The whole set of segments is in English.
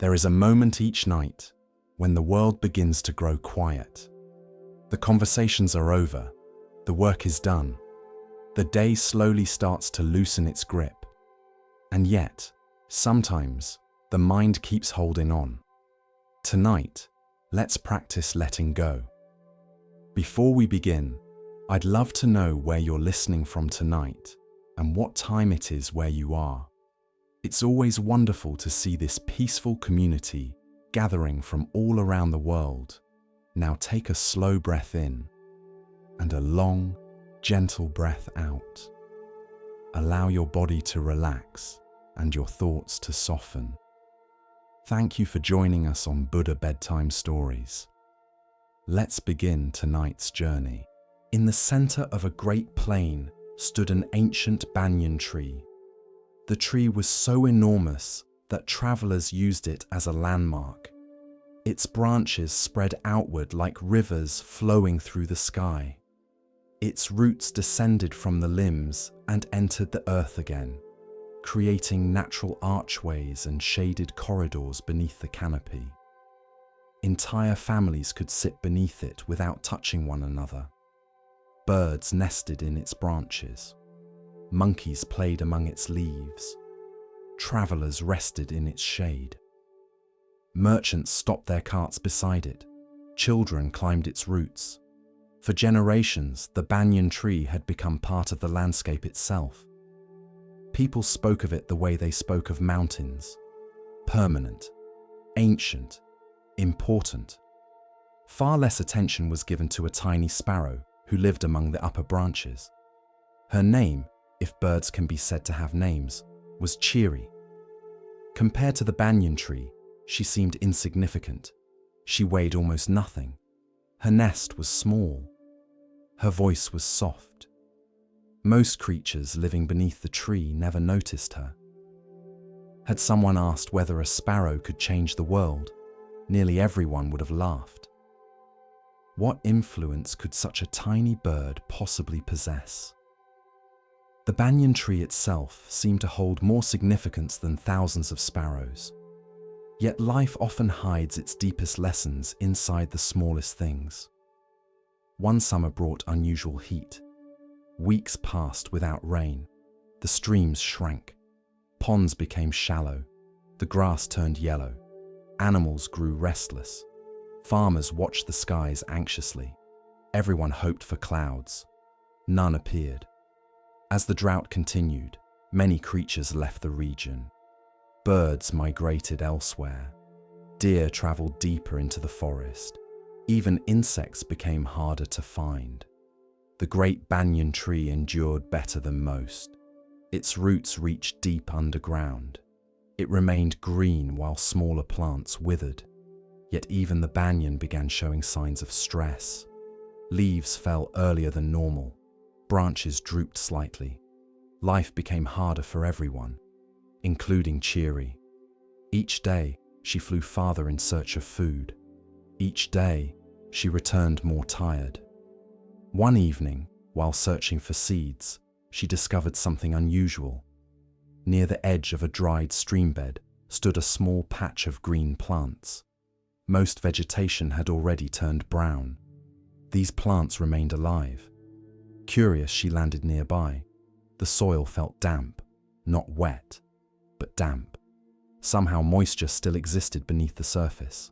There is a moment each night when the world begins to grow quiet. The conversations are over, the work is done, the day slowly starts to loosen its grip. And yet, sometimes, the mind keeps holding on. Tonight, let's practice letting go. Before we begin, I'd love to know where you're listening from tonight and what time it is where you are. It's always wonderful to see this peaceful community gathering from all around the world. Now take a slow breath in and a long, gentle breath out. Allow your body to relax and your thoughts to soften. Thank you for joining us on Buddha Bedtime Stories. Let's begin tonight's journey. In the center of a great plain stood an ancient banyan tree. The tree was so enormous that travelers used it as a landmark. Its branches spread outward like rivers flowing through the sky. Its roots descended from the limbs and entered the earth again, creating natural archways and shaded corridors beneath the canopy. Entire families could sit beneath it without touching one another. Birds nested in its branches. Monkeys played among its leaves. Travelers rested in its shade. Merchants stopped their carts beside it. Children climbed its roots. For generations, the banyan tree had become part of the landscape itself. People spoke of it the way they spoke of mountains: permanent, ancient, important. Far less attention was given to a tiny sparrow who lived among the upper branches. Her name, if birds can be said to have names, was Cheery. Compared to the banyan tree, she seemed insignificant. She weighed almost nothing. Her nest was small. Her voice was soft. Most creatures living beneath the tree never noticed her. Had someone asked whether a sparrow could change the world, nearly everyone would have laughed. What influence could such a tiny bird possibly possess? The banyan tree itself seemed to hold more significance than thousands of sparrows. Yet life often hides its deepest lessons inside the smallest things. One summer brought unusual heat. Weeks passed without rain. The streams shrank. Ponds became shallow. The grass turned yellow. Animals grew restless. Farmers watched the skies anxiously. Everyone hoped for clouds. None appeared. As the drought continued, many creatures left the region. Birds migrated elsewhere. Deer traveled deeper into the forest. Even insects became harder to find. The great banyan tree endured better than most. Its roots reached deep underground. It remained green while smaller plants withered. Yet even the banyan began showing signs of stress. Leaves fell earlier than normal. Branches drooped slightly. Life became harder for everyone, including Cheery. Each day, she flew farther in search of food. Each day, she returned more tired. One evening, while searching for seeds, she discovered something unusual. Near the edge of a dried streambed stood a small patch of green plants. Most vegetation had already turned brown. These plants remained alive. Curious, she landed nearby. The soil felt damp, not wet, but damp. Somehow moisture still existed beneath the surface.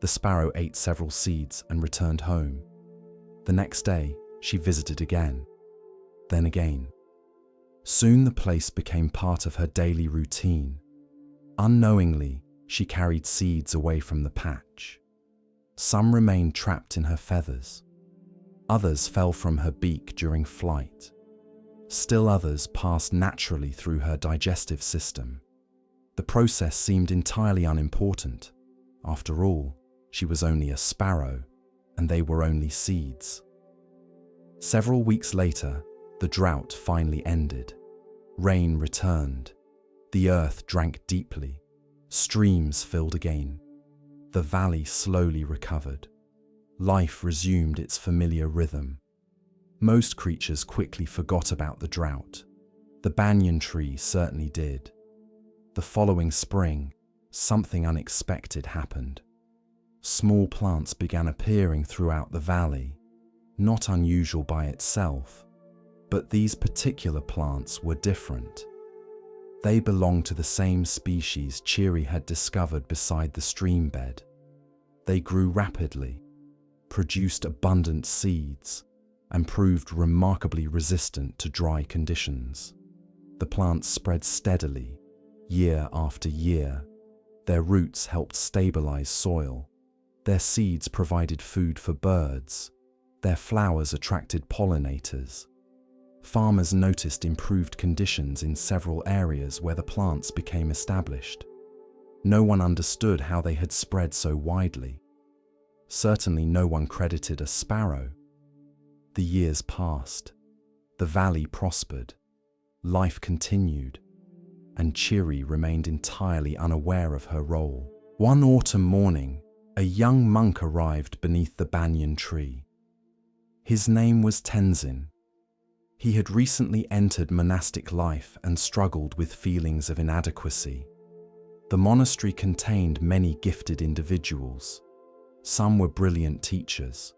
The sparrow ate several seeds and returned home. The next day, she visited again, then again. Soon the place became part of her daily routine. Unknowingly, she carried seeds away from the patch. Some remained trapped in her feathers. Others fell from her beak during flight. Still others passed naturally through her digestive system. The process seemed entirely unimportant. After all, she was only a sparrow, and they were only seeds. Several weeks later, the drought finally ended. Rain returned. The earth drank deeply. Streams filled again. The valley slowly recovered. Life resumed its familiar rhythm. Most creatures quickly forgot about the drought. The banyan tree certainly did. The following spring, something unexpected happened. Small plants began appearing throughout the valley, not unusual by itself, but these particular plants were different. They belonged to the same species Chiri had discovered beside the stream bed. They grew rapidly, produced abundant seeds, and proved remarkably resistant to dry conditions. The plants spread steadily, year after year. Their roots helped stabilize soil. Their seeds provided food for birds. Their flowers attracted pollinators. Farmers noticed improved conditions in several areas where the plants became established. No one understood how they had spread so widely. Certainly no one credited a sparrow. The years passed. The valley prospered. Life continued, and Chiri remained entirely unaware of her role. One autumn morning, a young monk arrived beneath the banyan tree. His name was Tenzin. He had recently entered monastic life and struggled with feelings of inadequacy. The monastery contained many gifted individuals. Some were brilliant teachers.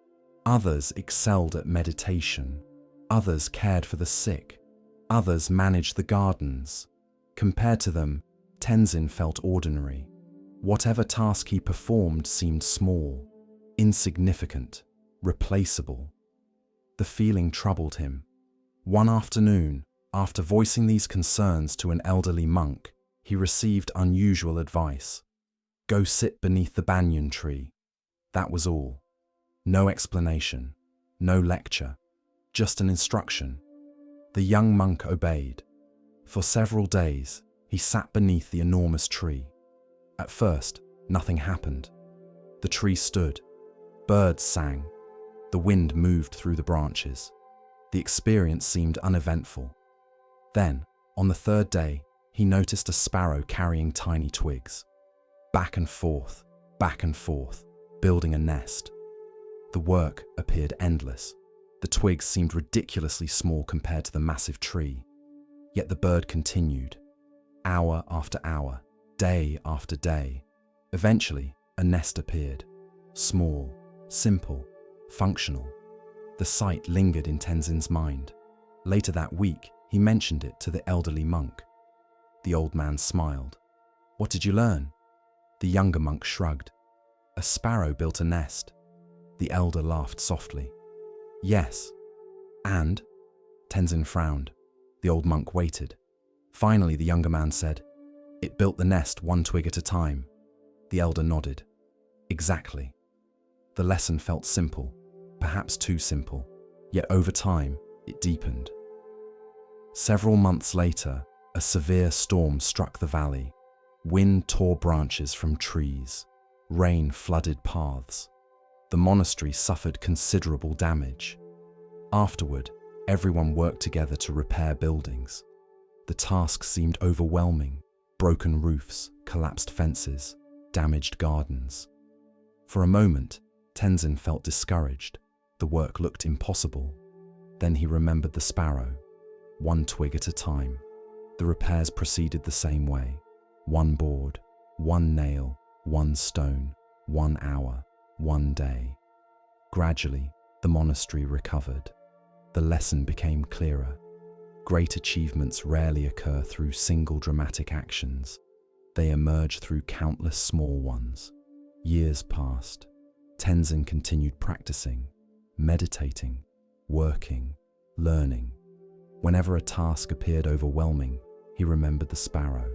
Others excelled at meditation. Others cared for the sick. Others managed the gardens. Compared to them, Tenzin felt ordinary. Whatever task he performed seemed small, insignificant, replaceable. The feeling troubled him. One afternoon, after voicing these concerns to an elderly monk, he received unusual advice. Go sit beneath the banyan tree. That was all. No explanation, no lecture, just an instruction. The young monk obeyed. For several days, he sat beneath the enormous tree. At first, nothing happened. The tree stood. Birds sang. The wind moved through the branches. The experience seemed uneventful. Then, on the third day, he noticed a sparrow carrying tiny twigs. Back and forth, building a nest. The work appeared endless. The twigs seemed ridiculously small compared to the massive tree. Yet the bird continued, hour after hour, day after day. Eventually, a nest appeared. Small, simple, functional. The sight lingered in Tenzin's mind. Later that week, he mentioned it to the elderly monk. The old man smiled. What did you learn? The younger monk shrugged. A sparrow built a nest. The elder laughed softly. Yes. And? Tenzin frowned. The old monk waited. Finally, the younger man said, It built the nest one twig at a time. The elder nodded. Exactly. The lesson felt simple, perhaps too simple, yet over time, it deepened. Several months later, a severe storm struck the valley. Wind tore branches from trees. Rain flooded paths. The monastery suffered considerable damage. Afterward, everyone worked together to repair buildings. The task seemed overwhelming. Broken roofs, collapsed fences, damaged gardens. For a moment, Tenzin felt discouraged. The work looked impossible. Then he remembered the sparrow. One twig at a time. The repairs proceeded the same way. One board, one nail, one stone, 1 hour, 1 day. Gradually, the monastery recovered. The lesson became clearer. Great achievements rarely occur through single dramatic actions. They emerge through countless small ones. Years passed. Tenzin continued practicing, meditating, working, learning. Whenever a task appeared overwhelming, he remembered the sparrow.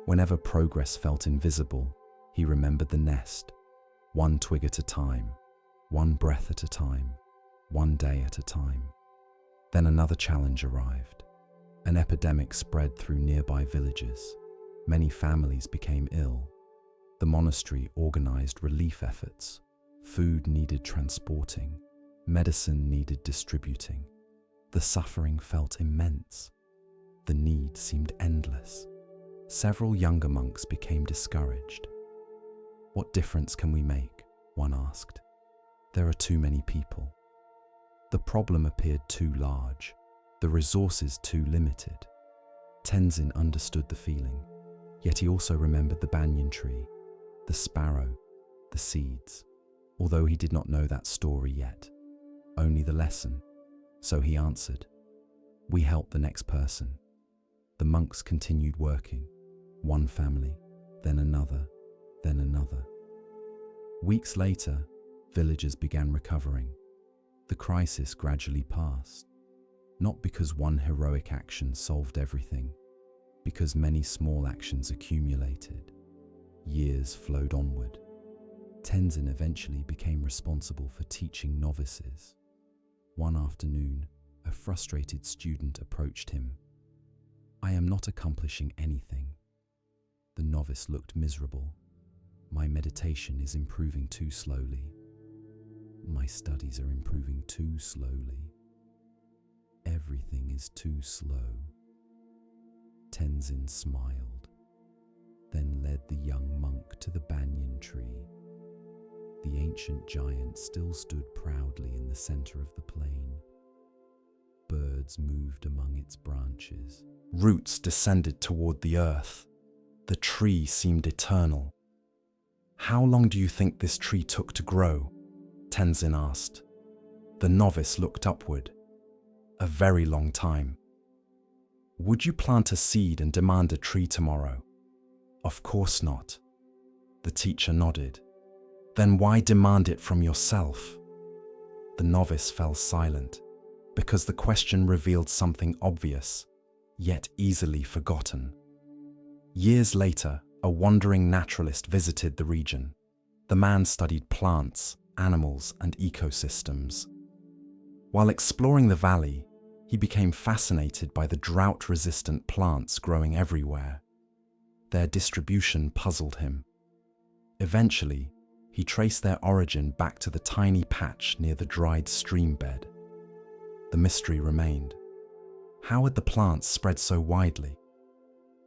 Whenever progress felt invisible, he remembered the nest. One twig at a time, one breath at a time, 1 day at a time. Then another challenge arrived. An epidemic spread through nearby villages. Many families became ill. The monastery organized relief efforts. Food needed transporting. Medicine needed distributing. The suffering felt immense. The need seemed endless. Several younger monks became discouraged. What difference can we make? One asked. There are too many people. The problem appeared too large, the resources too limited. Tenzin understood the feeling. Yet he also remembered the banyan tree, the sparrow, the seeds, although he did not know that story yet, only the lesson. So he answered, "We help the next person." The monks continued working, one family, then another, then another. Weeks later, villagers began recovering. The crisis gradually passed, not because one heroic action solved everything, because many small actions accumulated. Years flowed onward. Tenzin eventually became responsible for teaching novices. One afternoon, a frustrated student approached him. "I am not accomplishing anything." The novice looked miserable. "My meditation is improving too slowly. My studies are improving too slowly. Everything is too slow." Tenzin smiled, then led the young monk to the banyan tree. The ancient giant still stood proudly in the center of the plain. Birds moved among its branches. Roots descended toward the earth. The tree seemed eternal. "How long do you think this tree took to grow?" Tenzin asked. The novice looked upward. "A very long time." "Would you plant a seed and demand a tree tomorrow?" "Of course not." The teacher nodded. "Then why demand it from yourself?" The novice fell silent, because the question revealed something obvious, yet easily forgotten. Years later, a wandering naturalist visited the region. The man studied plants, animals, and ecosystems. While exploring the valley, he became fascinated by the drought-resistant plants growing everywhere. Their distribution puzzled him. Eventually, he traced their origin back to the tiny patch near the dried stream bed. The mystery remained. How had the plants spread so widely?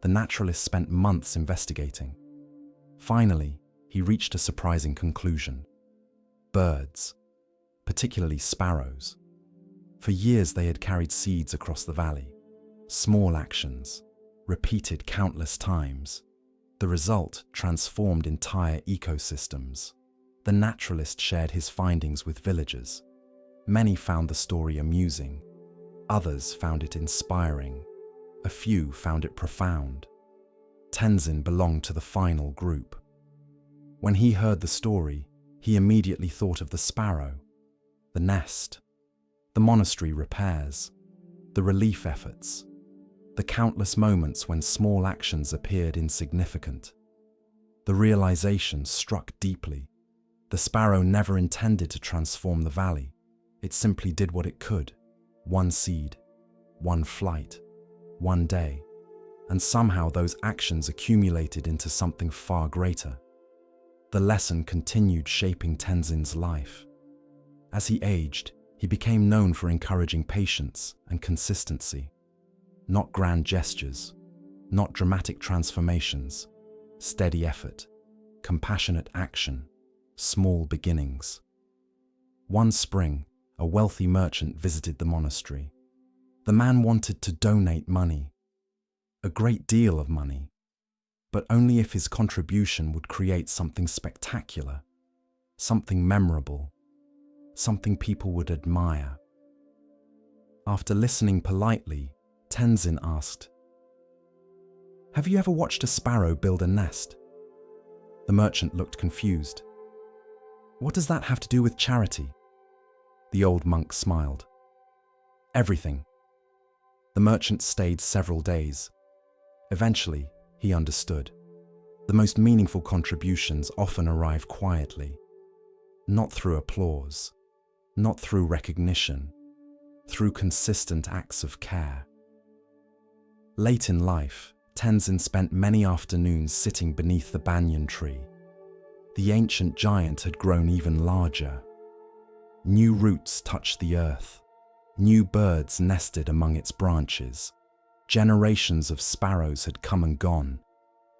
The naturalist spent months investigating. Finally, he reached a surprising conclusion. Birds, particularly sparrows. For years they had carried seeds across the valley. Small actions, repeated countless times. The result transformed entire ecosystems. The naturalist shared his findings with villagers. Many found the story amusing. Others found it inspiring. A few found it profound. Tenzin belonged to the final group. When he heard the story, he immediately thought of the sparrow, the nest, the monastery repairs, the relief efforts, the countless moments when small actions appeared insignificant. The realization struck deeply. The sparrow never intended to transform the valley. It simply did what it could. One seed, one flight, one day. And somehow those actions accumulated into something far greater. The lesson continued shaping Tenzin's life. As he aged, he became known for encouraging patience and consistency. Not grand gestures, not dramatic transformations, steady effort, compassionate action, small beginnings. One spring, a wealthy merchant visited the monastery. The man wanted to donate money, a great deal of money, but only if his contribution would create something spectacular, something memorable, something people would admire. After listening politely, Tenzin asked, "Have you ever watched a sparrow build a nest?" The merchant looked confused. "What does that have to do with charity?" The old monk smiled. "Everything." The merchant stayed several days. Eventually, he understood. The most meaningful contributions often arrive quietly, not through applause, not through recognition, through consistent acts of care. Late in life, Tenzin spent many afternoons sitting beneath the banyan tree. The ancient giant had grown even larger. New roots touched the earth. New birds nested among its branches. Generations of sparrows had come and gone.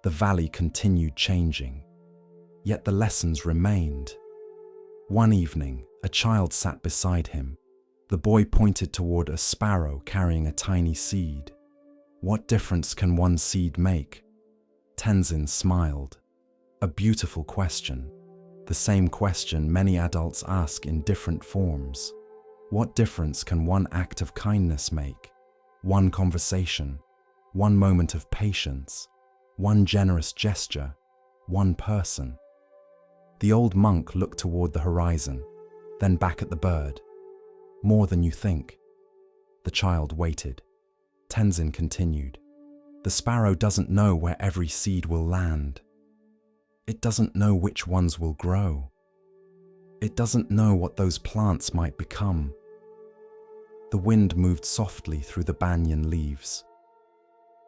The valley continued changing. Yet the lessons remained. One evening, a child sat beside him. The boy pointed toward a sparrow carrying a tiny seed. "What difference can one seed make?" Tenzin smiled. A beautiful question. The same question many adults ask in different forms. What difference can one act of kindness make? One conversation, one moment of patience, one generous gesture, one person. The old monk looked toward the horizon, then back at the bird. More than you think. The child waited. Tenzin continued. The sparrow doesn't know where every seed will land. It doesn't know which ones will grow. It doesn't know what those plants might become. The wind moved softly through the banyan leaves.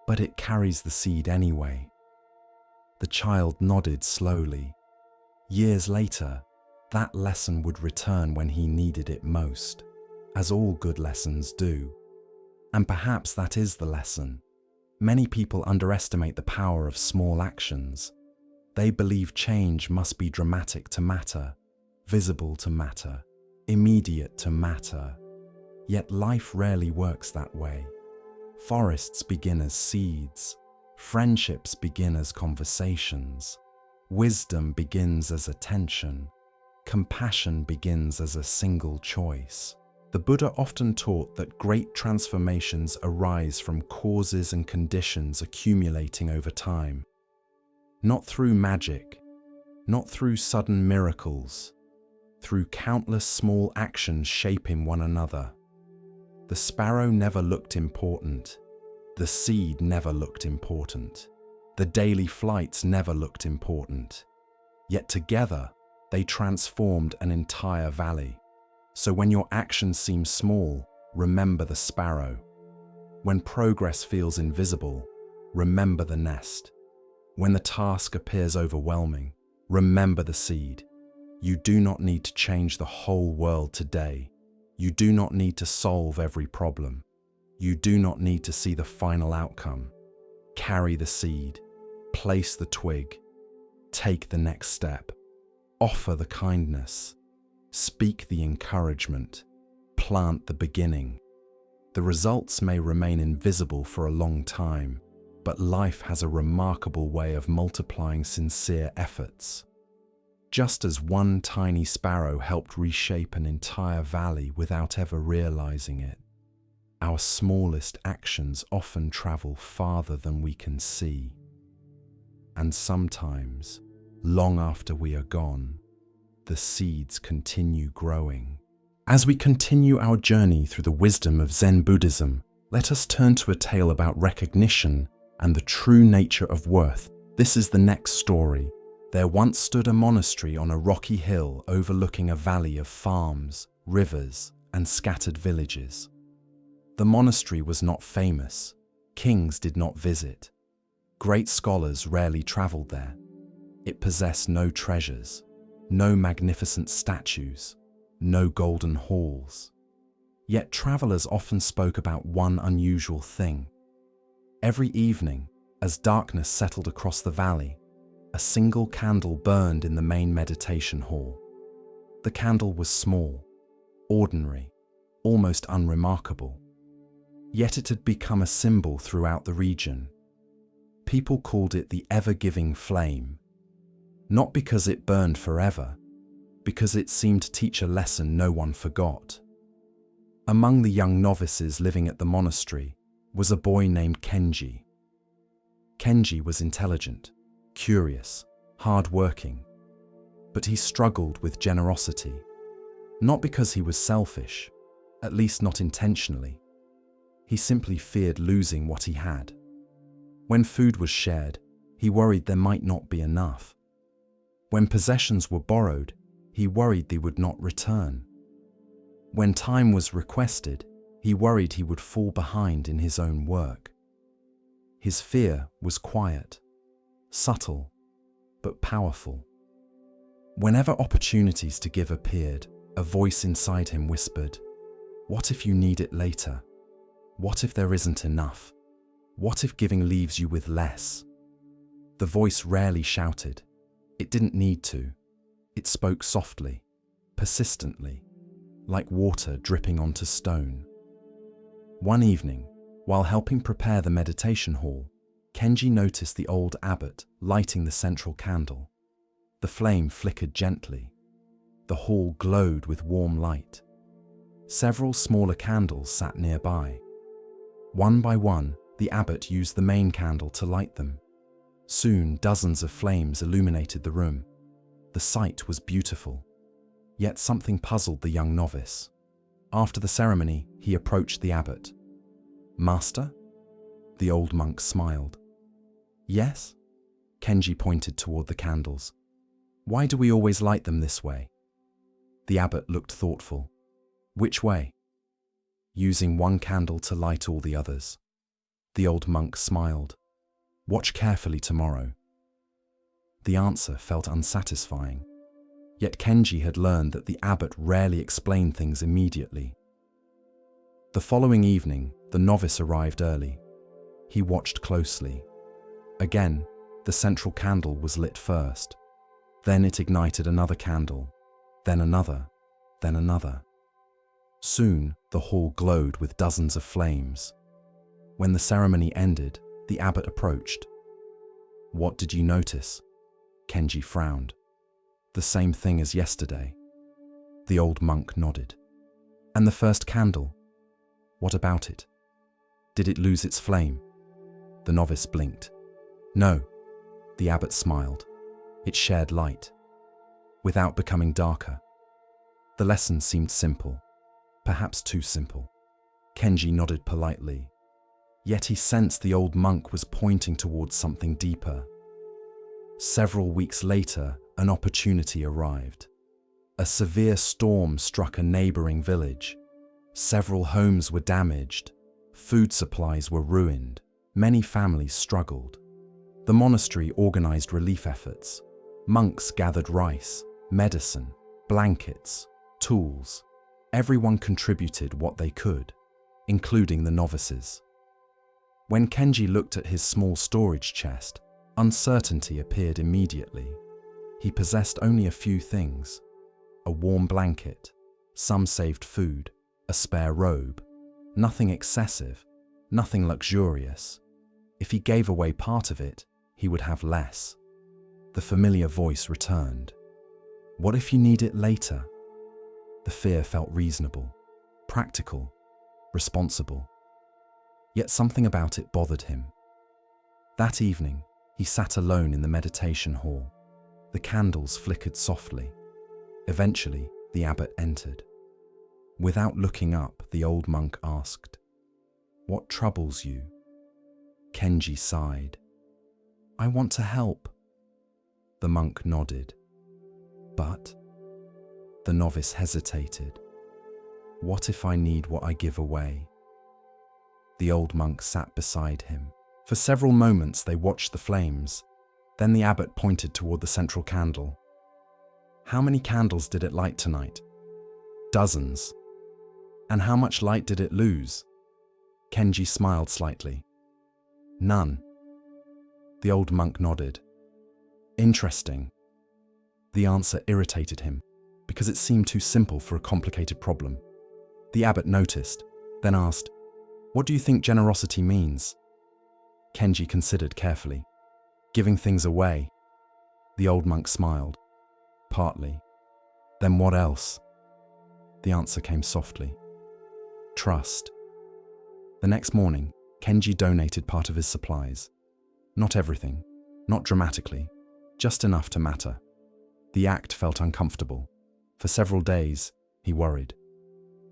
But it carries the seed anyway. The child nodded slowly. Years later, that lesson would return when he needed it most, as all good lessons do. And perhaps that is the lesson. Many people underestimate the power of small actions. They believe change must be dramatic to matter, visible to matter, immediate to matter. Yet life rarely works that way. Forests begin as seeds. Friendships begin as conversations. Wisdom begins as attention. Compassion begins as a single choice. The Buddha often taught that great transformations arise from causes and conditions accumulating over time. Not through magic, not through sudden miracles, through countless small actions shaping one another. The sparrow never looked important. The seed never looked important. The daily flights never looked important. Yet together, they transformed an entire valley. So when your actions seem small, remember the sparrow. When progress feels invisible, remember the nest. When the task appears overwhelming, remember the seed. You do not need to change the whole world today. You do not need to solve every problem. You do not need to see the final outcome. Carry the seed, place the twig, take the next step, offer the kindness, speak the encouragement, plant the beginning. The results may remain invisible for a long time, but life has a remarkable way of multiplying sincere efforts. Just as one tiny sparrow helped reshape an entire valley without ever realizing it, our smallest actions often travel farther than we can see. And sometimes, long after we are gone, the seeds continue growing. As we continue our journey through the wisdom of Zen Buddhism, let us turn to a tale about recognition and the true nature of worth. This is the next story. There once stood a monastery on a rocky hill overlooking a valley of farms, rivers, and scattered villages. The monastery was not famous. Kings did not visit. Great scholars rarely traveled there. It possessed no treasures, no magnificent statues, no golden halls. Yet travelers often spoke about one unusual thing. Every evening, as darkness settled across the valley, a single candle burned in the main meditation hall. The candle was small, ordinary, almost unremarkable. Yet it had become a symbol throughout the region. People called it the ever-giving flame, not because it burned forever, because it seemed to teach a lesson no one forgot. Among the young novices living at the monastery was a boy named Kenji. Kenji was intelligent, curious, hard-working, but he struggled with generosity. Not because he was selfish, at least not intentionally. He simply feared losing what he had. When food was shared, he worried there might not be enough. When possessions were borrowed, he worried they would not return. When time was requested, he worried he would fall behind in his own work. His fear was quiet, subtle, but powerful. Whenever opportunities to give appeared, a voice inside him whispered, "What if you need it later? What if there isn't enough? What if giving leaves you with less?" The voice rarely shouted. It didn't need to. It spoke softly, persistently, like water dripping onto stone. One evening, while helping prepare the meditation hall, Kenji noticed the old abbot lighting the central candle. The flame flickered gently. The hall glowed with warm light. Several smaller candles sat nearby. One by one, the abbot used the main candle to light them. Soon, dozens of flames illuminated the room. The sight was beautiful. Yet something puzzled the young novice. After the ceremony, he approached the abbot. "Master?" The old monk smiled. "Yes?" Kenji pointed toward the candles. "Why do we always light them this way?" The abbot looked thoughtful. "Which way?" "Using one candle to light all the others." The old monk smiled. "Watch carefully tomorrow." The answer felt unsatisfying. Yet Kenji had learned that the abbot rarely explained things immediately. The following evening, the novice arrived early. He watched closely. Again, the central candle was lit first. Then it ignited another candle, then another, then another. Soon, the hall glowed with dozens of flames. When the ceremony ended, the abbot approached. "What did you notice?" Kenji frowned. "The same thing as yesterday." The old monk nodded. "And the first candle? What about it? Did it lose its flame?" The novice blinked. "No." The abbot smiled. "It shared light, without becoming darker." The lesson seemed simple, perhaps too simple. Kenji nodded politely. Yet he sensed the old monk was pointing towards something deeper. Several weeks later, an opportunity arrived. A severe storm struck a neighboring village. Several homes were damaged. Food supplies were ruined. Many families struggled. The monastery organized relief efforts. Monks gathered rice, medicine, blankets, tools. Everyone contributed what they could, including the novices. When Kenji looked at his small storage chest, uncertainty appeared immediately. He possessed only a few things: a warm blanket, some saved food, a spare robe. Nothing excessive, nothing luxurious. If he gave away part of it, he would have less. The familiar voice returned. "What if you need it later?" The fear felt reasonable, practical, responsible. Yet something about it bothered him. That evening, he sat alone in the meditation hall. The candles flickered softly. Eventually, the abbot entered. Without looking up, the old monk asked, "What troubles you?" Kenji sighed. "I want to help." The monk nodded. "But?" The novice hesitated. "What if I need what I give away?" The old monk sat beside him. For several moments they watched the flames. Then the abbot pointed toward the central candle. "How many candles did it light tonight?" "Dozens." "And how much light did it lose?" Kenji smiled slightly. "None." The old monk nodded. "Interesting." The answer irritated him, because it seemed too simple for a complicated problem. The abbot noticed, then asked, "What do you think generosity means?" Kenji considered carefully. "Giving things away." The old monk smiled. "Partly." "Then what else?" The answer came softly. "Trust." The next morning, Kenji donated part of his supplies. Not everything, not dramatically, just enough to matter. The act felt uncomfortable. For several days, he worried.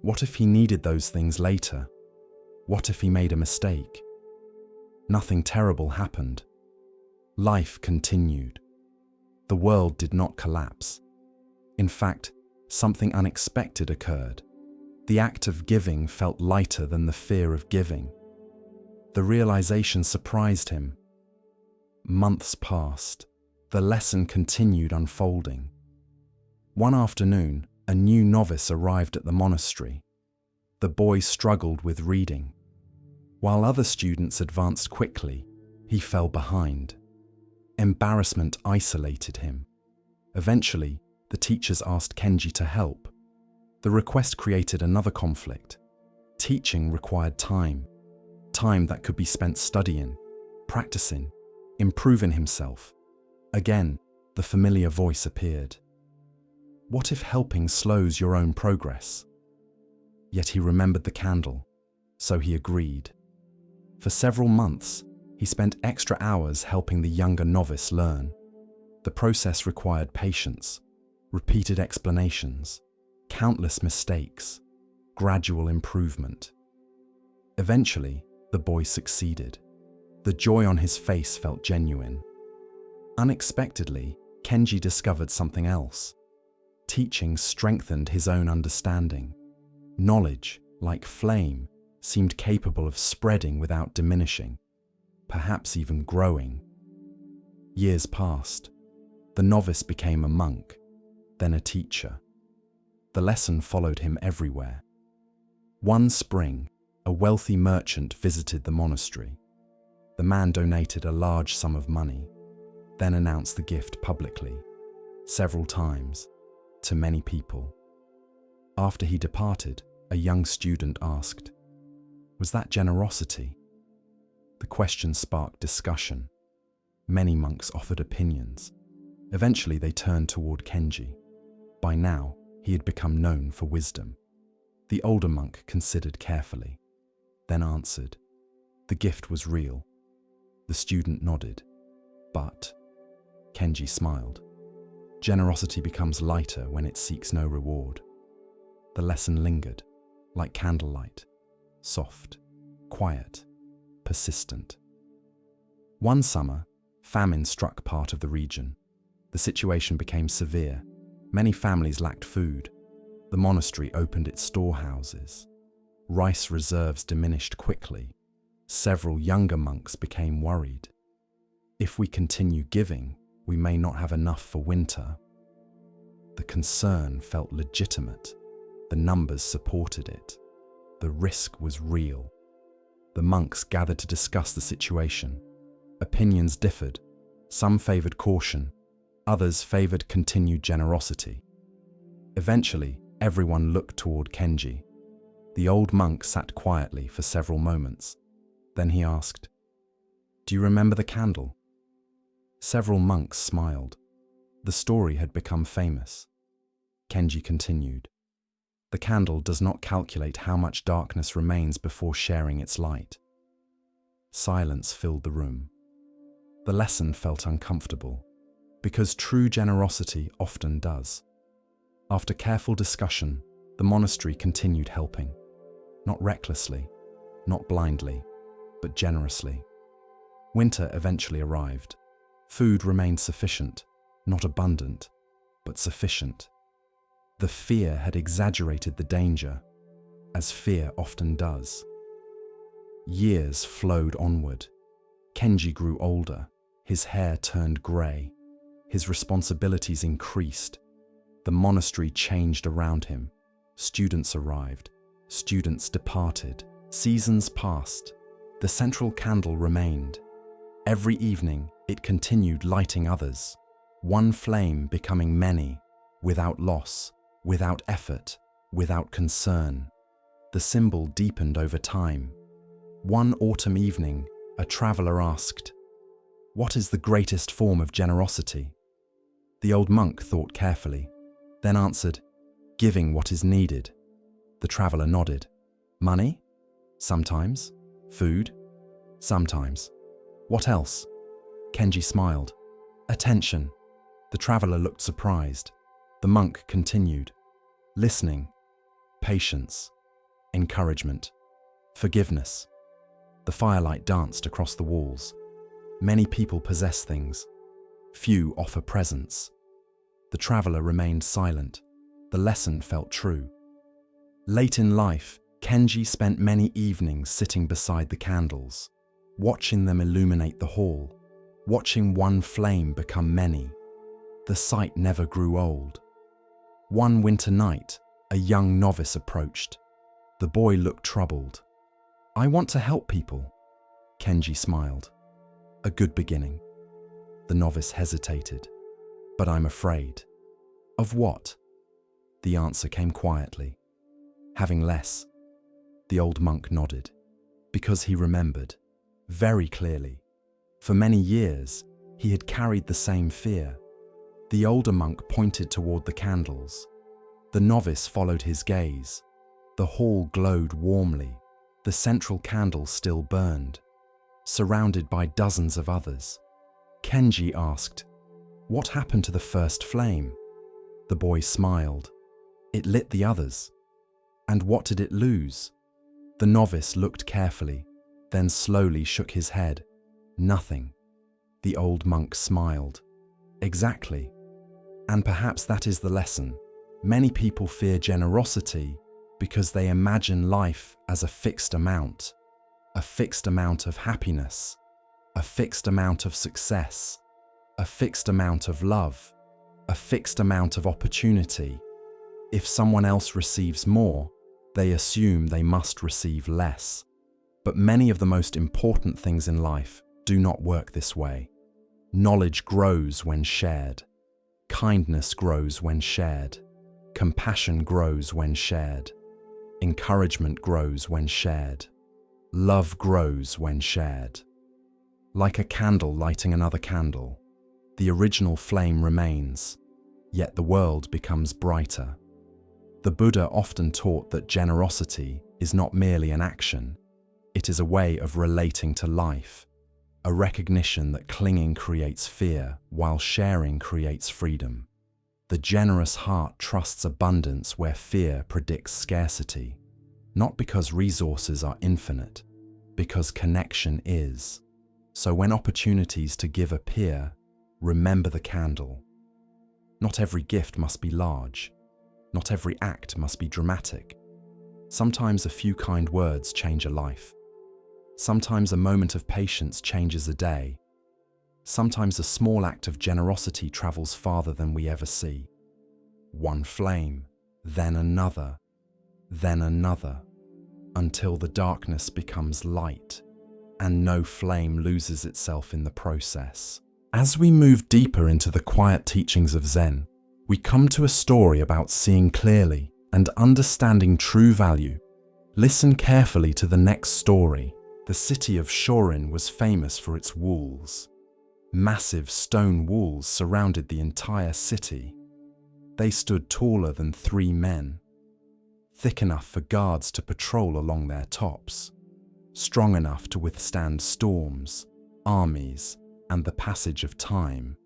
What if he needed those things later? What if he made a mistake? Nothing terrible happened. Life continued. The world did not collapse. In fact, something unexpected occurred. The act of giving felt lighter than the fear of giving. The realization surprised him. Months passed. The lesson continued unfolding. One afternoon, a new novice arrived at the monastery. The boy struggled with reading. While other students advanced quickly, he fell behind. Embarrassment isolated him. Eventually, the teachers asked Kenji to help. The request created another conflict. Teaching required time that could be spent studying. practicing, improving himself. Again, the familiar voice appeared. What if helping slows your own progress? Yet he remembered the candle, so he agreed. For several months, he spent extra hours helping the younger novice learn. The process required patience, repeated explanations, countless mistakes, gradual improvement. Eventually, the boy succeeded. The joy on his face felt genuine. Unexpectedly, Kenji discovered something else. Teaching strengthened his own understanding. Knowledge, like flame, seemed capable of spreading without diminishing, perhaps even growing. Years passed. The novice became a monk, then a teacher. The lesson followed him everywhere. One spring, a wealthy merchant visited the monastery. The man donated a large sum of money, then announced the gift publicly, several times, to many people. After he departed, a young student asked, "Was that generosity?" The question sparked discussion. Many monks offered opinions. Eventually they turned toward Kenji. By now, he had become known for wisdom. The older monk considered carefully, then answered, "The gift was real." The student nodded, but Kenji smiled. Generosity becomes lighter when it seeks no reward. The lesson lingered, like candlelight, soft, quiet, persistent. One summer, famine struck part of the region. The situation became severe. Many families lacked food. The monastery opened its storehouses. Rice reserves diminished quickly. Several younger monks became worried. If we continue giving, we may not have enough for winter. The concern felt legitimate. The numbers supported it. The risk was real. The monks gathered to discuss the situation. Opinions differed. Some favored caution. Others favored continued generosity. Eventually, everyone looked toward Kenji. The old monk sat quietly for several moments. Then he asked, "Do you remember the candle?" Several monks smiled. The story had become famous. Kenji continued, "The candle does not calculate how much darkness remains before sharing its light." Silence filled the room. The lesson felt uncomfortable, because true generosity often does. After careful discussion, the monastery continued helping. Not recklessly, not blindly, but generously. Winter eventually arrived. Food remained sufficient, not abundant, but sufficient. The fear had exaggerated the danger, as fear often does. Years flowed onward. Kenji grew older. His hair turned grey. His responsibilities increased. The monastery changed around him. Students arrived. Students departed. Seasons passed. The central candle remained. Every evening, it continued lighting others. One flame becoming many, without loss, without effort, without concern. The symbol deepened over time. One autumn evening, a traveler asked, "What is the greatest form of generosity?" The old monk thought carefully, then answered, "Giving what is needed." The traveler nodded. "Money? Sometimes. Food? Sometimes. What else?" Kenji smiled. "Attention." The traveler looked surprised. The monk continued. "Listening. Patience. Encouragement. Forgiveness." The firelight danced across the walls. Many people possess things. Few offer presents. The traveler remained silent. The lesson felt true. Late in life, Kenji spent many evenings sitting beside the candles, watching them illuminate the hall, watching one flame become many. The sight never grew old. One winter night, a young novice approached. The boy looked troubled. "I want to help people." Kenji smiled. "A good beginning." The novice hesitated. "But I'm afraid." "Of what?" The answer came quietly. "Having less." The old monk nodded, because he remembered, very clearly, For many years, he had carried the same fear. The older monk pointed toward the candles. The novice followed his gaze. The hall glowed warmly. The central candle still burned, surrounded by dozens of others. Kenji asked, "What happened to the first flame?" The boy smiled. "It lit the others." "And what did it lose?" The novice looked carefully, then slowly shook his head. "Nothing." The old monk smiled. "Exactly. And perhaps that is the lesson. Many people fear generosity because they imagine life as a fixed amount of happiness, a fixed amount of success, a fixed amount of love, a fixed amount of opportunity. If someone else receives more, they assume they must receive less. But many of the most important things in life do not work this way. Knowledge grows when shared. Kindness grows when shared. Compassion grows when shared. Encouragement grows when shared. Love grows when shared. Like a candle lighting another candle, the original flame remains, yet the world becomes brighter. The Buddha often taught that generosity is not merely an action, it is a way of relating to life, a recognition that clinging creates fear while sharing creates freedom. The generous heart trusts abundance where fear predicts scarcity, not because resources are infinite, because connection is. So when opportunities to give appear, remember the candle. Not every gift must be large. Not every act must be dramatic. Sometimes a few kind words change a life. Sometimes a moment of patience changes a day. Sometimes a small act of generosity travels farther than we ever see. One flame, then another, until the darkness becomes light, and no flame loses itself in the process. As we move deeper into the quiet teachings of Zen, we come to a story about seeing clearly and understanding true value. Listen carefully to the next story. The city of Shorin was famous for its walls. Massive stone walls surrounded the entire city. They stood taller than 3 men, thick enough for guards to patrol along their tops, strong enough to withstand storms, armies, and the passage of time.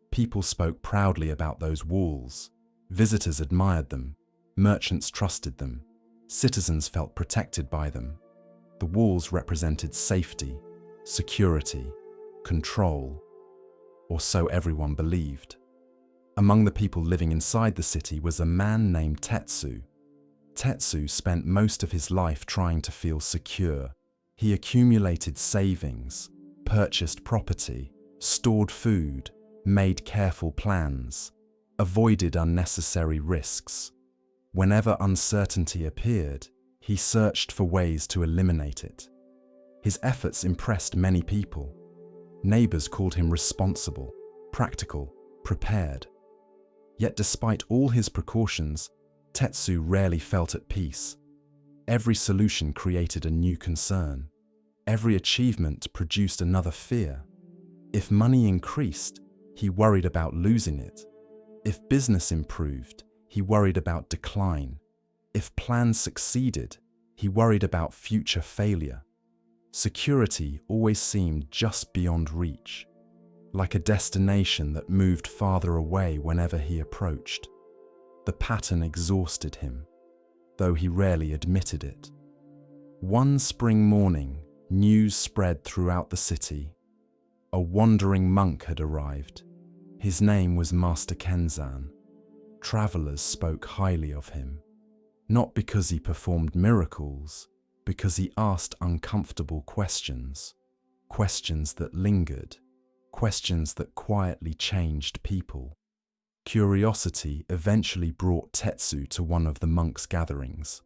People spoke proudly about those walls. Visitors admired them. Merchants trusted them. Citizens felt protected by them. The walls represented safety, security, control, or so everyone believed. Among the people living inside the city was a man named Tetsu. Tetsu spent most of his life trying to feel secure. He accumulated savings, purchased property, stored food, made careful plans, avoided unnecessary risks. Whenever uncertainty appeared, he searched for ways to eliminate it. His efforts impressed many people. Neighbors called him responsible, practical, prepared. Yet despite all his precautions, Tetsu rarely felt at peace. Every solution created a new concern. Every achievement produced another fear. If money increased, he worried about losing it. If business improved, he worried about decline. If plans succeeded, he worried about future failure. Security always seemed just beyond reach, like a destination that moved farther away whenever he approached. The pattern exhausted him, though he rarely admitted it. One spring morning, news spread throughout the city. A wandering monk had arrived. His name was Master Kenzan. Travelers spoke highly of him, not because he performed miracles, because he asked uncomfortable questions, questions that lingered, questions that quietly changed people. Curiosity eventually brought Tetsu to one of the monks' gatherings.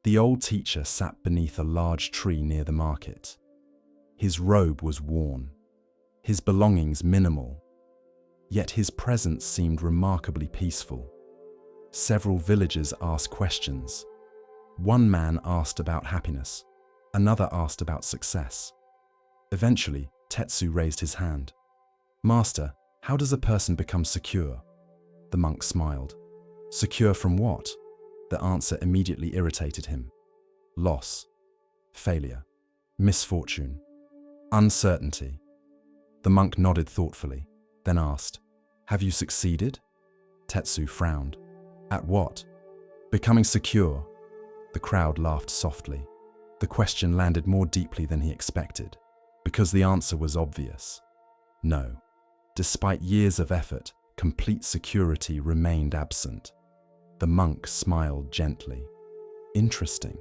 The old teacher sat beneath a large tree near the market. His robe was worn, his belongings minimal, yet his presence seemed remarkably peaceful. Several villagers asked questions. One man asked about happiness, another asked about success. Eventually, Tetsu raised his hand. "Master, how does a person become secure?" The monk smiled. "Secure from what?" The answer immediately irritated him. "Loss, failure, misfortune, uncertainty." The monk nodded thoughtfully, then asked, "Have you succeeded?" Tetsu frowned. "At what?" "Becoming secure." The crowd laughed softly. The question landed more deeply than he expected, because the answer was obvious. No. Despite years of effort, complete security remained absent. The monk smiled gently. Interesting.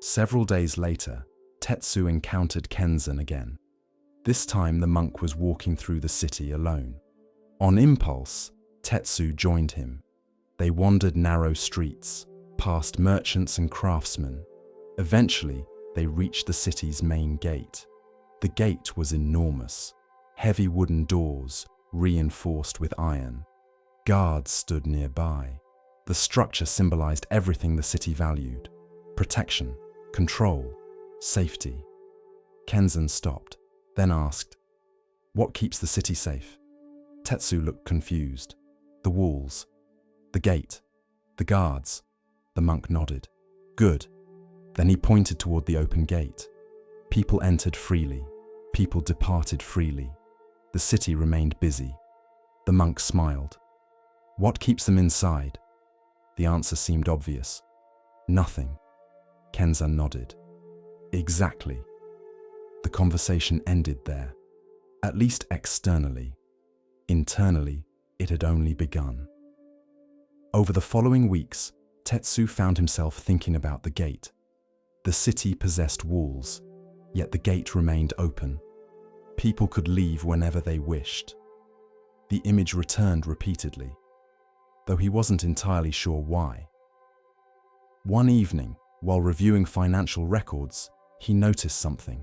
Several days later, Tetsu encountered Kenzan again. This time the monk was walking through the city alone. On impulse, Tetsu joined him. They wandered narrow streets, past merchants and craftsmen. Eventually, they reached the city's main gate. The gate was enormous. Heavy wooden doors, reinforced with iron. Guards stood nearby. The structure symbolized everything the city valued: protection, control, safety. Kenzan stopped, then asked, "What keeps the city safe?" Tetsu looked confused. "The walls, the gate, the guards." The monk nodded. "Good." Then he pointed toward the open gate. People entered freely. People departed freely. The city remained busy. The monk smiled. "What keeps them inside?" The answer seemed obvious. "Nothing." Kenzan nodded. "Exactly." The conversation ended there, at least externally. Internally, it had only begun. Over the following weeks, Tetsu found himself thinking about the gate. The city possessed walls, yet the gate remained open. People could leave whenever they wished. The image returned repeatedly, though he wasn't entirely sure why. One evening, while reviewing financial records, he noticed something.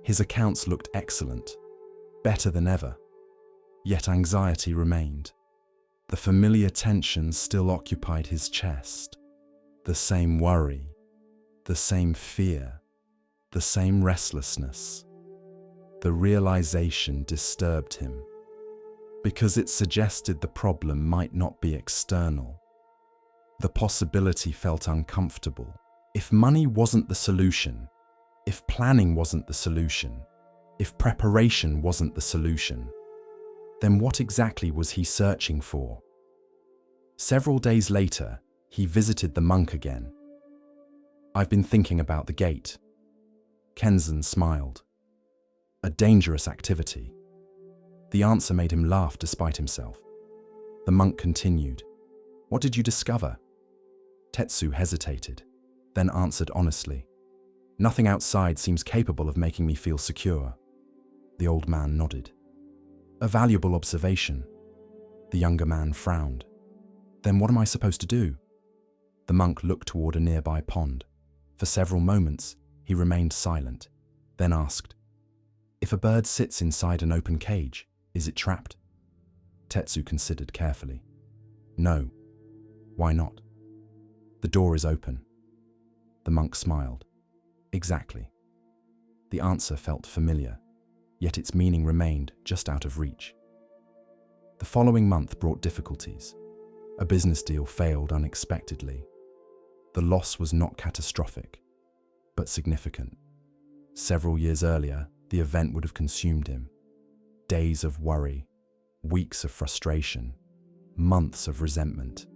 His accounts looked excellent, better than ever, yet anxiety remained. The familiar tension still occupied his chest. The same worry, the same fear, the same restlessness. The realization disturbed him, because it suggested the problem might not be external. The possibility felt uncomfortable. If money wasn't the solution, if planning wasn't the solution, if preparation wasn't the solution, then what exactly was he searching for? Several days later, he visited the monk again. "I've been thinking about the gate." Kenzan smiled. "A dangerous activity." The answer made him laugh despite himself. The monk continued, "What did you discover?" Tetsu hesitated, then answered honestly, "Nothing outside seems capable of making me feel secure." The old man nodded. "A valuable observation." The younger man frowned. "Then what am I supposed to do?" The monk looked toward a nearby pond. For several moments, he remained silent, then asked, "If a bird sits inside an open cage, is it trapped?" Tetsu considered carefully. "No." "Why not?" "The door is open." The monk smiled. "Exactly." The answer felt familiar, yet its meaning remained just out of reach. The following month brought difficulties. A business deal failed unexpectedly. The loss was not catastrophic, but significant. Several years earlier, the event would have consumed him. Days of worry, weeks of frustration, months of resentment.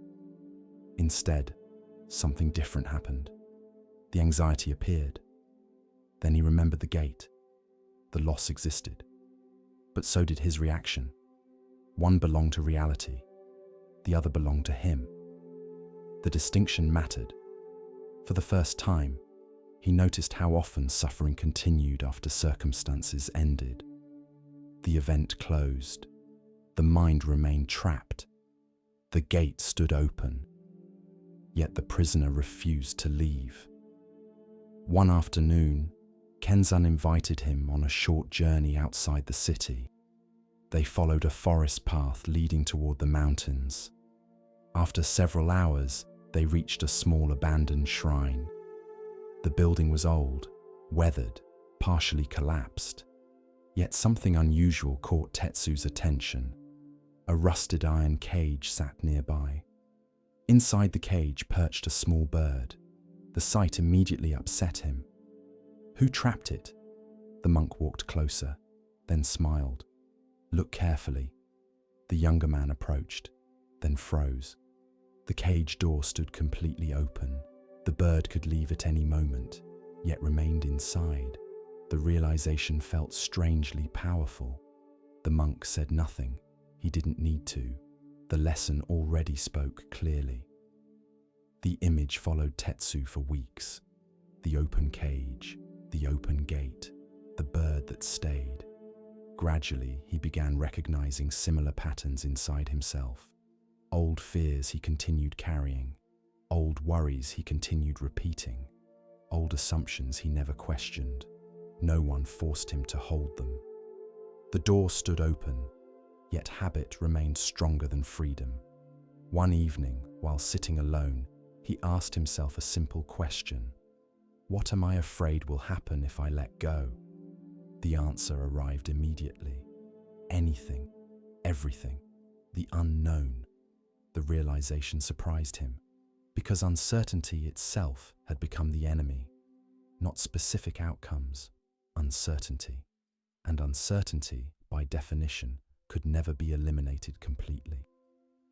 Instead, something different happened. The anxiety appeared. Then he remembered the gate. The loss existed. But so did his reaction. One belonged to reality. The other belonged to him. The distinction mattered. For the first time, he noticed how often suffering continued after circumstances ended. The event closed. The mind remained trapped. The gate stood open. Yet the prisoner refused to leave. One afternoon, Kenzan invited him on a short journey outside the city. They followed a forest path leading toward the mountains. After several hours, they reached a small abandoned shrine. The building was old, weathered, partially collapsed. Yet something unusual caught Tetsu's attention. A rusted iron cage sat nearby. Inside the cage perched a small bird. The sight immediately upset him. Who trapped it? The monk walked closer, then smiled. Look carefully. The younger man approached, then froze. The cage door stood completely open. The bird could leave at any moment, yet remained inside. The realization felt strangely powerful. The monk said nothing. He didn't need to. The lesson already spoke clearly. The image followed Tetsu for weeks. The open cage, the open gate, the bird that stayed. Gradually, he began recognizing similar patterns inside himself. Old fears he continued carrying, old worries he continued repeating, old assumptions he never questioned. No one forced him to hold them. The door stood open, yet habit remained stronger than freedom. One evening, while sitting alone, he asked himself a simple question. What am I afraid will happen if I let go? The answer arrived immediately. Anything, everything, the unknown. The realization surprised him, because uncertainty itself had become the enemy. Not specific outcomes, uncertainty. And uncertainty, by definition, could never be eliminated completely.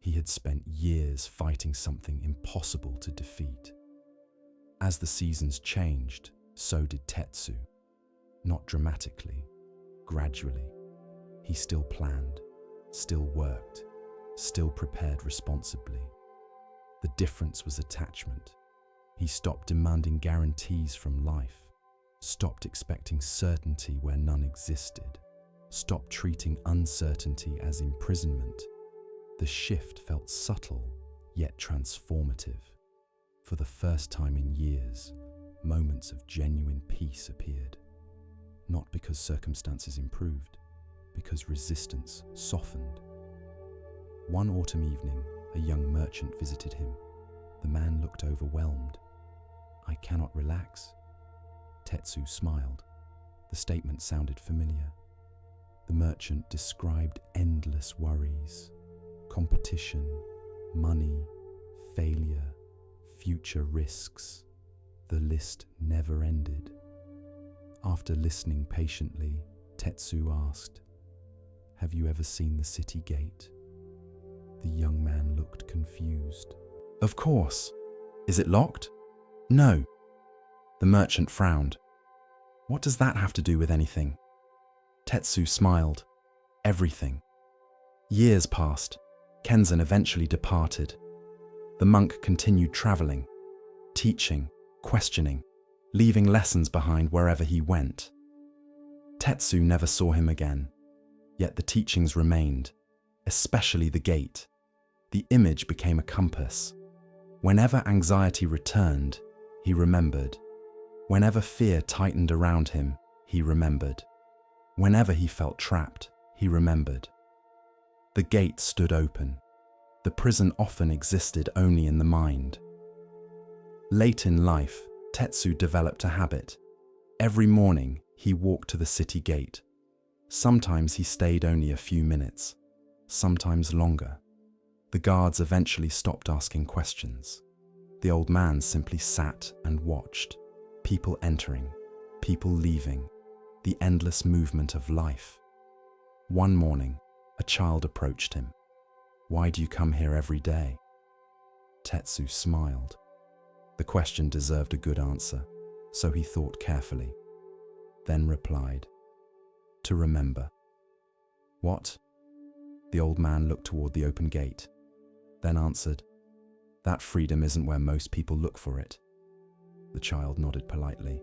He had spent years fighting something impossible to defeat. As the seasons changed, so did Tetsu. Not dramatically, gradually. He still planned, still worked, still prepared responsibly. The difference was attachment. He stopped demanding guarantees from life, stopped expecting certainty where none existed, stopped treating uncertainty as imprisonment. The shift felt subtle, yet transformative. For the first time in years, moments of genuine peace appeared. Not because circumstances improved, because resistance softened. One autumn evening, a young merchant visited him. The man looked overwhelmed. "I cannot relax." Tetsu smiled. The statement sounded familiar. The merchant described endless worries, competition, money, failure, future risks. The list never ended. After listening patiently, Tetsu asked, "Have you ever seen the city gate?" The young man looked confused. "Of course. Is it locked?" "No." The merchant frowned. "What does that have to do with anything?" Tetsu smiled. "Everything." Years passed. Kenzan eventually departed. The monk continued traveling, teaching, questioning, leaving lessons behind wherever he went. Tetsu never saw him again, yet the teachings remained, especially the gate. The image became a compass. Whenever anxiety returned, he remembered. Whenever fear tightened around him, he remembered. Whenever he felt trapped, he remembered. The gate stood open. The prison often existed only in the mind. Late in life, Tetsu developed a habit. Every morning, he walked to the city gate. Sometimes he stayed only a few minutes, sometimes longer. The guards eventually stopped asking questions. The old man simply sat and watched. People entering, people leaving, the endless movement of life. One morning, a child approached him. "Why do you come here every day?" Tetsu smiled. The question deserved a good answer, so he thought carefully, then replied, "To remember." "What?" The old man looked toward the open gate, then answered, "That freedom isn't where most people look for it." The child nodded politely,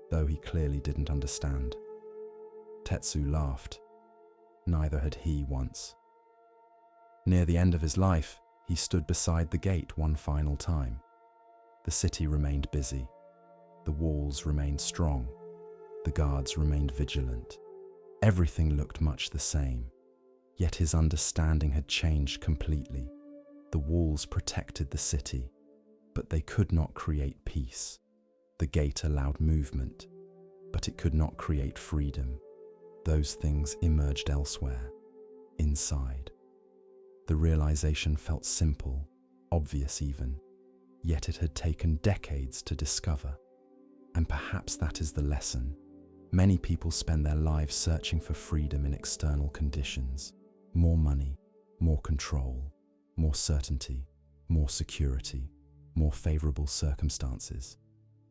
though he clearly didn't understand. Tetsu laughed. Neither had he once. Near the end of his life, he stood beside the gate one final time. The city remained busy. The walls remained strong. The guards remained vigilant. Everything looked much the same. Yet his understanding had changed completely. The walls protected the city, but they could not create peace. The gate allowed movement. but it could not create freedom. Those things emerged elsewhere, inside. The realization felt simple, obvious even, yet it had taken decades to discover. And perhaps that is the lesson. Many people spend their lives searching for freedom in external conditions. More money, more control, more certainty, more security, more favorable circumstances.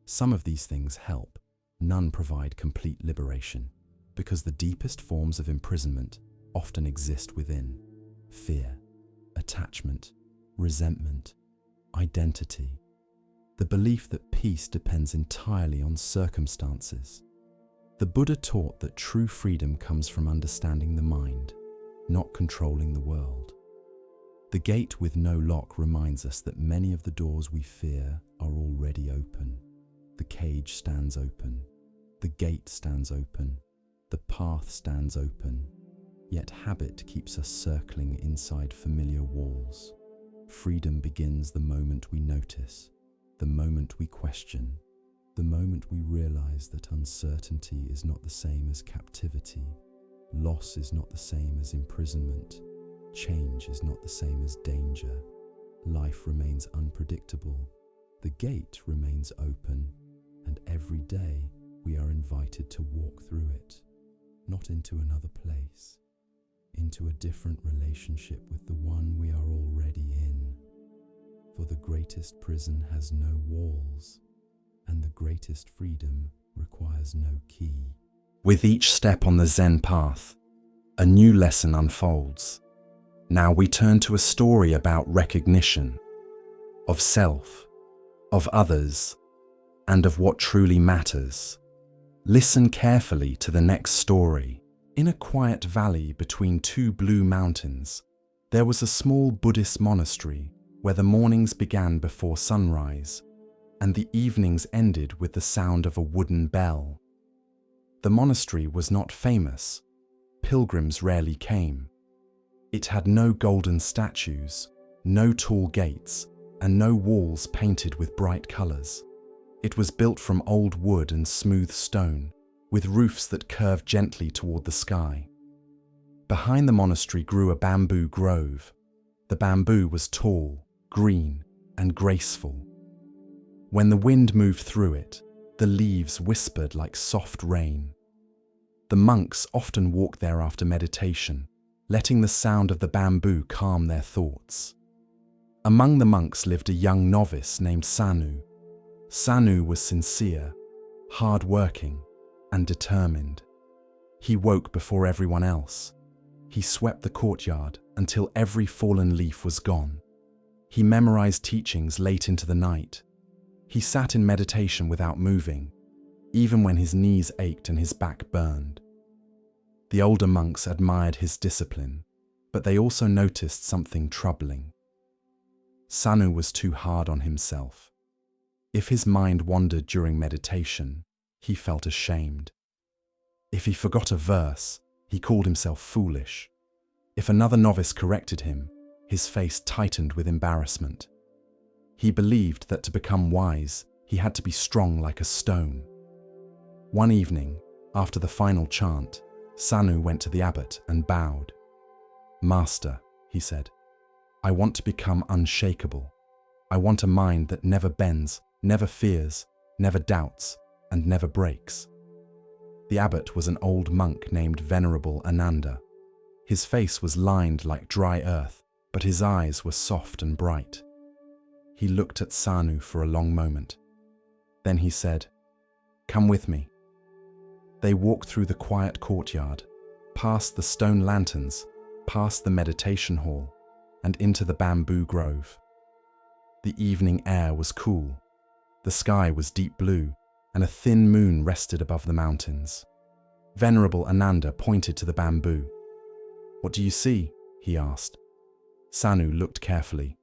Some of these things help. None provide complete liberation, because the deepest forms of imprisonment often exist within: fear, attachment, resentment, identity, the belief that peace depends entirely on circumstances. The Buddha taught that true freedom comes from understanding the mind, not controlling the world. The gate with no lock reminds us that many of the doors we fear are already open. The cage stands open, the gate stands open, the path stands open, yet habit keeps us circling inside familiar walls. Freedom begins the moment we notice, the moment we question, the moment we realize that uncertainty is not the same as captivity, loss is not the same as imprisonment, change is not the same as danger, life remains unpredictable, the gate remains open, and every day we are invited to walk through it, not into another place, into a different relationship with the one we are already in. For the greatest prison has no walls, and the greatest freedom requires no key. With each step on the Zen path, a new lesson unfolds. Now we turn to a story about recognition, of self, of others, and of what truly matters. Listen carefully to the next story. In a quiet valley between two blue mountains, there was a small Buddhist monastery where the mornings began before sunrise and the evenings ended with the sound of a wooden bell. The monastery was not famous. Pilgrims rarely came. It had no golden statues, no tall gates, and no walls painted with bright colors. It was built from old wood and smooth stone, with roofs that curved gently toward the sky. Behind the monastery grew a bamboo grove. The bamboo was tall, green, and graceful. When the wind moved through it, the leaves whispered like soft rain. The monks often walked there after meditation, letting the sound of the bamboo calm their thoughts. Among the monks lived a young novice named Sanu. Sanu was sincere, hard-working, and determined. He woke before everyone else. He swept the courtyard until every fallen leaf was gone. He memorized teachings late into the night. He sat in meditation without moving, even when his knees ached and his back burned. The older monks admired his discipline, but they also noticed something troubling. Sanu was too hard on himself. If his mind wandered during meditation, he felt ashamed. If he forgot a verse, he called himself foolish. If another novice corrected him, his face tightened with embarrassment. He believed that to become wise, he had to be strong like a stone. One evening, after the final chant, Sanu went to the abbot and bowed. "Master," he said, "I want to become unshakable. I want a mind that never bends, never fears, never doubts, and never breaks." The abbot was an old monk named Venerable Ananda. His face was lined like dry earth, but his eyes were soft and bright. He looked at Sanu for a long moment. Then he said, "Come with me." They walked through the quiet courtyard, past the stone lanterns, past the meditation hall, and into the bamboo grove. The evening air was cool. The sky was deep blue, and a thin moon rested above the mountains. Venerable Ananda pointed to the bamboo. "What do you see?" he asked. Sanu looked carefully.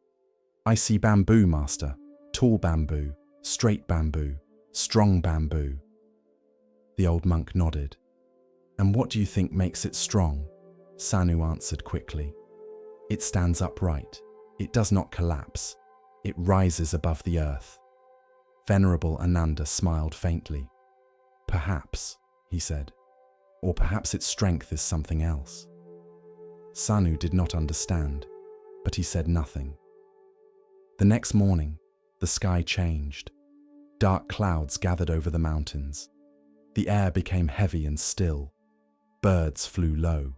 "I see bamboo, master. Tall bamboo, straight bamboo, strong bamboo." The old monk nodded. "And what do you think makes it strong?" Sanu answered quickly. "It stands upright. It does not collapse. It rises above the earth." Venerable Ananda smiled faintly. Perhaps, he said, or perhaps its strength is something else. Sanu did not understand, but he said nothing. The next morning, the sky changed. Dark clouds gathered over the mountains. The air became heavy and still. Birds flew low.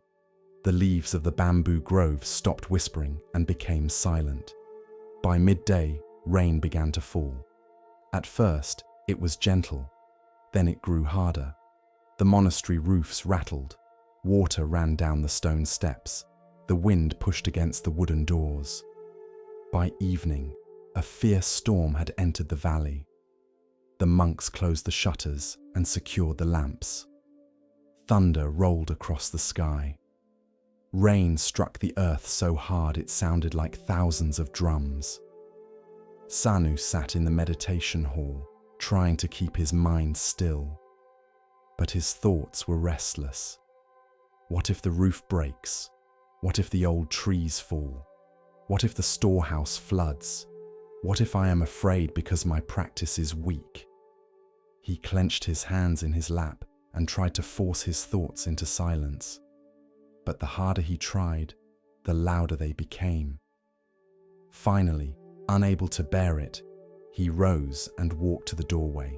The leaves of the bamboo grove stopped whispering and became silent. By midday, rain began to fall. At first, it was gentle. Then it grew harder. The monastery roofs rattled. Water ran down the stone steps. The wind pushed against the wooden doors. By evening, a fierce storm had entered the valley. The monks closed the shutters and secured the lamps. Thunder rolled across the sky. Rain struck the earth so hard it sounded like thousands of drums. Sanu sat in the meditation hall, trying to keep his mind still. But his thoughts were restless. What if the roof breaks? What if the old trees fall? What if the storehouse floods? What if I am afraid because my practice is weak? He clenched his hands in his lap and tried to force his thoughts into silence. But the harder he tried, the louder they became. Finally, unable to bear it, he rose and walked to the doorway.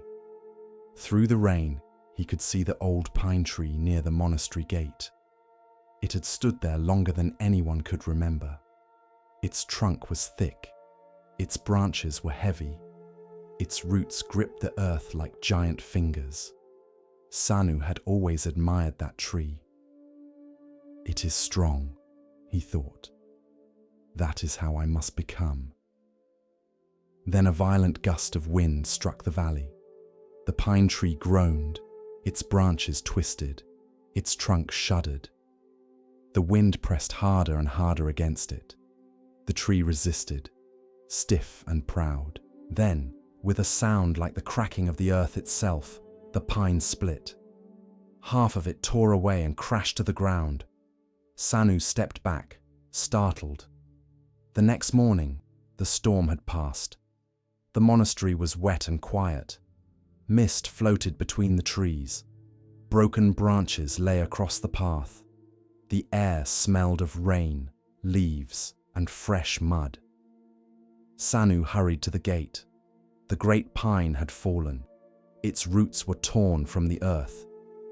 Through the rain, he could see the old pine tree near the monastery gate. It had stood there longer than anyone could remember. Its trunk was thick. Its branches were heavy. Its roots gripped the earth like giant fingers. Sanu had always admired that tree. It is strong, he thought. That is how I must become. Then a violent gust of wind struck the valley. The pine tree groaned, its branches twisted, its trunk shuddered. The wind pressed harder and harder against it. The tree resisted, stiff and proud. Then, with a sound like the cracking of the earth itself, the pine split. Half of it tore away and crashed to the ground. Sanu stepped back, startled. The next morning, the storm had passed. The monastery was wet and quiet. Mist floated between the trees. Broken branches lay across the path. The air smelled of rain, leaves, and fresh mud. Sanu hurried to the gate. The great pine had fallen. Its roots were torn from the earth.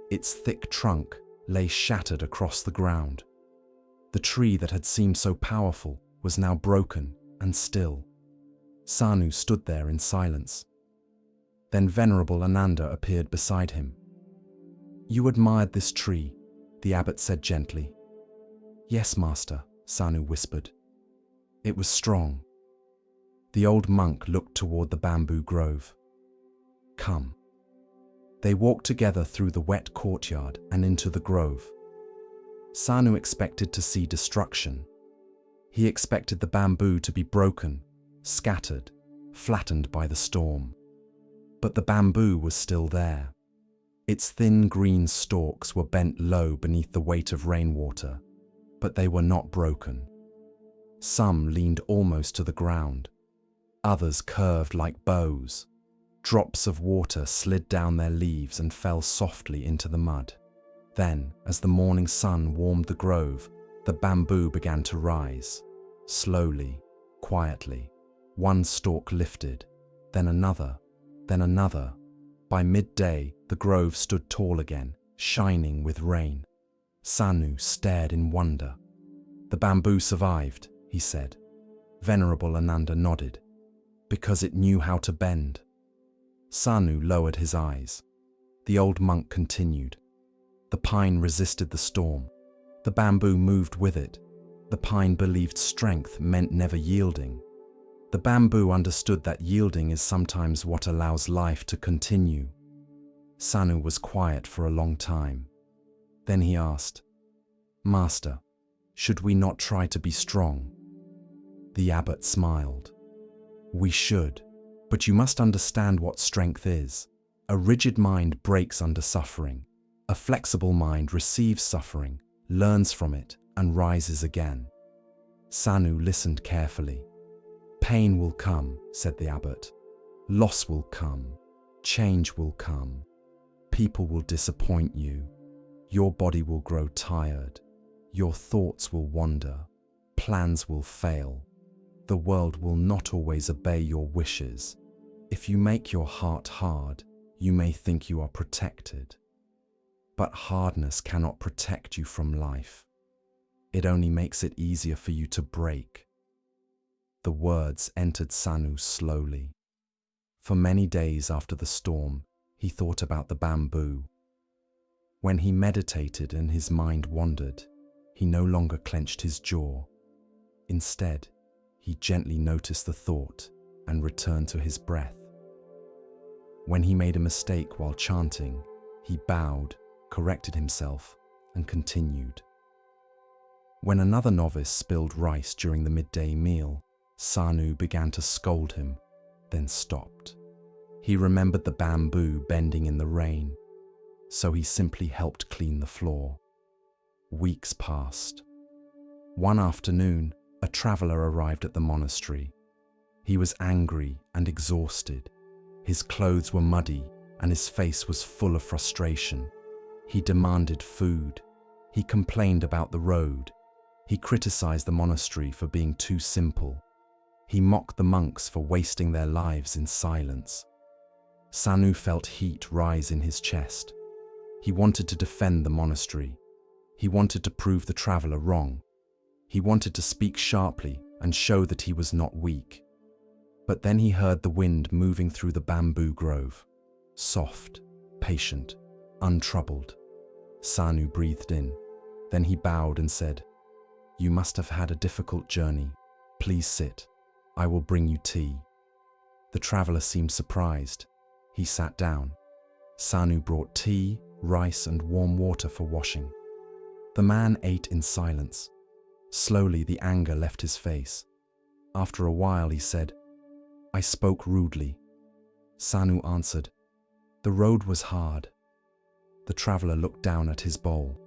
Its thick trunk lay shattered across the ground. The tree that had seemed so powerful was now broken and still. Sanu stood there in silence. Then Venerable Ananda appeared beside him. "You admired this tree," the abbot said gently. "Yes, master," Sanu whispered. "It was strong." The old monk looked toward the bamboo grove. "Come." They walked together through the wet courtyard and into the grove. Sanu expected to see destruction. He expected the bamboo to be broken, scattered, flattened by the storm. But the bamboo was still there. Its thin green stalks were bent low beneath the weight of rainwater, but they were not broken. Some leaned almost to the ground. Others curved like bows. Drops of water slid down their leaves and fell softly into the mud. Then, as the morning sun warmed the grove, the bamboo began to rise. Slowly, quietly. One stalk lifted, then another, then another. By midday, the grove stood tall again, shining with rain. Sanu stared in wonder. "The bamboo survived," he said. Venerable Ananda nodded. "Because it knew how to bend." Sanu lowered his eyes. The old monk continued. "The pine resisted the storm. The bamboo moved with it. The pine believed strength meant never yielding. The bamboo understood that yielding is sometimes what allows life to continue." Sanu was quiet for a long time. Then he asked, "Master, should we not try to be strong?" The abbot smiled. "We should, but you must understand what strength is. A rigid mind breaks under suffering. A flexible mind receives suffering, learns from it, and rises again." Sanu listened carefully. "Pain will come," said the abbot. "Loss will come. Change will come. People will disappoint you. Your body will grow tired. Your thoughts will wander. Plans will fail. The world will not always obey your wishes. If you make your heart hard, you may think you are protected. But hardness cannot protect you from life. It only makes it easier for you to break. The words entered Sanu slowly. For many days after the storm, he thought about the bamboo. When he meditated and his mind wandered, he no longer clenched his jaw. Instead, he gently noticed the thought and returned to his breath. When he made a mistake while chanting, he bowed, corrected himself, and continued. When another novice spilled rice during the midday meal, Sanu began to scold him, then stopped. He remembered the bamboo bending in the rain, so he simply helped clean the floor. Weeks passed. One afternoon, a traveler arrived at the monastery. He was angry and exhausted. His clothes were muddy and his face was full of frustration. He demanded food. He complained about the road. He criticized the monastery for being too simple. He mocked the monks for wasting their lives in silence. Sanu felt heat rise in his chest. He wanted to defend the monastery. He wanted to prove the traveler wrong. He wanted to speak sharply and show that he was not weak. But then he heard the wind moving through the bamboo grove. Soft, patient, untroubled. Sanu breathed in. Then he bowed and said, "You must have had a difficult journey. Please sit. I will bring you tea." The traveler seemed surprised. He sat down. Sanu brought tea, rice, and warm water for washing. The man ate in silence. Slowly, the anger left his face. After a while, he said, "I spoke rudely." Sanu answered, "The road was hard." The traveler looked down at his bowl.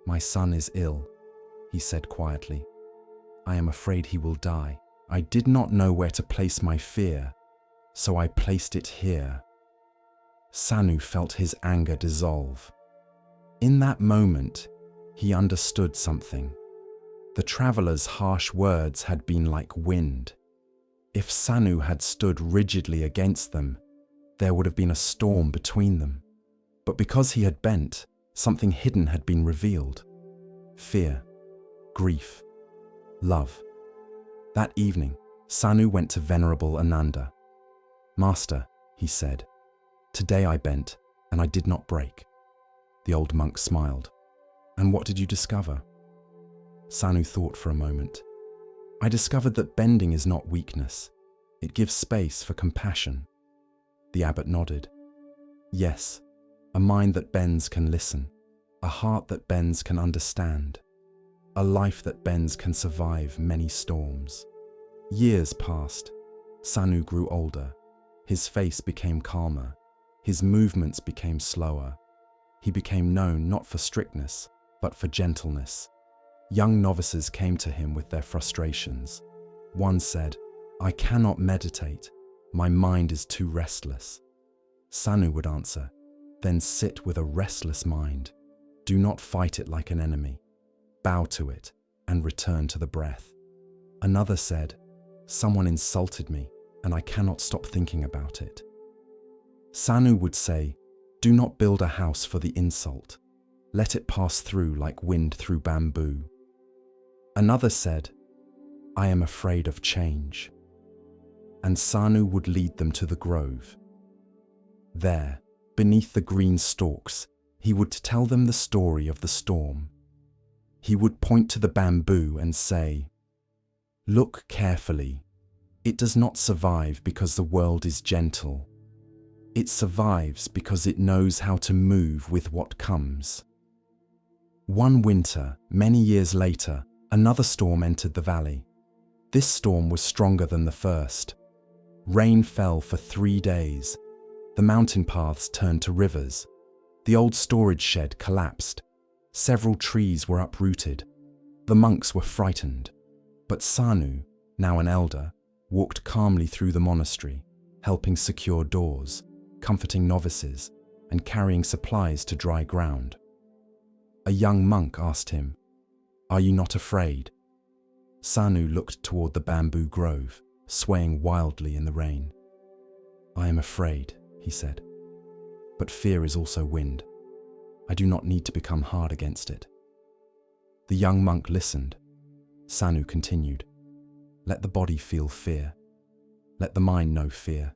"My son is ill," he said quietly. "I am afraid he will die. I did not know where to place my fear, so I placed it here." Sanu felt his anger dissolve. In that moment, he understood something. The traveler's harsh words had been like wind. If Sanu had stood rigidly against them, there would have been a storm between them. But because he had bent, something hidden had been revealed. Fear, grief, love. That evening, Sanu went to Venerable Ananda. "Master," he said, "today I bent, and I did not break." The old monk smiled. "And what did you discover?" Sanu thought for a moment. "I discovered that bending is not weakness. It gives space for compassion." The abbot nodded. "Yes, a mind that bends can listen. A heart that bends can understand. A life that bends can survive many storms." Years passed. Sanu grew older. His face became calmer. His movements became slower. He became known not for strictness, but for gentleness. Young novices came to him with their frustrations. One said, "I cannot meditate. My mind is too restless." Sanu would answer, "Then sit with a restless mind. Do not fight it like an enemy. Bow to it and return to the breath." Another said, "Someone insulted me and I cannot stop thinking about it." Sanu would say, "Do not build a house for the insult. Let it pass through like wind through bamboo." Another said, "I am afraid of change." And Sanu would lead them to the grove. There, beneath the green stalks, he would tell them the story of the storm. He would point to the bamboo and say, "Look carefully. It does not survive because the world is gentle. It survives because it knows how to move with what comes." One winter, many years later, another storm entered the valley. This storm was stronger than the first. Rain fell for 3 days. The mountain paths turned to rivers. The old storage shed collapsed. Several trees were uprooted. The monks were frightened. But Sanu, now an elder, walked calmly through the monastery, helping secure doors, comforting novices, and carrying supplies to dry ground. A young monk asked him, "Are you not afraid?" Sanu looked toward the bamboo grove, swaying wildly in the rain. "I am afraid," he said. "But fear is also wind. I do not need to become hard against it." The young monk listened. Sanu continued, "Let the body feel fear. Let the mind know fear.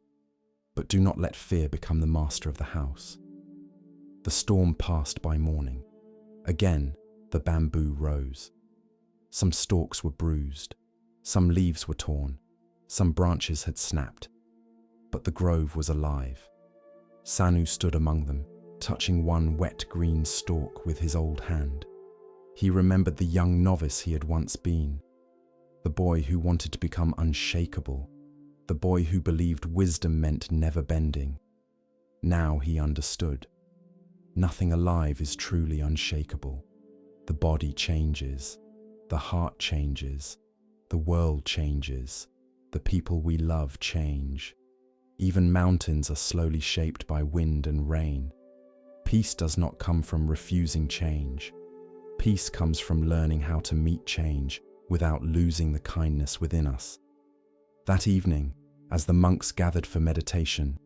But do not let fear become the master of the house." The storm passed by morning. Again, the bamboo rose. Some stalks were bruised. Some leaves were torn. Some branches had snapped. But the grove was alive. Sanu stood among them, touching one wet green stalk with his old hand. He remembered the young novice he had once been, the boy who wanted to become unshakable, the boy who believed wisdom meant never bending. Now he understood. Nothing alive is truly unshakable. The body changes, the heart changes, the world changes, the people we love change. Even mountains are slowly shaped by wind and rain. Peace does not come from refusing change. Peace comes from learning how to meet change without losing the kindness within us. That evening, as the monks gathered for meditation,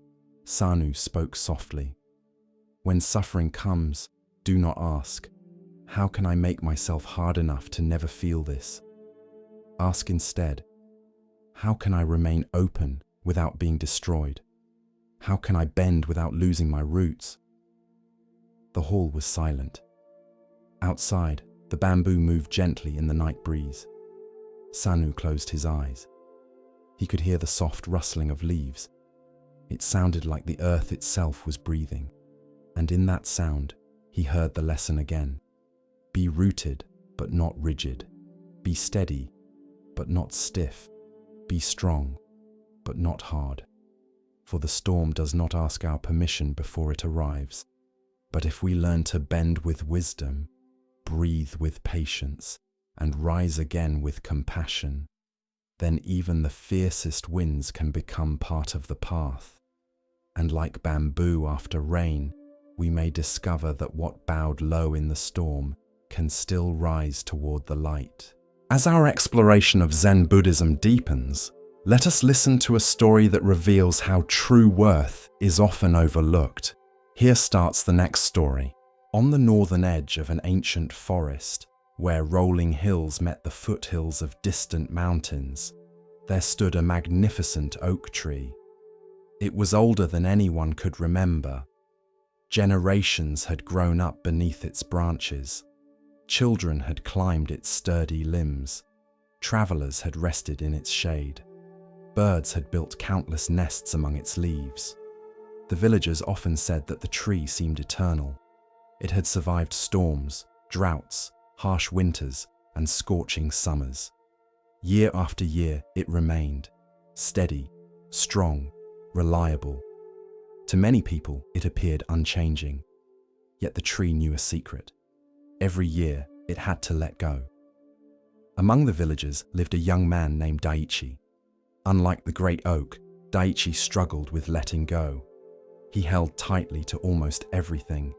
Sanu spoke softly. "When suffering comes, do not ask, 'How can I make myself hard enough to never feel this?' Ask instead, 'How can I remain open without being destroyed? How can I bend without losing my roots?'" The hall was silent. Outside, the bamboo moved gently in the night breeze. Sanu closed his eyes. He could hear the soft rustling of leaves. It sounded like the earth itself was breathing. And in that sound, he heard the lesson again. Be rooted, but not rigid. Be steady, but not stiff. Be strong, but not hard. For the storm does not ask our permission before it arrives. But if we learn to bend with wisdom, breathe with patience, and rise again with compassion, then even the fiercest winds can become part of the path. And like bamboo after rain, we may discover that what bowed low in the storm can still rise toward the light. As our exploration of Zen Buddhism deepens, let us listen to a story that reveals how true worth is often overlooked. Here starts the next story. On the northern edge of an ancient forest, where rolling hills met the foothills of distant mountains, there stood a magnificent oak tree. It was older than anyone could remember. Generations had grown up beneath its branches. Children had climbed its sturdy limbs. Travelers had rested in its shade. Birds had built countless nests among its leaves. The villagers often said that the tree seemed eternal. It had survived storms, droughts, harsh winters, and scorching summers. Year after year, it remained, steady, strong, reliable. To many people, it appeared unchanging. Yet the tree knew a secret. Every year, it had to let go. Among the villagers lived a young man named Daiichi. Unlike the great oak, Daiichi struggled with letting go. He held tightly to almost everything.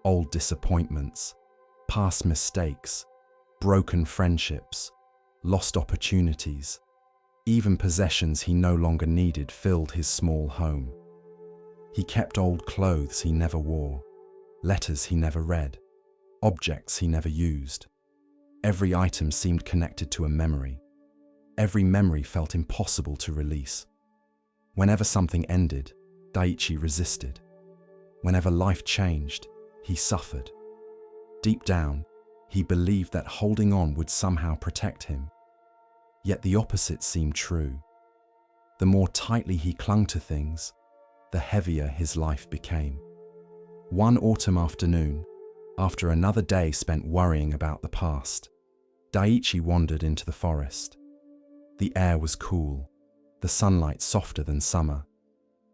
Old disappointments, past mistakes, broken friendships, lost opportunities. Even possessions he no longer needed filled his small home. He kept old clothes he never wore, letters he never read, objects he never used. Every item seemed connected to a memory. Every memory felt impossible to release. Whenever something ended, Daiichi resisted. Whenever life changed, he suffered. Deep down, he believed that holding on would somehow protect him. Yet the opposite seemed true. The more tightly he clung to things, the heavier his life became. One autumn afternoon, after another day spent worrying about the past, Daiichi wandered into the forest. The air was cool, the sunlight softer than summer.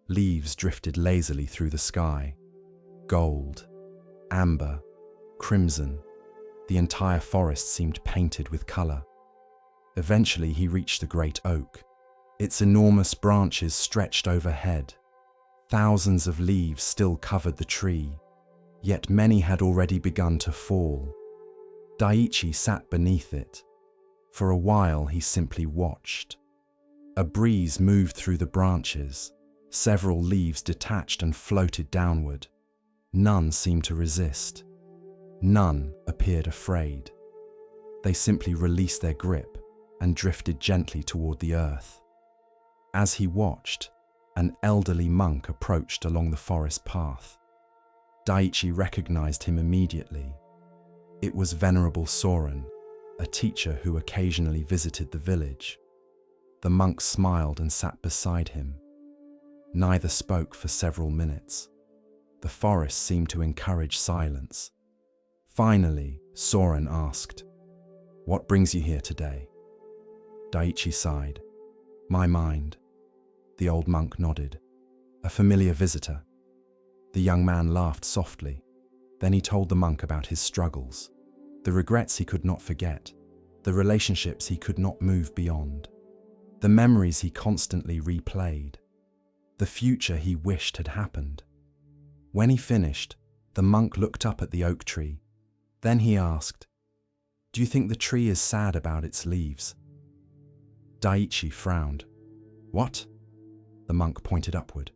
Leaves drifted lazily through the sky. Gold, amber, crimson. The entire forest seemed painted with color. Eventually he reached the great oak. Its enormous branches stretched overhead. Thousands of leaves still covered the tree, yet many had already begun to fall. Daiichi sat beneath it. For a while he simply watched. A breeze moved through the branches. Several leaves detached and floated downward. None seemed to resist. None appeared afraid. They simply released their grip and drifted gently toward the earth. As he watched, an elderly monk approached along the forest path. Daiichi recognized him immediately. It was Venerable Soren, a teacher who occasionally visited the village. The monk smiled and sat beside him. Neither spoke for several minutes. The forest seemed to encourage silence. Finally, Soren asked, "What brings you here today?" Daiichi sighed. "My mind." The old monk nodded. "A familiar visitor." The young man laughed softly. Then he told the monk about his struggles, the regrets he could not forget, the relationships he could not move beyond, the memories he constantly replayed, the future he wished had happened. When he finished, the monk looked up at the oak tree. Then he asked, "Do you think the tree is sad about its leaves?" Daiichi frowned. "What?" The monk pointed upward.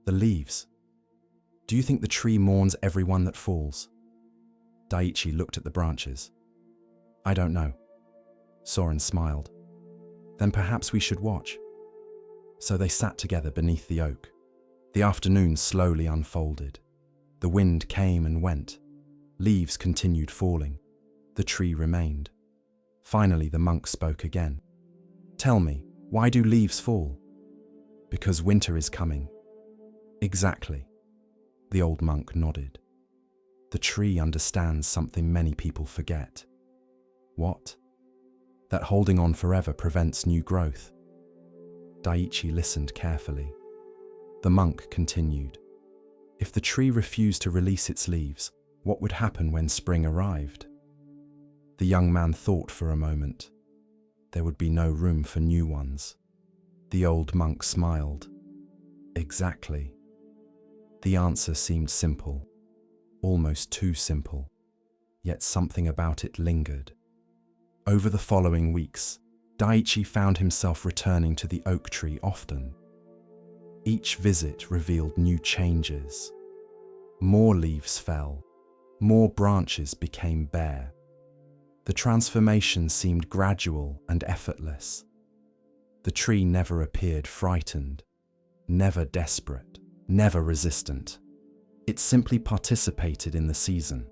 "The leaves. Do you think the tree mourns everyone that falls?" Daiichi looked at the branches. "I don't know." Soren smiled. "Then perhaps we should watch." So they sat together beneath the oak. The afternoon slowly unfolded. The wind came and went. Leaves continued falling. The tree remained. Finally, the monk spoke again. "Tell me, why do leaves fall?" "Because winter is coming." "Exactly." The old monk nodded. "The tree understands something many people forget." "What?" "That holding on forever prevents new growth." Daiichi listened carefully. The monk continued. "If the tree refused to release its leaves, what would happen when spring arrived?" The young man thought for a moment. There would be no room for new ones. The old monk smiled. "Exactly." The answer seemed simple, almost too simple, yet something about it lingered. Over the following weeks, Daiichi found himself returning to the oak tree often. Each visit revealed new changes. More leaves fell, more branches became bare. The transformation seemed gradual and effortless. The tree never appeared frightened, never desperate, never resistant. It simply participated in the season.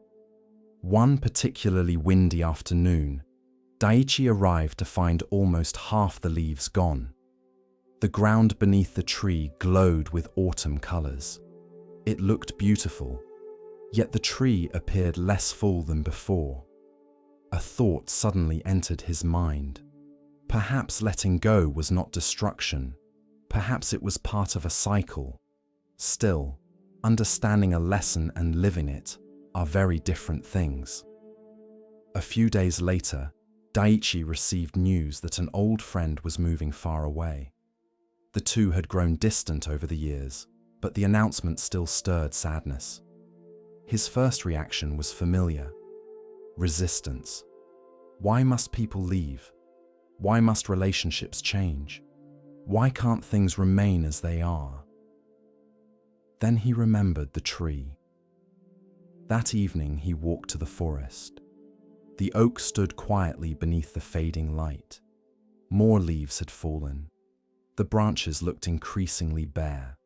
One particularly windy afternoon, Daiichi arrived to find almost half the leaves gone. The ground beneath the tree glowed with autumn colors. It looked beautiful, yet the tree appeared less full than before. A thought suddenly entered his mind. Perhaps letting go was not destruction. Perhaps it was part of a cycle. Still, understanding a lesson and living it are very different things. A few days later, Daiichi received news that an old friend was moving far away. The two had grown distant over the years, but the announcement still stirred sadness. His first reaction was familiar: resistance. Why must people leave? Why must relationships change? Why can't things remain as they are? Then he remembered the tree. That evening he walked to the forest. The oak stood quietly beneath the fading light. More leaves had fallen. The branches looked increasingly bare.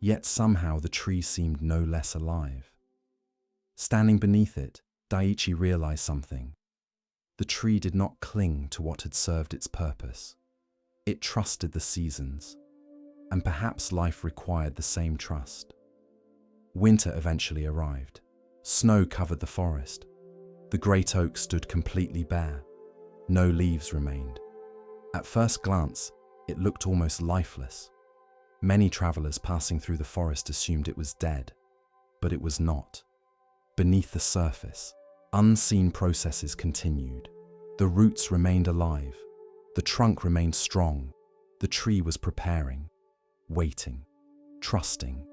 Yet somehow the tree seemed no less alive. Standing beneath it, Daiichi realized something. The tree did not cling to what had served its purpose. It trusted the seasons, and perhaps life required the same trust. Winter eventually arrived. Snow covered the forest. The great oak stood completely bare. No leaves remained. At first glance, it looked almost lifeless. Many travelers passing through the forest assumed it was dead, but it was not. Beneath the surface, unseen processes continued. The roots remained alive. The trunk remained strong. The tree was preparing, waiting. trusting.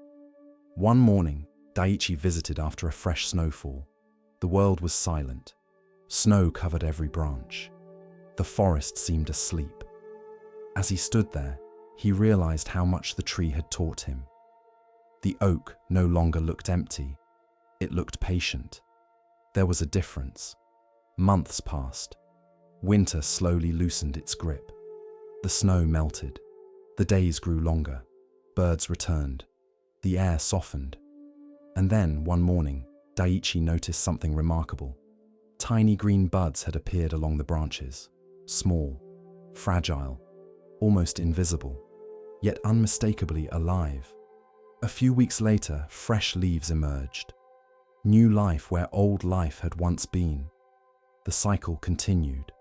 One morning, Daiichi visited after a fresh snowfall. The world was silent. Snow covered every branch. The forest seemed asleep. As he stood there, he realized how much the tree had taught him. The oak no longer looked empty. It looked patient. There was a difference. Months passed. Winter slowly loosened its grip. The snow melted. The days grew longer. Birds returned. The air softened. And then, one morning, Daiichi noticed something remarkable. Tiny green buds had appeared along the branches. Small, fragile, almost invisible, yet unmistakably alive. A few weeks later, fresh leaves emerged. New life where old life had once been. The cycle continued.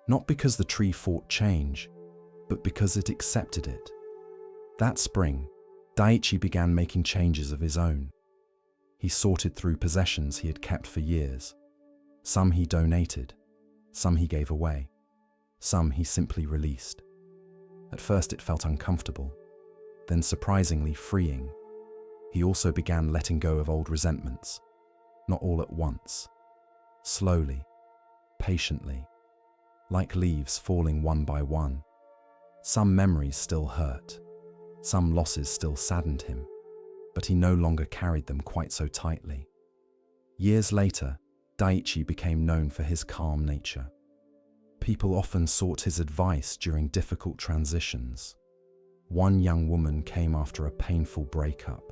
Not because the tree fought change, but because it accepted it. That spring, Daiichi began making changes of his own. He sorted through possessions he had kept for years. Some he donated, some he gave away, some he simply released. At first it felt uncomfortable, then surprisingly freeing. He also began letting go of old resentments, not all at once, slowly, patiently, like leaves falling one by one. Some memories still hurt, some losses still saddened him, but he no longer carried them quite so tightly. Years later, Daiichi became known for his calm nature. People often sought his advice during difficult transitions. One young woman came after a painful breakup.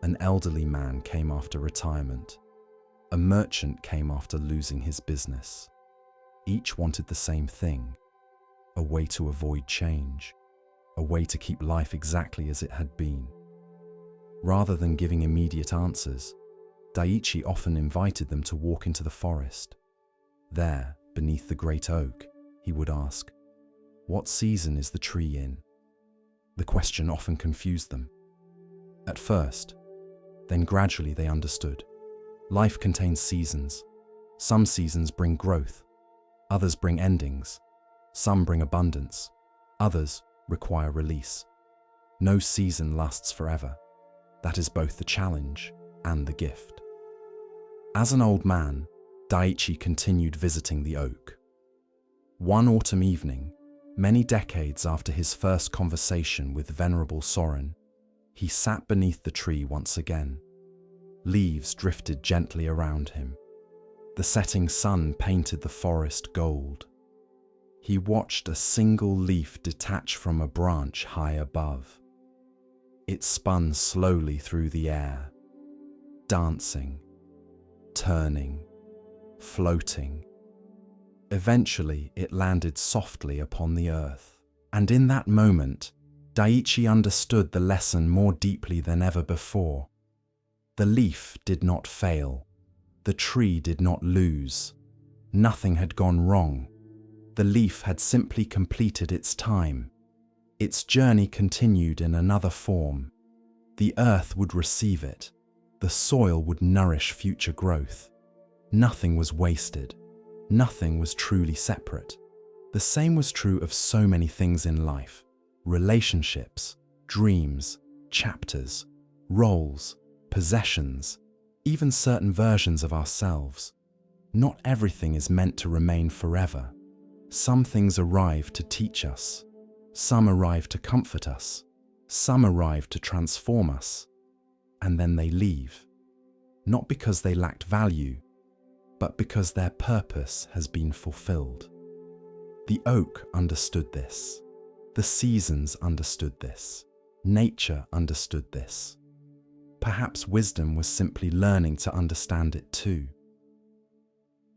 An elderly man came after retirement. A merchant came after losing his business. Each wanted the same thing, a way to avoid change, a way to keep life exactly as it had been. Rather than giving immediate answers, Daiichi often invited them to walk into the forest. There, beneath the great oak, he would ask, "What season is the tree in?" The question often confused them. At first, then gradually they understood. Life contains seasons. Some seasons bring growth, others bring endings. Some bring abundance, others require release. No season lasts forever. That is both the challenge and the gift. As an old man, Daiichi continued visiting the oak. One autumn evening, many decades after his first conversation with Venerable Soren, he sat beneath the tree once again. Leaves drifted gently around him. The setting sun painted the forest gold. He watched a single leaf detach from a branch high above. It spun slowly through the air, dancing, turning, floating. Eventually, it landed softly upon the earth. And in that moment, Daiichi understood the lesson more deeply than ever before. The leaf did not fail. The tree did not lose. Nothing had gone wrong. The leaf had simply completed its time. Its journey continued in another form. The earth would receive it. The soil would nourish future growth. Nothing was wasted. Nothing was truly separate. The same was true of so many things in life: relationships, dreams, chapters, roles, possessions, even certain versions of ourselves. Not everything is meant to remain forever. Some things arrive to teach us. Some arrive to comfort us. Some arrive to transform us. And then they leave. Not because they lacked value, but because their purpose has been fulfilled. The oak understood this. The seasons understood this. Nature understood this. Perhaps wisdom was simply learning to understand it too.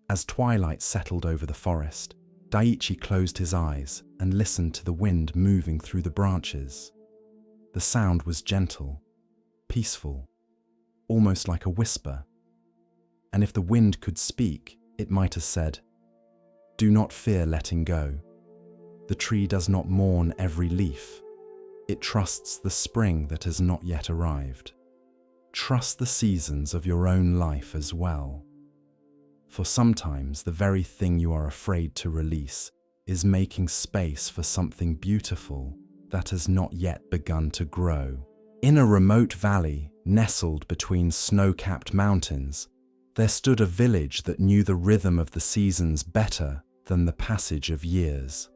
As twilight settled over the forest, Daiichi closed his eyes and listened to the wind moving through the branches. The sound was gentle, peaceful, almost like a whisper. And if the wind could speak, it might have said, "Do not fear letting go. The tree does not mourn every leaf. It trusts the spring that has not yet arrived. Trust the seasons of your own life as well. For sometimes the very thing you are afraid to release is making space for something beautiful that has not yet begun to grow." In a remote valley, nestled between snow-capped mountains, there stood a village that knew the rhythm of the seasons better than the passage of years.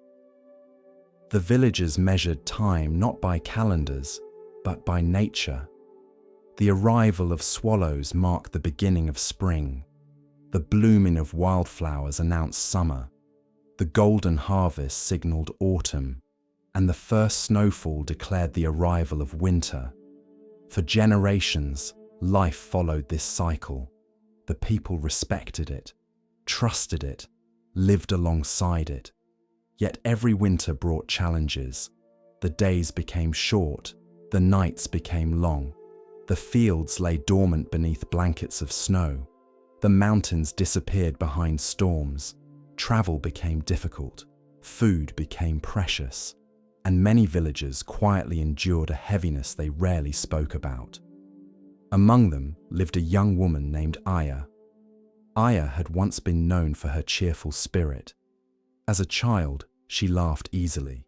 The villagers measured time not by calendars, but by nature. The arrival of swallows marked the beginning of spring. The blooming of wildflowers announced summer. The golden harvest signaled autumn, and the first snowfall declared the arrival of winter. For generations, life followed this cycle. The people respected it, trusted it, lived alongside it. Yet every winter brought challenges. The days became short, the nights became long. The fields lay dormant beneath blankets of snow. The mountains disappeared behind storms. Travel became difficult. Food became precious. And many villagers quietly endured a heaviness they rarely spoke about. Among them lived a young woman named Aya. Aya had once been known for her cheerful spirit. As a child, she laughed easily.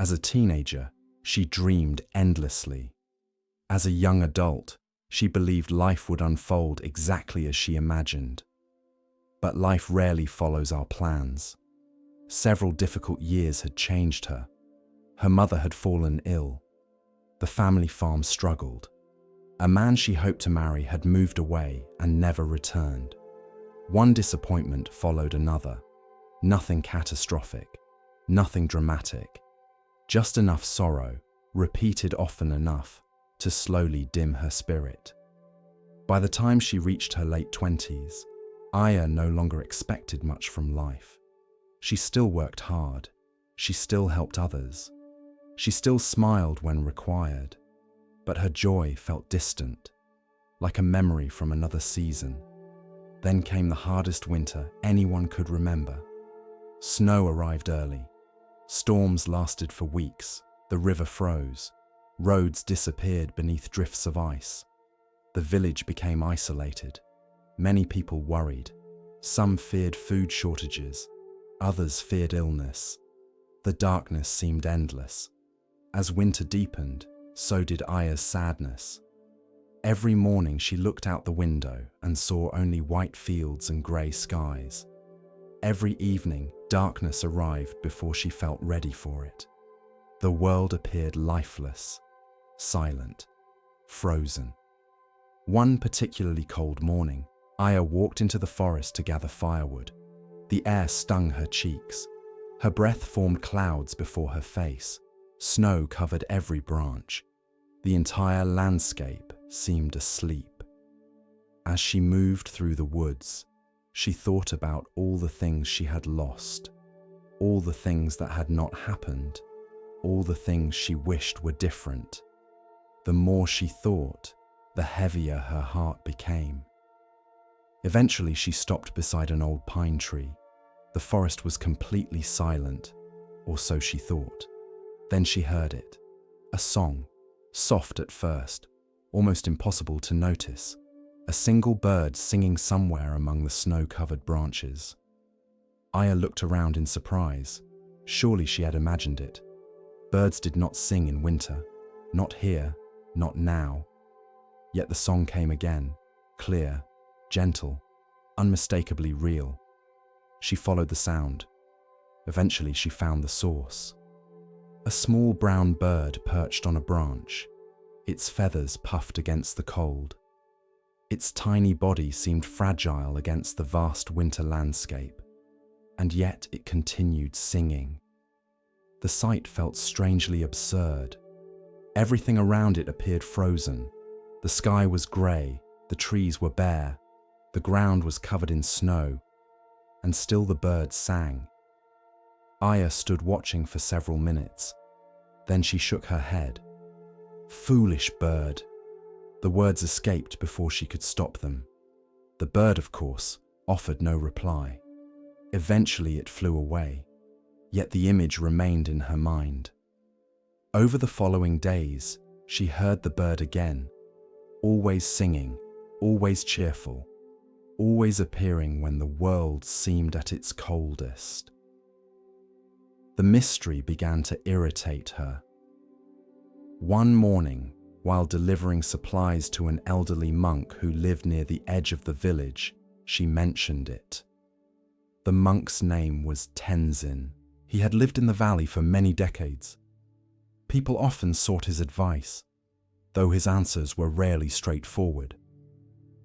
As a teenager, she dreamed endlessly. As a young adult, she believed life would unfold exactly as she imagined. But life rarely follows our plans. Several difficult years had changed her. Her mother had fallen ill. The family farm struggled. A man she hoped to marry had moved away and never returned. One disappointment followed another. Nothing catastrophic, nothing dramatic. Just enough sorrow, repeated often enough, to slowly dim her spirit. By the time she reached her late 20s, Aya no longer expected much from life. She still worked hard. She still helped others. She still smiled when required. But her joy felt distant, like a memory from another season. Then came the hardest winter anyone could remember. Snow arrived early. Storms lasted for weeks. The river froze. Roads disappeared beneath drifts of ice. The village became isolated. Many people worried. Some feared food shortages. Others feared illness. The darkness seemed endless. As winter deepened, so did Aya's sadness. Every morning she looked out the window and saw only white fields and grey skies. Every evening, darkness arrived before she felt ready for it. The world appeared lifeless, silent, frozen. One particularly cold morning, Aya walked into the forest to gather firewood. The air stung her cheeks. Her breath formed clouds before her face. Snow covered every branch. The entire landscape seemed asleep. As she moved through the woods, she thought about all the things she had lost, all the things that had not happened, all the things she wished were different. The more she thought, the heavier her heart became. Eventually, she stopped beside an old pine tree. The forest was completely silent, or so she thought. Then she heard it, a song, soft at first, almost impossible to notice, a single bird singing somewhere among the snow-covered branches. Aya looked around in surprise. Surely she had imagined it. Birds did not sing in winter, not here, not now. Yet the song came again, clear, gentle, unmistakably real. She followed the sound. Eventually she found the source. A small brown bird perched on a branch. Its feathers puffed against the cold. Its tiny body seemed fragile against the vast winter landscape, and yet it continued singing. The sight felt strangely absurd. Everything around it appeared frozen. The sky was grey, the trees were bare, the ground was covered in snow, and still the birds sang. Aya stood watching for several minutes. Then she shook her head. "Foolish bird." The words escaped before she could stop them. The bird, of course, offered no reply. Eventually it flew away, yet the image remained in her mind. Over the following days, she heard the bird again, always singing, always cheerful, always appearing when the world seemed at its coldest. The mystery began to irritate her. One morning, While delivering supplies to an elderly monk who lived near the edge of the village, she mentioned it. The monk's name was Tenzin. He had lived in the valley for many decades. People often sought his advice, though his answers were rarely straightforward.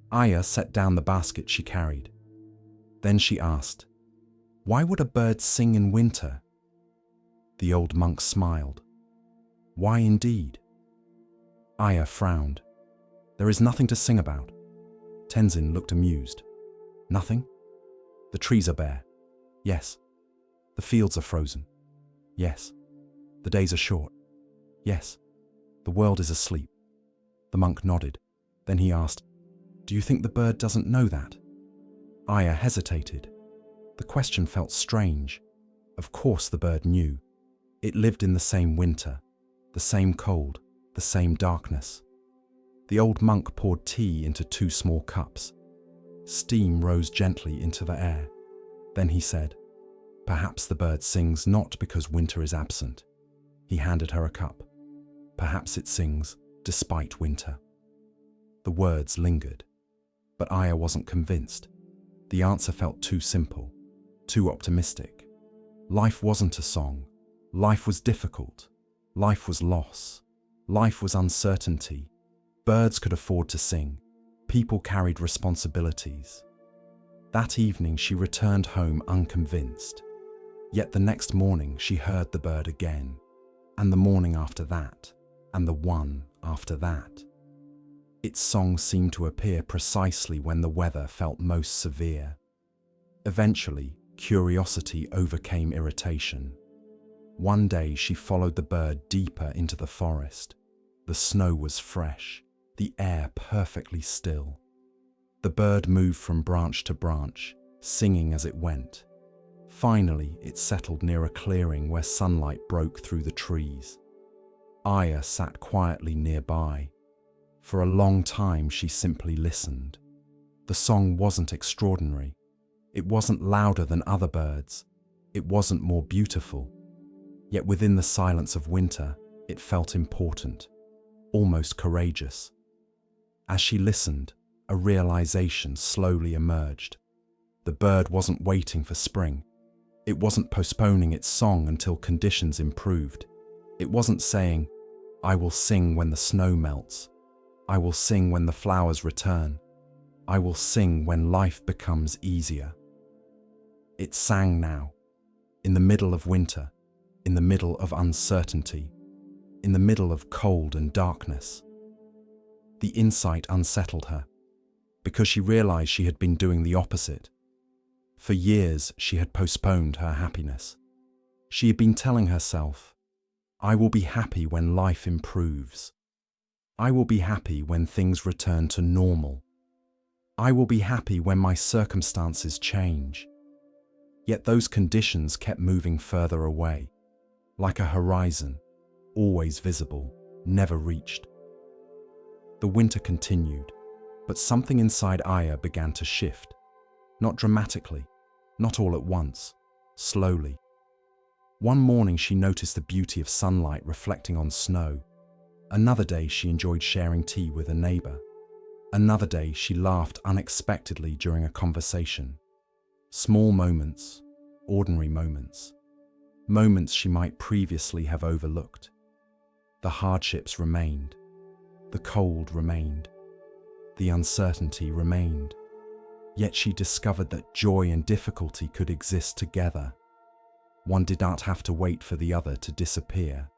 Aya set down the basket she carried. Then she asked, "Why would a bird sing in winter?" The old monk smiled. "Why indeed?" Aya frowned. "There is nothing to sing about." Tenzin looked amused. "Nothing? The trees are bare." "Yes." "The fields are frozen." "Yes." "The days are short." "Yes." "The world is asleep." The monk nodded. Then he asked, "Do you think the bird doesn't know that?" Aya hesitated. The question felt strange. Of course the bird knew. It lived in the same winter, the same cold, the same darkness. The old monk poured tea into 2 small cups. Steam rose gently into the air. Then he said, "Perhaps the bird sings not because winter is absent." He handed her a cup. "Perhaps it sings despite winter." The words lingered, but Aya wasn't convinced. The answer felt too simple, too optimistic. Life wasn't a song. Life was difficult. Life was loss. Life was uncertainty. Birds could afford to sing. People carried responsibilities. That evening she returned home unconvinced. Yet the next morning she heard the bird again, and the morning after that, and the one after that. Its song seemed to appear precisely when the weather felt most severe. Eventually, curiosity overcame irritation. One day she followed the bird deeper into the forest. The snow was fresh, the air perfectly still. The bird moved from branch to branch, singing as it went. Finally, it settled near a clearing where sunlight broke through the trees. Aya sat quietly nearby. For a long time she simply listened. The song wasn't extraordinary. It wasn't louder than other birds. It wasn't more beautiful. Yet within the silence of winter, it felt important, almost courageous. As she listened, a realization slowly emerged. The bird wasn't waiting for spring. It wasn't postponing its song until conditions improved. It wasn't saying, "I will sing when the snow melts. I will sing when the flowers return. I will sing when life becomes easier." It sang now, in the middle of winter, in the middle of uncertainty, in the middle of cold and darkness. The insight unsettled her, because she realized she had been doing the opposite. For years, she had postponed her happiness. She had been telling herself, "I will be happy when life improves. I will be happy when things return to normal. I will be happy when my circumstances change." Yet those conditions kept moving further away, like a horizon, always visible, never reached. The winter continued, but something inside Aya began to shift. Not dramatically, not all at once, slowly. One morning she noticed the beauty of sunlight reflecting on snow. Another day she enjoyed sharing tea with a neighbor. Another day she laughed unexpectedly during a conversation. Small moments, ordinary moments, moments she might previously have overlooked. The hardships remained. The cold remained. The uncertainty remained. Yet she discovered that joy and difficulty could exist together. One did not have to wait for the other to disappear.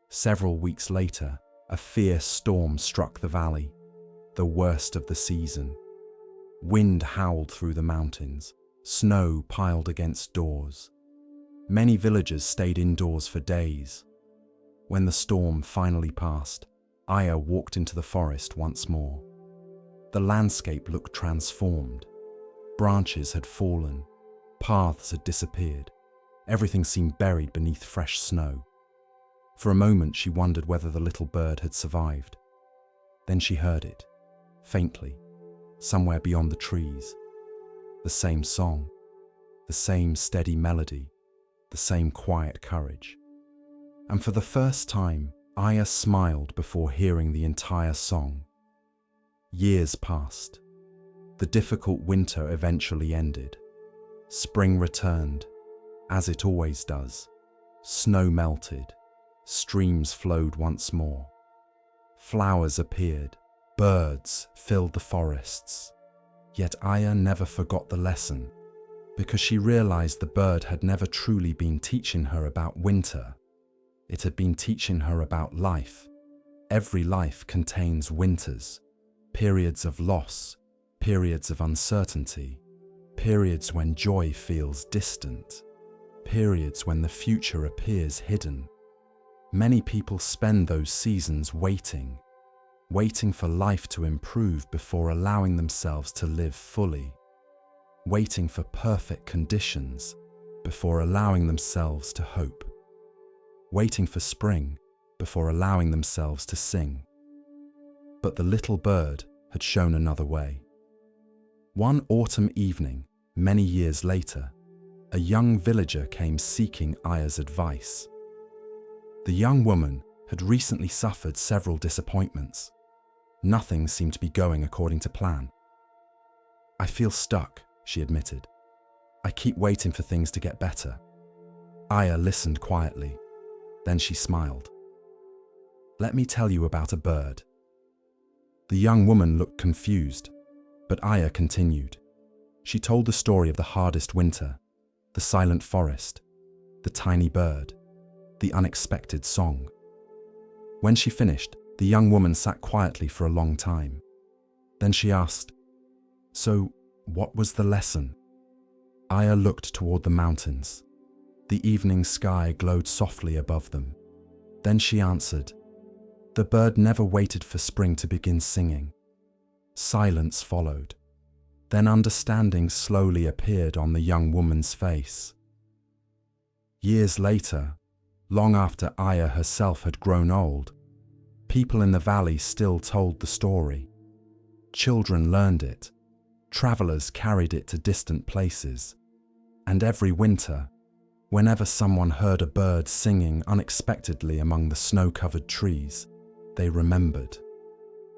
Several weeks later, a fierce storm struck the valley, the worst of the season. Wind howled through the mountains. Snow piled against doors. Many villagers stayed indoors for days. When the storm finally passed, Aya walked into the forest once more. The landscape looked transformed. Branches had fallen. Paths had disappeared. Everything seemed buried beneath fresh snow. For a moment she wondered whether the little bird had survived. Then she heard it, faintly, somewhere beyond the trees. The same song, the same steady melody, the same quiet courage. And for the first time, Aya smiled before hearing the entire song. Years passed. The difficult winter eventually ended. Spring returned, as it always does. Snow melted. Streams flowed once more. Flowers appeared. Birds filled the forests. Yet Aya never forgot the lesson, because she realized the bird had never truly been teaching her about winter. It had been teaching her about life. Every life contains winters, periods of loss, periods of uncertainty, periods when joy feels distant, periods when the future appears hidden. Many people spend those seasons waiting for life to improve before allowing themselves to live fully, waiting for perfect conditions before allowing themselves to hope, waiting for spring before allowing themselves to sing. But the little bird had shown another way. One autumn evening, many years later, a young villager came seeking Aya's advice. The young woman had recently suffered several disappointments. Nothing seemed to be going according to plan. "I feel stuck," she admitted. "I keep waiting for things to get better." Aya listened quietly. Then she smiled. "Let me tell you about a bird." The young woman looked confused, but Aya continued. She told the story of the hardest winter, the silent forest, the tiny bird, the unexpected song. When she finished, the young woman sat quietly for a long time. Then she asked, "So, what was the lesson?" Aya looked toward the mountains. The evening sky glowed softly above them. Then she answered, "The bird never waited for spring to begin singing." Silence followed. Then understanding slowly appeared on the young woman's face. Years later, long after Aya herself had grown old, people in the valley still told the story. Children learned it. Travelers carried it to distant places. And every winter, whenever someone heard a bird singing unexpectedly among the snow-covered trees, they remembered.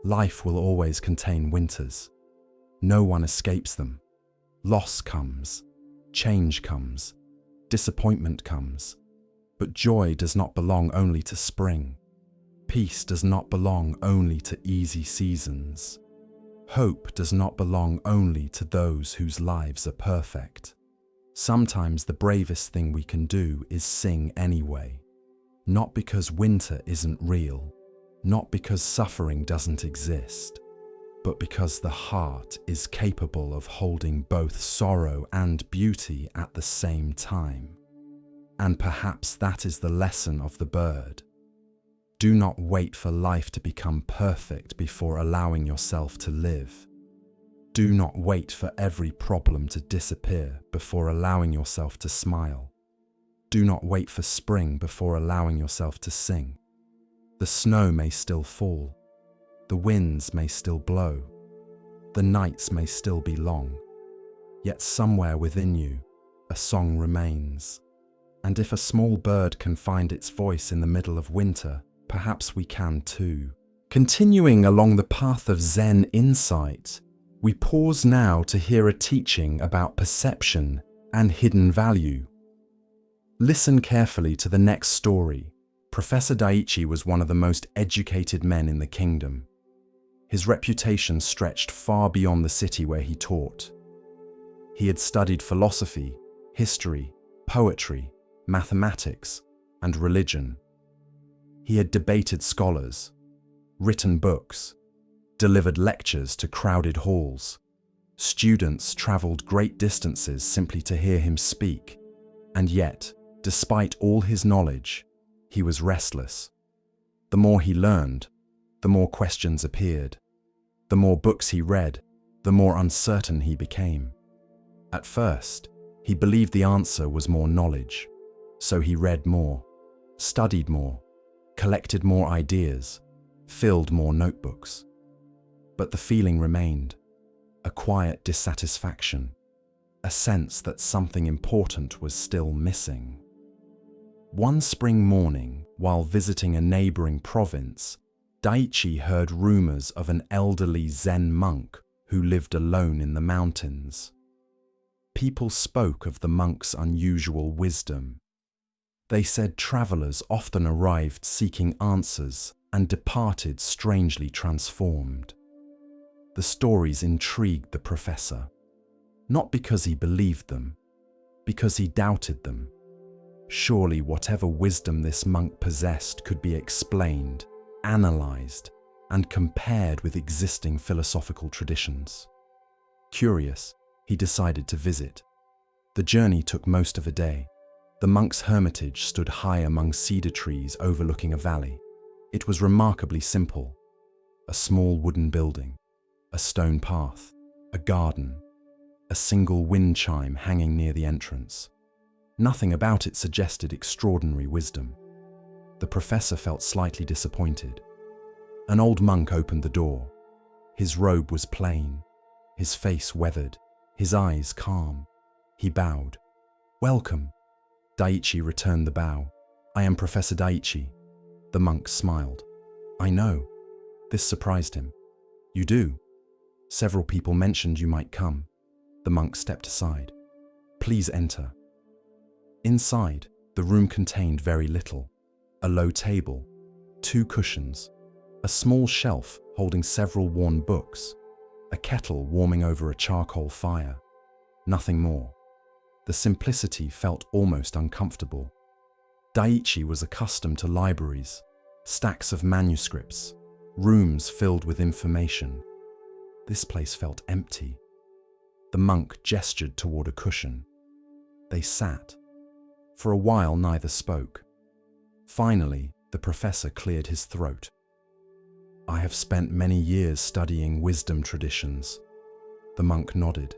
Life will always contain winters. No one escapes them. Loss comes, change comes, disappointment comes. But joy does not belong only to spring. Peace does not belong only to easy seasons. Hope does not belong only to those whose lives are perfect. Sometimes the bravest thing we can do is sing anyway. Not because winter isn't real, not because suffering doesn't exist, but because the heart is capable of holding both sorrow and beauty at the same time. And perhaps that is the lesson of the bird. Do not wait for life to become perfect before allowing yourself to live. Do not wait for every problem to disappear before allowing yourself to smile. Do not wait for spring before allowing yourself to sing. The snow may still fall. The winds may still blow. The nights may still be long. Yet somewhere within you, a song remains. And if a small bird can find its voice in the middle of winter, perhaps we can too. Continuing along the path of Zen insight, we pause now to hear a teaching about perception and hidden value. Listen carefully to the next story. Professor Daiichi was one of the most educated men in the kingdom. His reputation stretched far beyond the city where he taught. He had studied philosophy, history, poetry, mathematics, and religion. He had debated scholars, written books, delivered lectures to crowded halls. Students traveled great distances simply to hear him speak. And yet, despite all his knowledge, he was restless. The more he learned, the more questions appeared. The more books he read, the more uncertain he became. At first, he believed the answer was more knowledge. So he read more, studied more, collected more ideas, filled more notebooks. But the feeling remained, a quiet dissatisfaction, a sense that something important was still missing. One spring morning, while visiting a neighboring province, Daichi heard rumors of an elderly Zen monk who lived alone in the mountains. People spoke of the monk's unusual wisdom. They said travelers often arrived seeking answers and departed strangely transformed. The stories intrigued the professor, not because he believed them, because he doubted them. Surely whatever wisdom this monk possessed could be explained, analyzed, and compared with existing philosophical traditions. Curious, he decided to visit. The journey took most of a day. The monk's hermitage stood high among cedar trees overlooking a valley. It was remarkably simple. A small wooden building, a stone path, a garden, a single wind chime hanging near the entrance. Nothing about it suggested extraordinary wisdom. The professor felt slightly disappointed. An old monk opened the door. His robe was plain, his face weathered, his eyes calm. He bowed. "Welcome." Daichi returned the bow. "I am Professor Daichi." The monk smiled. "I know." This surprised him. "You do? Several people mentioned you might come." The monk stepped aside. "Please enter." Inside, the room contained very little. A low table, 2 cushions, a small shelf holding several worn books, a kettle warming over a charcoal fire. Nothing more. The simplicity felt almost uncomfortable. Daichi was accustomed to libraries, stacks of manuscripts, rooms filled with information. This place felt empty. The monk gestured toward a cushion. They sat. For a while, neither spoke. Finally, the professor cleared his throat. "I have spent many years studying wisdom traditions." The monk nodded.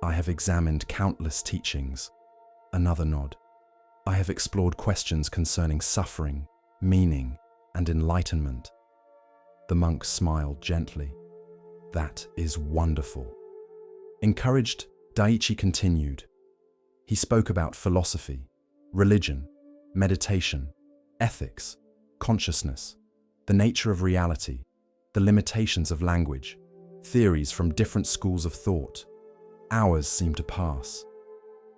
"I have examined countless teachings." Another nod. "I have explored questions concerning suffering, meaning, and enlightenment." The monk smiled gently. "That is wonderful." Encouraged, Daichi continued. He spoke about philosophy, religion, meditation, ethics, consciousness, the nature of reality, the limitations of language, theories from different schools of thought. Hours seemed to pass.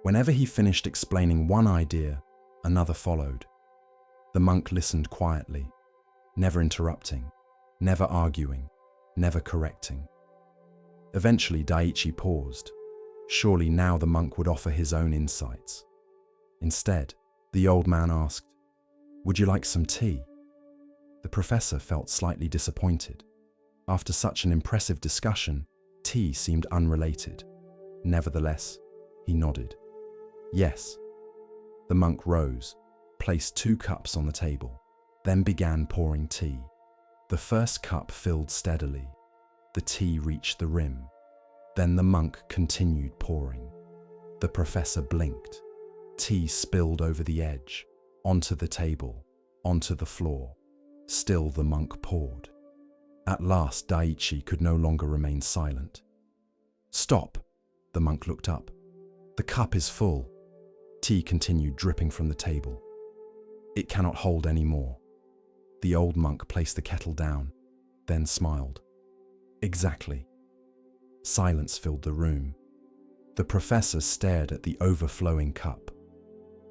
Whenever he finished explaining one idea, another followed. The monk listened quietly, never interrupting, never arguing, never correcting. Eventually, Daichi paused. Surely now the monk would offer his own insights. Instead, the old man asked, "Would you like some tea?" The professor felt slightly disappointed. After such an impressive discussion, tea seemed unrelated. Nevertheless, he nodded. "Yes." The monk rose, placed 2 cups on the table, then began pouring tea. The first cup filled steadily. The tea reached the rim. Then the monk continued pouring. The professor blinked. Tea spilled over the edge, onto the table, onto the floor. Still the monk poured. At last, Daichi could no longer remain silent. "Stop!" The monk looked up. "The cup is full." Tea continued dripping from the table. "It cannot hold any more." The old monk placed the kettle down, then smiled. "Exactly." Silence filled the room. The professor stared at the overflowing cup.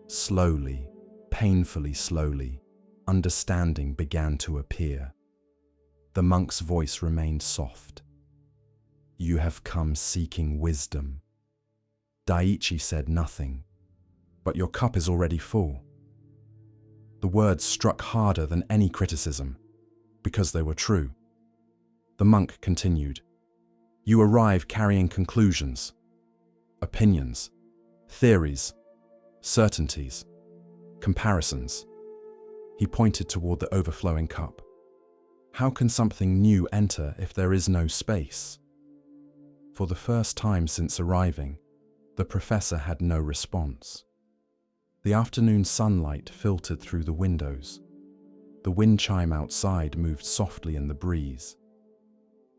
Slowly, painfully slowly, understanding began to appear. The monk's voice remained soft. "You have come seeking wisdom." Daichi said nothing. "But your cup is already full." The words struck harder than any criticism, because they were true. The monk continued. "You arrive carrying conclusions, opinions, theories, certainties, comparisons." He pointed toward the overflowing cup. "How can something new enter if there is no space?" For the first time since arriving, the professor had no response. The afternoon sunlight filtered through the windows. The wind chime outside moved softly in the breeze.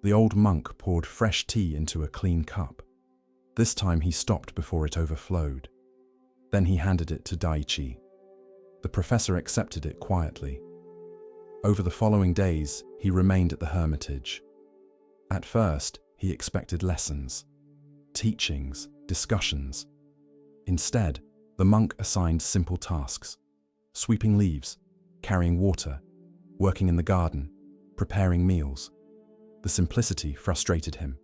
The old monk poured fresh tea into a clean cup. This time he stopped before it overflowed. Then he handed it to Daichi. The professor accepted it quietly. Over the following days, he remained at the hermitage. At first, he expected lessons, teachings, discussions. Instead, the monk assigned simple tasks: sweeping leaves, carrying water, working in the garden, preparing meals. The simplicity frustrated him.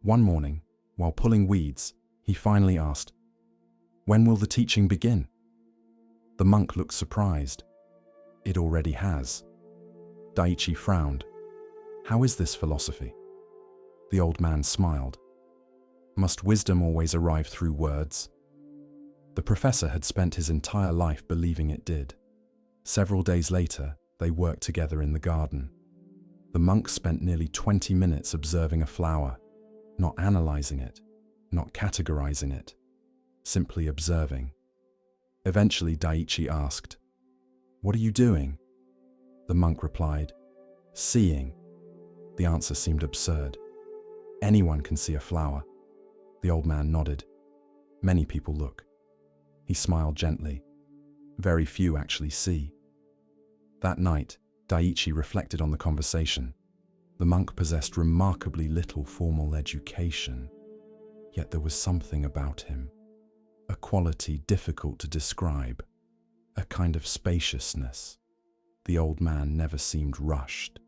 One morning, while pulling weeds, he finally asked, "When will the teaching begin?" The monk looked surprised. "It already has." Daiichi frowned. "How is this philosophy?" The old man smiled. "Must wisdom always arrive through words?" The professor had spent his entire life believing it did. Several days later, they worked together in the garden. The monk spent nearly 20 minutes observing a flower, not analyzing it, not categorizing it, simply observing. Eventually, Daiichi asked, "What are you doing?" The monk replied, "Seeing." The answer seemed absurd. "Anyone can see a flower." The old man nodded. "Many people look." He smiled gently. "Very few actually see." That night, Daiichi reflected on the conversation. The monk possessed remarkably little formal education, yet there was something about him, a quality difficult to describe, a kind of spaciousness. The old man never seemed rushed,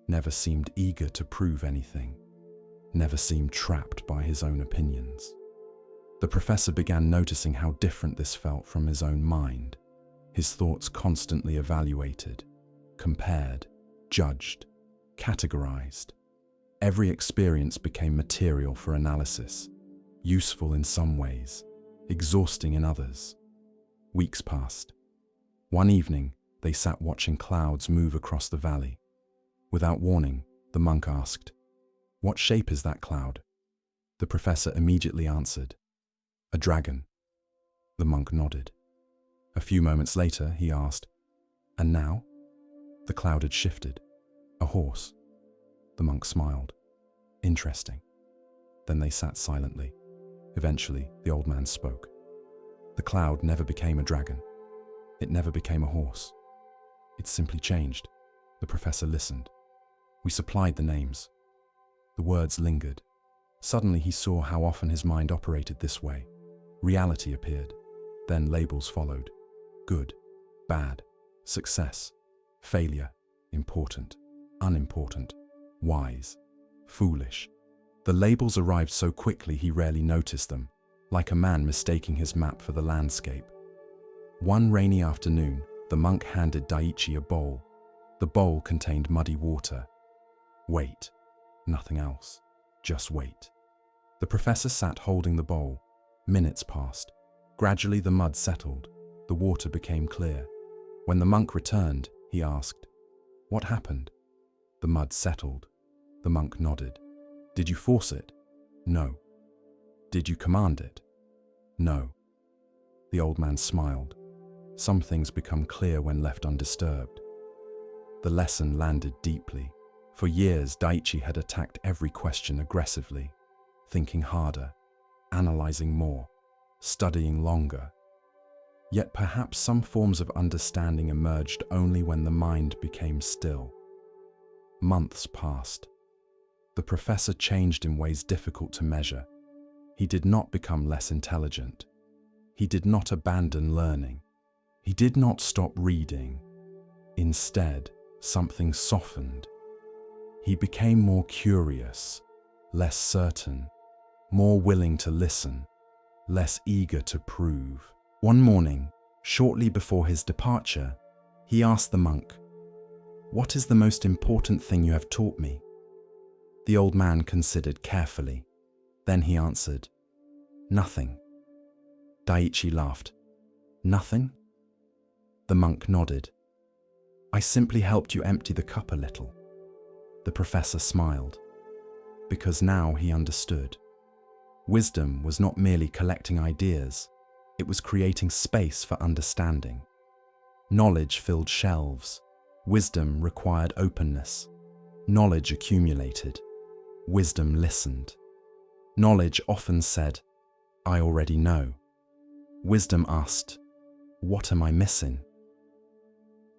never seemed eager to prove anything, never seemed trapped by his own opinions. The professor began noticing how different this felt from his own mind. His thoughts constantly evaluated, compared, judged, categorized. Every experience became material for analysis, useful in some ways, exhausting in others. Weeks passed. One evening, they sat watching clouds move across the valley. Without warning, the monk asked, "What shape is that cloud?" The professor immediately answered, "A dragon." The monk nodded. A few moments later, he asked, "And now?" The cloud had shifted. "A horse." The monk smiled. "Interesting." Then they sat silently. Eventually, the old man spoke. "The cloud never became a dragon. It never became a horse. It simply changed." The professor listened. "We supplied the names." The words lingered. Suddenly he saw how often his mind operated this way. Reality appeared. Then labels followed. Good, bad, success, failure, important, unimportant, wise, foolish. The labels arrived so quickly he rarely noticed them, like a man mistaking his map for the landscape. One rainy afternoon, the monk handed Daiichi a bowl. The bowl contained muddy water. Wait. Nothing else. Just wait. The professor sat holding the bowl. Minutes passed. Gradually the mud settled. The water became clear. When the monk returned, he asked, "What happened?" The mud settled. The monk nodded. "Did you force it?" "No." "Did you command it?" "No." The old man smiled. Some things become clear when left undisturbed. The lesson landed deeply. For years, Daiichi had attacked every question aggressively, thinking harder, analyzing more, studying longer. Yet perhaps some forms of understanding emerged only when the mind became still. Months passed. The professor changed in ways difficult to measure. He did not become less intelligent. He did not abandon learning. He did not stop reading. Instead, something softened. He became more curious, less certain, more willing to listen, less eager to prove. One morning, shortly before his departure, he asked the monk, "What is the most important thing you have taught me?" The old man considered carefully. Then he answered, "Nothing." Daiichi laughed. "Nothing?" The monk nodded. "I simply helped you empty the cup a little." The professor smiled, because now he understood. Wisdom was not merely collecting ideas, it was creating space for understanding. Knowledge filled shelves. Wisdom required openness. Knowledge accumulated. Wisdom listened. Knowledge often said, "I already know." Wisdom asked, What am I missing?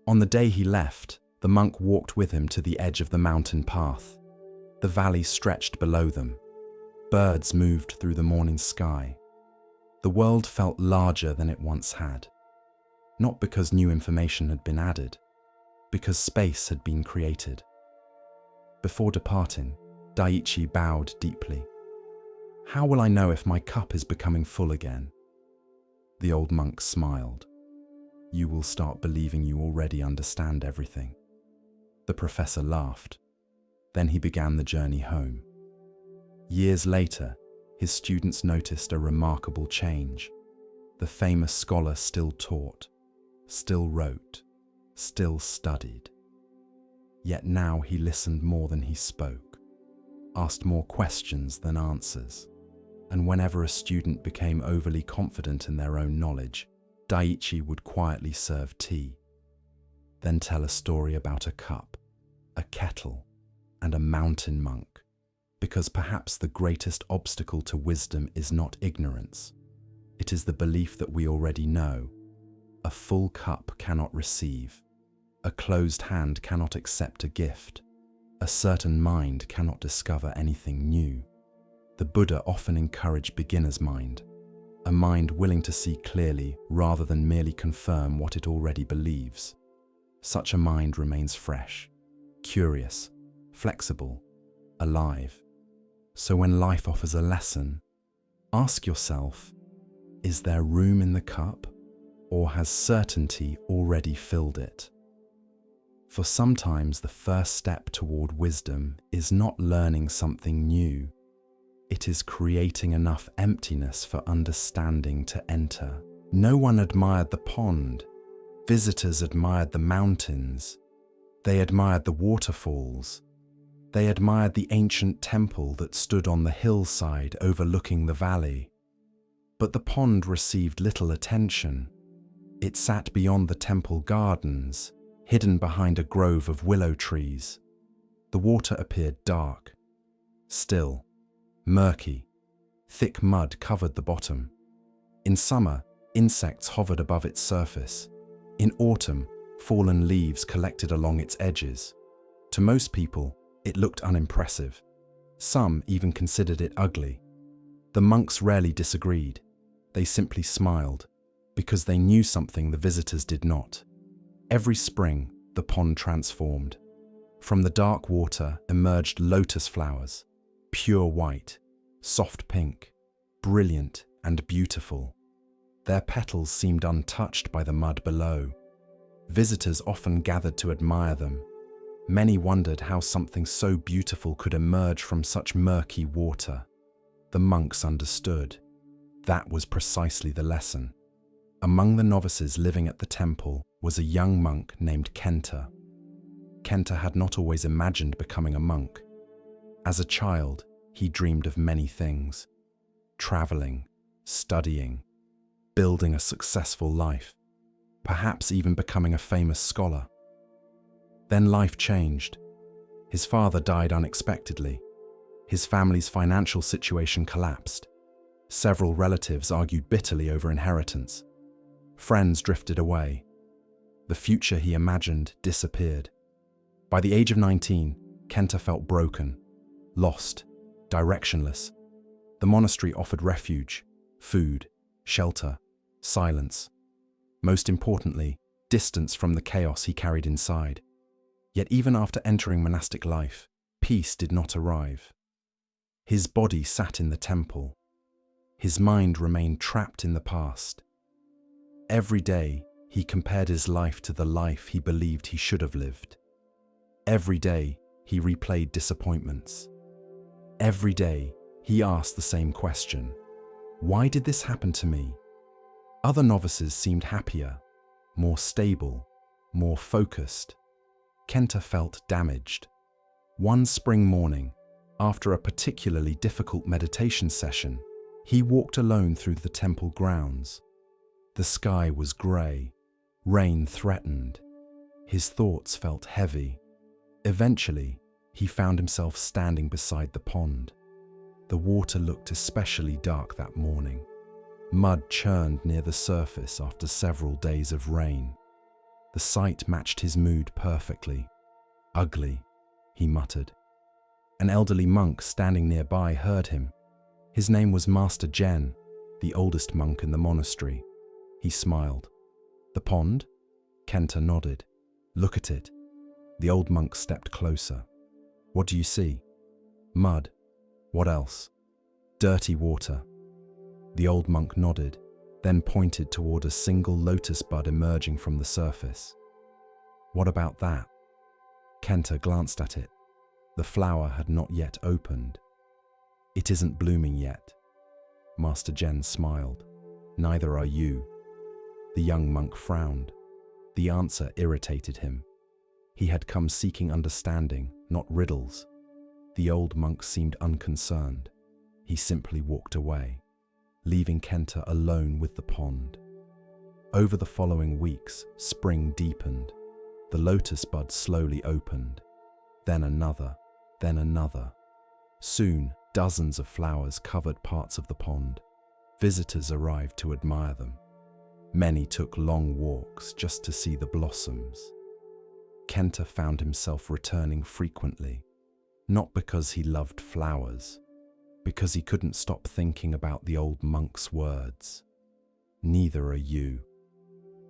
On the day he left, the monk walked with him to the edge of the mountain path. The valley stretched below them. Birds moved through the morning sky. The world felt larger than it once had. Not because new information had been added, because space had been created. Before departing, Daiichi bowed deeply. How will I know if my cup is becoming full again? The old monk smiled. You will start believing you already understand everything. The professor laughed. Then he began the journey home. Years later, his students noticed a remarkable change. The famous scholar still taught, still wrote, still studied. Yet now he listened more than he spoke, asked more questions than answers. And whenever a student became overly confident in their own knowledge, Daiichi would quietly serve tea, then tell a story about a cup, a kettle, and a mountain monk, because perhaps the greatest obstacle to wisdom is not ignorance. It is the belief that we already know. A full cup cannot receive. A closed hand cannot accept a gift. A certain mind cannot discover anything new. The Buddha often encouraged beginner's mind, a mind willing to see clearly rather than merely confirm what it already believes. Such a mind remains fresh, curious, flexible, alive. So when life offers a lesson, ask yourself, is there room in the cup, or has certainty already filled it? For sometimes the first step toward wisdom is not learning something new. It is creating enough emptiness for understanding to enter. No one admired the pond. Visitors admired the mountains. They admired the waterfalls. They admired the ancient temple that stood on the hillside overlooking the valley. But the pond received little attention. It sat beyond the temple gardens, hidden behind a grove of willow trees. The water appeared dark, still, murky. Thick mud covered the bottom. In summer, insects hovered above its surface. In autumn, fallen leaves collected along its edges. To most people, it looked unimpressive. Some even considered it ugly. The monks rarely disagreed. They simply smiled, because they knew something the visitors did not. Every spring, the pond transformed. From the dark water emerged lotus flowers, pure white, soft pink, brilliant and beautiful. Their petals seemed untouched by the mud below. Visitors often gathered to admire them. Many wondered how something so beautiful could emerge from such murky water. The monks understood. That was precisely the lesson. Among the novices living at the temple was a young monk named Kenta. Kenta had not always imagined becoming a monk. As a child, he dreamed of many things: traveling, studying, building a successful life, perhaps even becoming a famous scholar. Then life changed. His father died unexpectedly. His family's financial situation collapsed. Several relatives argued bitterly over inheritance. Friends drifted away. The future he imagined disappeared. By the age of 19, Kenta felt broken, lost, directionless. The monastery offered refuge, food, shelter, silence. Most importantly, distance from the chaos he carried inside. Yet even after entering monastic life, peace did not arrive. His body sat in the temple. His mind remained trapped in the past. Every day, he compared his life to the life he believed he should have lived. Every day, he replayed disappointments. Every day, he asked the same question: why did this happen to me? Other novices seemed happier, more stable, more focused. Kenta felt damaged. One spring morning, after a particularly difficult meditation session, he walked alone through the temple grounds. The sky was grey. Rain threatened. His thoughts felt heavy. Eventually, he found himself standing beside the pond. The water looked especially dark that morning. Mud churned near the surface after several days of rain. The sight matched his mood perfectly. "Ugly," he muttered. An elderly monk standing nearby heard him. His name was Master Jen, the oldest monk in the monastery. He smiled. "The pond?" Kenta nodded. "Look at it." The old monk stepped closer. "What do you see?" "Mud." "What else?" "Dirty water." The old monk nodded, then pointed toward a single lotus bud emerging from the surface. "What about that?" Kenta glanced at it. The flower had not yet opened. "It isn't blooming yet." Master Jen smiled. "Neither are you." The young monk frowned. The answer irritated him. He had come seeking understanding, not riddles. The old monk seemed unconcerned. He simply walked away, leaving Kenta alone with the pond. Over the following weeks, spring deepened. The lotus bud slowly opened. Then another, then another. Soon, dozens of flowers covered parts of the pond. Visitors arrived to admire them. Many took long walks just to see the blossoms. Kenta found himself returning frequently, not because he loved flowers, because he couldn't stop thinking about the old monk's words. "Neither are you."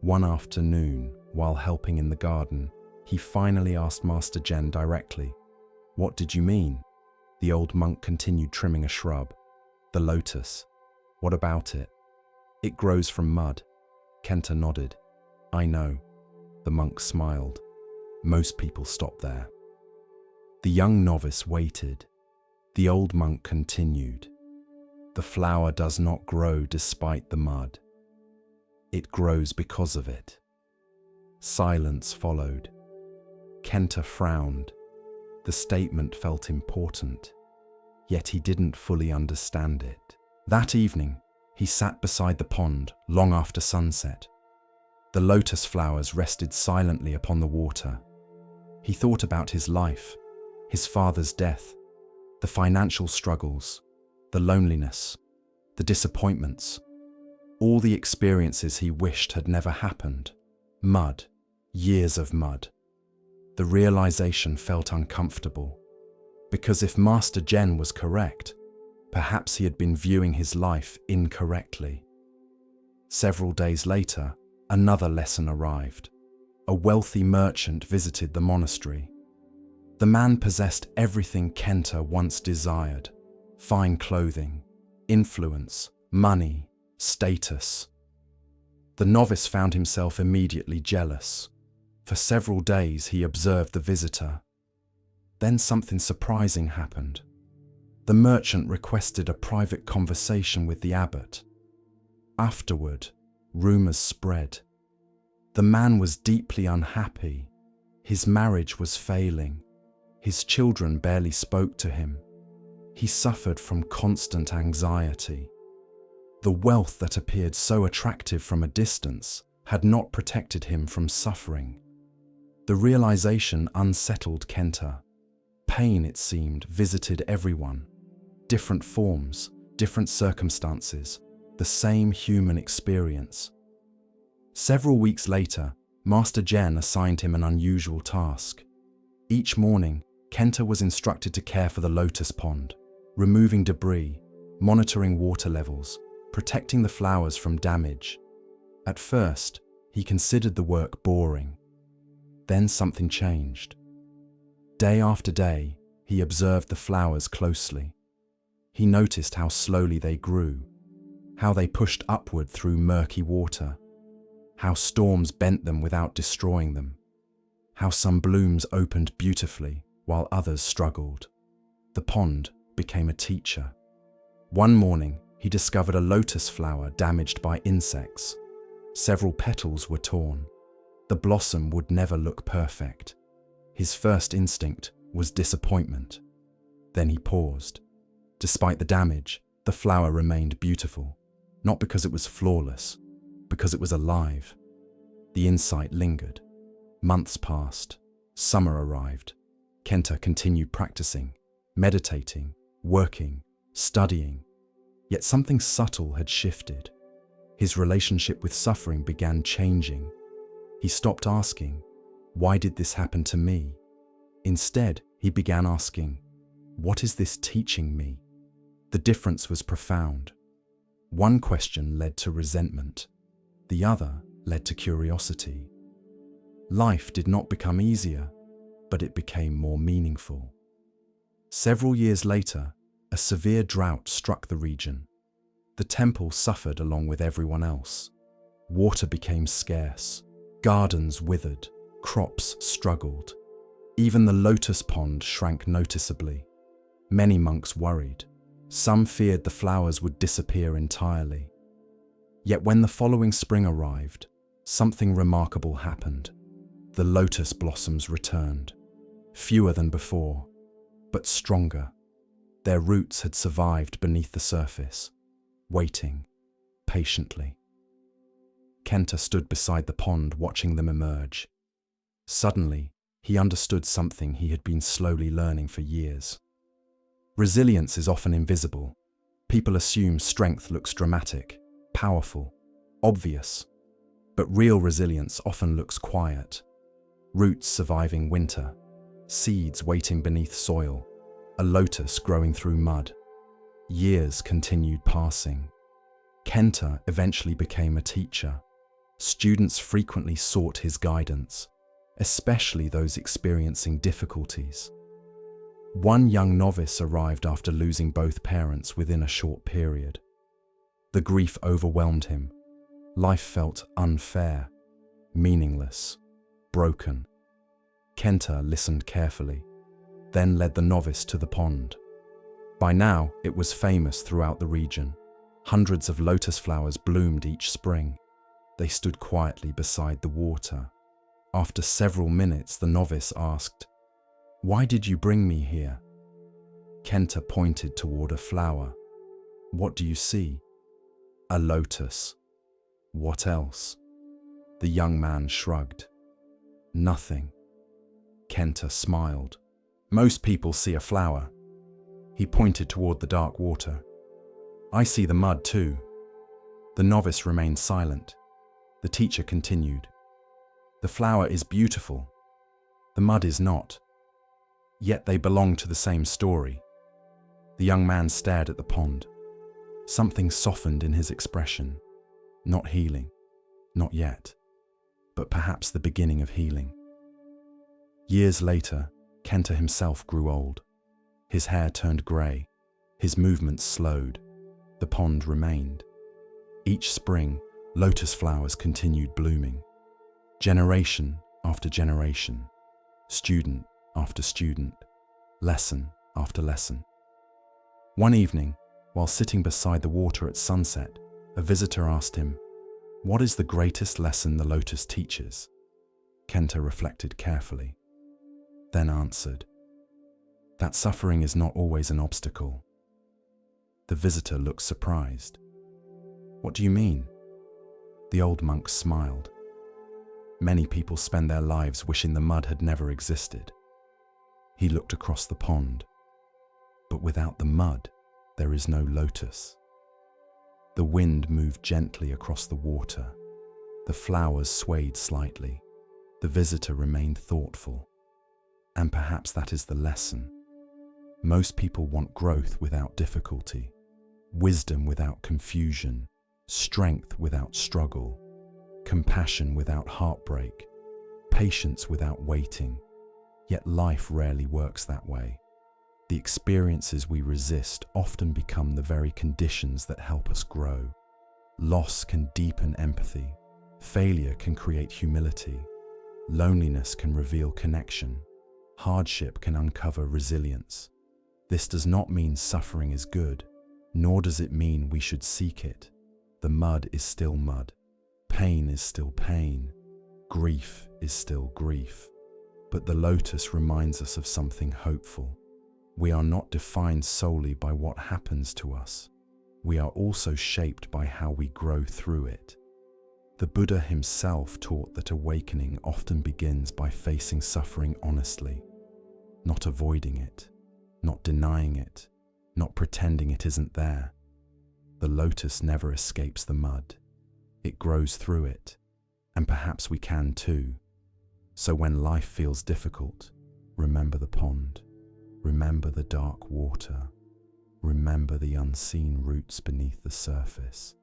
One afternoon, while helping in the garden, he finally asked Master Jen directly, "What did you mean?" The old monk continued trimming a shrub. "The lotus. What about it?" "It grows from mud." Kenta nodded. "I know." The monk smiled. "Most people stop there." The young novice waited. The old monk continued. "The flower does not grow despite the mud. It grows because of it." Silence followed. Kenta frowned. The statement felt important, yet he didn't fully understand it. That evening, he sat beside the pond long after sunset. The lotus flowers rested silently upon the water. He thought about his life, his father's death, the financial struggles, the loneliness, the disappointments, all the experiences he wished had never happened. Mud, years of mud. The realization felt uncomfortable, because if Master Jen was correct, perhaps he had been viewing his life incorrectly. Several days later, another lesson arrived. A wealthy merchant visited the monastery. The man possessed everything Kenta once desired: fine clothing, influence, money, status. The novice found himself immediately jealous. For several days he observed the visitor. Then something surprising happened. The merchant requested a private conversation with the abbot. Afterward, rumors spread. The man was deeply unhappy. His marriage was failing. His children barely spoke to him. He suffered from constant anxiety. The wealth that appeared so attractive from a distance had not protected him from suffering. The realization unsettled Kenta. Pain, it seemed, visited everyone. Different forms, different circumstances, the same human experience. Several weeks later, Master Jen assigned him an unusual task. Each morning, Kenta was instructed to care for the lotus pond, removing debris, monitoring water levels, protecting the flowers from damage. At first, he considered the work boring. Then something changed. Day after day, he observed the flowers closely. He noticed how slowly they grew, how they pushed upward through murky water, how storms bent them without destroying them, how some blooms opened beautifully while others struggled. The pond became a teacher. One morning, he discovered a lotus flower damaged by insects. Several petals were torn. The blossom would never look perfect. His first instinct was disappointment. Then he paused. Despite the damage, the flower remained beautiful, not because it was flawless, because it was alive. The insight lingered. Months passed. Summer arrived. Kenta continued practicing, meditating, working, studying. Yet something subtle had shifted. His relationship with suffering began changing. He stopped asking, "Why did this happen to me?" Instead, he began asking, "What is this teaching me?" The difference was profound. One question led to resentment. The other led to curiosity. Life did not become easier, but it became more meaningful. Several years later, a severe drought struck the region. The temple suffered along with everyone else. Water became scarce, gardens withered, crops struggled. Even the lotus pond shrank noticeably. Many monks worried. Some feared the flowers would disappear entirely. Yet when the following spring arrived, something remarkable happened. The lotus blossoms returned, fewer than before, but stronger. Their roots had survived beneath the surface, waiting patiently. Kenta stood beside the pond watching them emerge. Suddenly, he understood something he had been slowly learning for years. Resilience is often invisible. People assume strength looks dramatic, powerful, obvious. But real resilience often looks quiet. Roots surviving winter, seeds waiting beneath soil, a lotus growing through mud. Years continued passing. Kenta eventually became a teacher. Students frequently sought his guidance, especially those experiencing difficulties. One young novice arrived after losing both parents within a short period. The grief overwhelmed him. Life felt unfair, meaningless, broken. Kenta listened carefully, then led the novice to the pond. By now, it was famous throughout the region. Hundreds of lotus flowers bloomed each spring. They stood quietly beside the water. After several minutes, the novice asked, "Why did you bring me here?" Kenta pointed toward a flower. "What do you see?" "A lotus." "What else?" The young man shrugged. "Nothing." Kenta smiled. "Most people see a flower." He pointed toward the dark water. "I see the mud too." The novice remained silent. The teacher continued. "The flower is beautiful. The mud is not. Yet they belong to the same story." The young man stared at the pond. Something softened in his expression. Not healing, not yet, but perhaps the beginning of healing. Years later, Kenta himself grew old. His hair turned grey, his movements slowed. The pond remained. Each spring, lotus flowers continued blooming. Generation after generation, student after student, lesson after lesson. One evening, while sitting beside the water at sunset, a visitor asked him, "What is the greatest lesson the lotus teaches?" Kenta reflected carefully, then answered, "That suffering is not always an obstacle." The visitor looked surprised. "What do you mean?" The old monk smiled. "Many people spend their lives wishing the mud had never existed." He looked across the pond. "But without the mud, there is no lotus." The wind moved gently across the water. The flowers swayed slightly. The visitor remained thoughtful. And perhaps that is the lesson. Most people want growth without difficulty, wisdom without confusion, strength without struggle, compassion without heartbreak, patience without waiting. Yet life rarely works that way. The experiences we resist often become the very conditions that help us grow. Loss can deepen empathy. Failure can create humility. Loneliness can reveal connection. Hardship can uncover resilience. This does not mean suffering is good, nor does it mean we should seek it. The mud is still mud. Pain is still pain. Grief is still grief. But the lotus reminds us of something hopeful. We are not defined solely by what happens to us. We are also shaped by how we grow through it. The Buddha himself taught that awakening often begins by facing suffering honestly, not avoiding it, not denying it, not pretending it isn't there. The lotus never escapes the mud. it grows through it, and perhaps we can too. So when life feels difficult, remember the pond, remember the dark water, remember the unseen roots beneath the surface,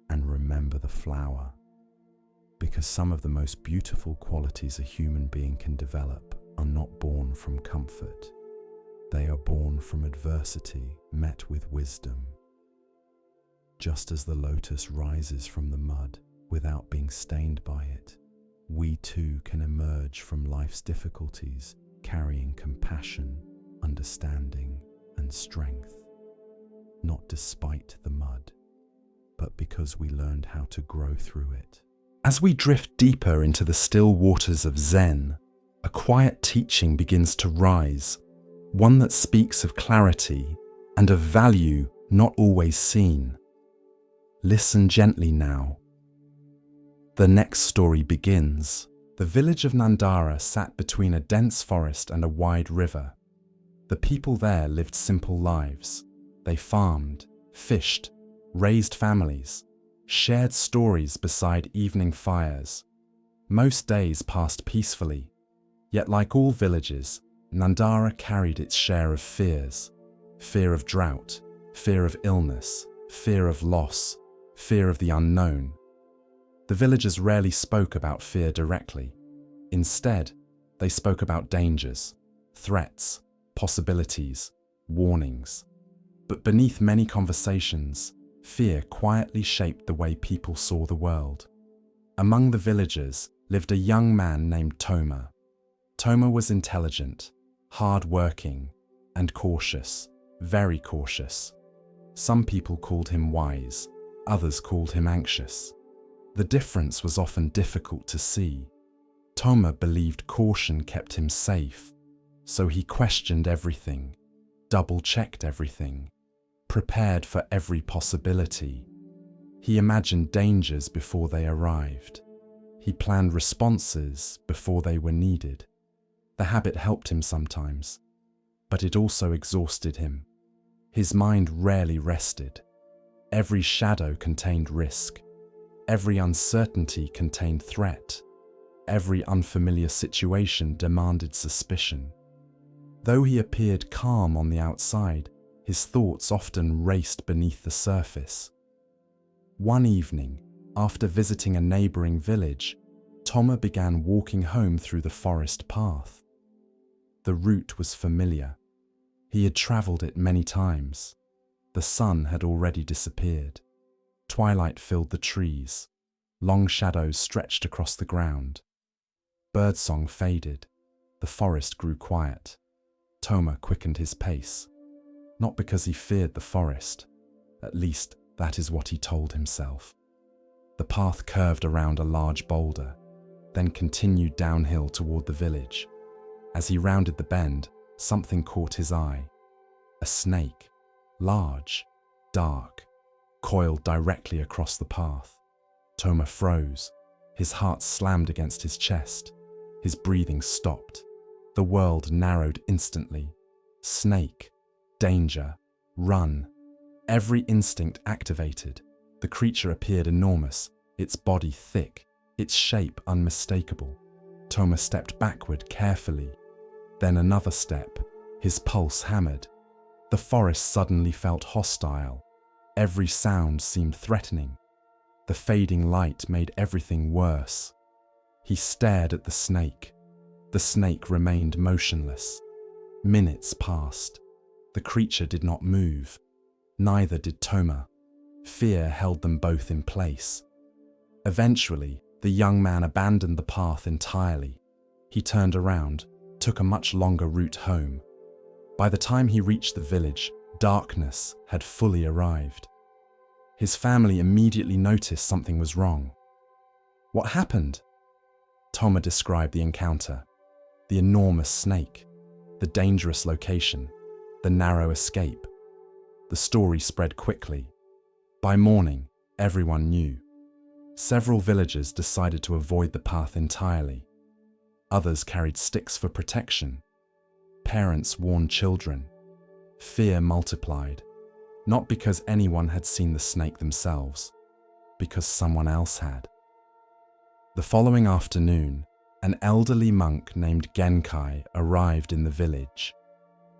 and remember the flower. Because some of the most beautiful qualities a human being can develop are not born from comfort. They are born from adversity met with wisdom. Just as the lotus rises from the mud without being stained by it, we too can emerge from life's difficulties carrying compassion, understanding, and strength. Not despite the mud, but because we learned how to grow through it. As we drift deeper into the still waters of Zen, a quiet teaching begins to rise, one that speaks of clarity and of value not always seen. Listen gently now. The next story begins. The village of Nandara sat between a dense forest and a wide river. The people there lived simple lives. They farmed, fished, raised families, shared stories beside evening fires. Most days passed peacefully, yet like all villages, Nandara carried its share of fears. Fear of drought, fear of illness, fear of loss, fear of the unknown. The villagers rarely spoke about fear directly. Instead, they spoke about dangers, threats, possibilities, warnings. But beneath many conversations, fear quietly shaped the way people saw the world. Among the villagers lived a young man named Toma. Toma was intelligent, hard-working, and cautious, very cautious. Some people called him wise, others called him anxious. The difference was often difficult to see. Toma believed caution kept him safe, so he questioned everything, double-checked everything, prepared for every possibility. He imagined dangers before they arrived. He planned responses before they were needed. The habit helped him sometimes, but it also exhausted him. His mind rarely rested. Every shadow contained risk. Every uncertainty contained threat. Every unfamiliar situation demanded suspicion. Though he appeared calm on the outside, his thoughts often raced beneath the surface. One evening, after visiting a neighboring village, Toma began walking home through the forest path. The route was familiar. He had traveled it many times. The sun had already disappeared. Twilight filled the trees. Long shadows stretched across the ground. Birdsong faded. The forest grew quiet. Toma quickened his pace. Not because he feared the forest. At least, that is what he told himself. The path curved around a large boulder, then continued downhill toward the village. As he rounded the bend, something caught his eye. A snake, large, dark, coiled directly across the path. Toma froze. His heart slammed against his chest. His breathing stopped. The world narrowed instantly. Snake, danger, run. Every instinct activated. The creature appeared enormous, its body thick, its shape unmistakable. Toma stepped backward carefully. Then another step. His pulse hammered. The forest suddenly felt hostile. Every sound seemed threatening. The fading light made everything worse. He stared at the snake. The snake remained motionless. Minutes passed. The creature did not move. Neither did Toma. Fear held them both in place. Eventually, the young man abandoned the path entirely. He turned around, took a much longer route home. By the time he reached the village, darkness had fully arrived. His family immediately noticed something was wrong. What happened? Toma described the encounter. The enormous snake, the dangerous location, the narrow escape. The story spread quickly. By morning, everyone knew. Several villagers decided to avoid the path entirely. Others carried sticks for protection. Parents warned children. Fear multiplied, not because anyone had seen the snake themselves, because someone else had. The following afternoon, an elderly monk named Genkai arrived in the village.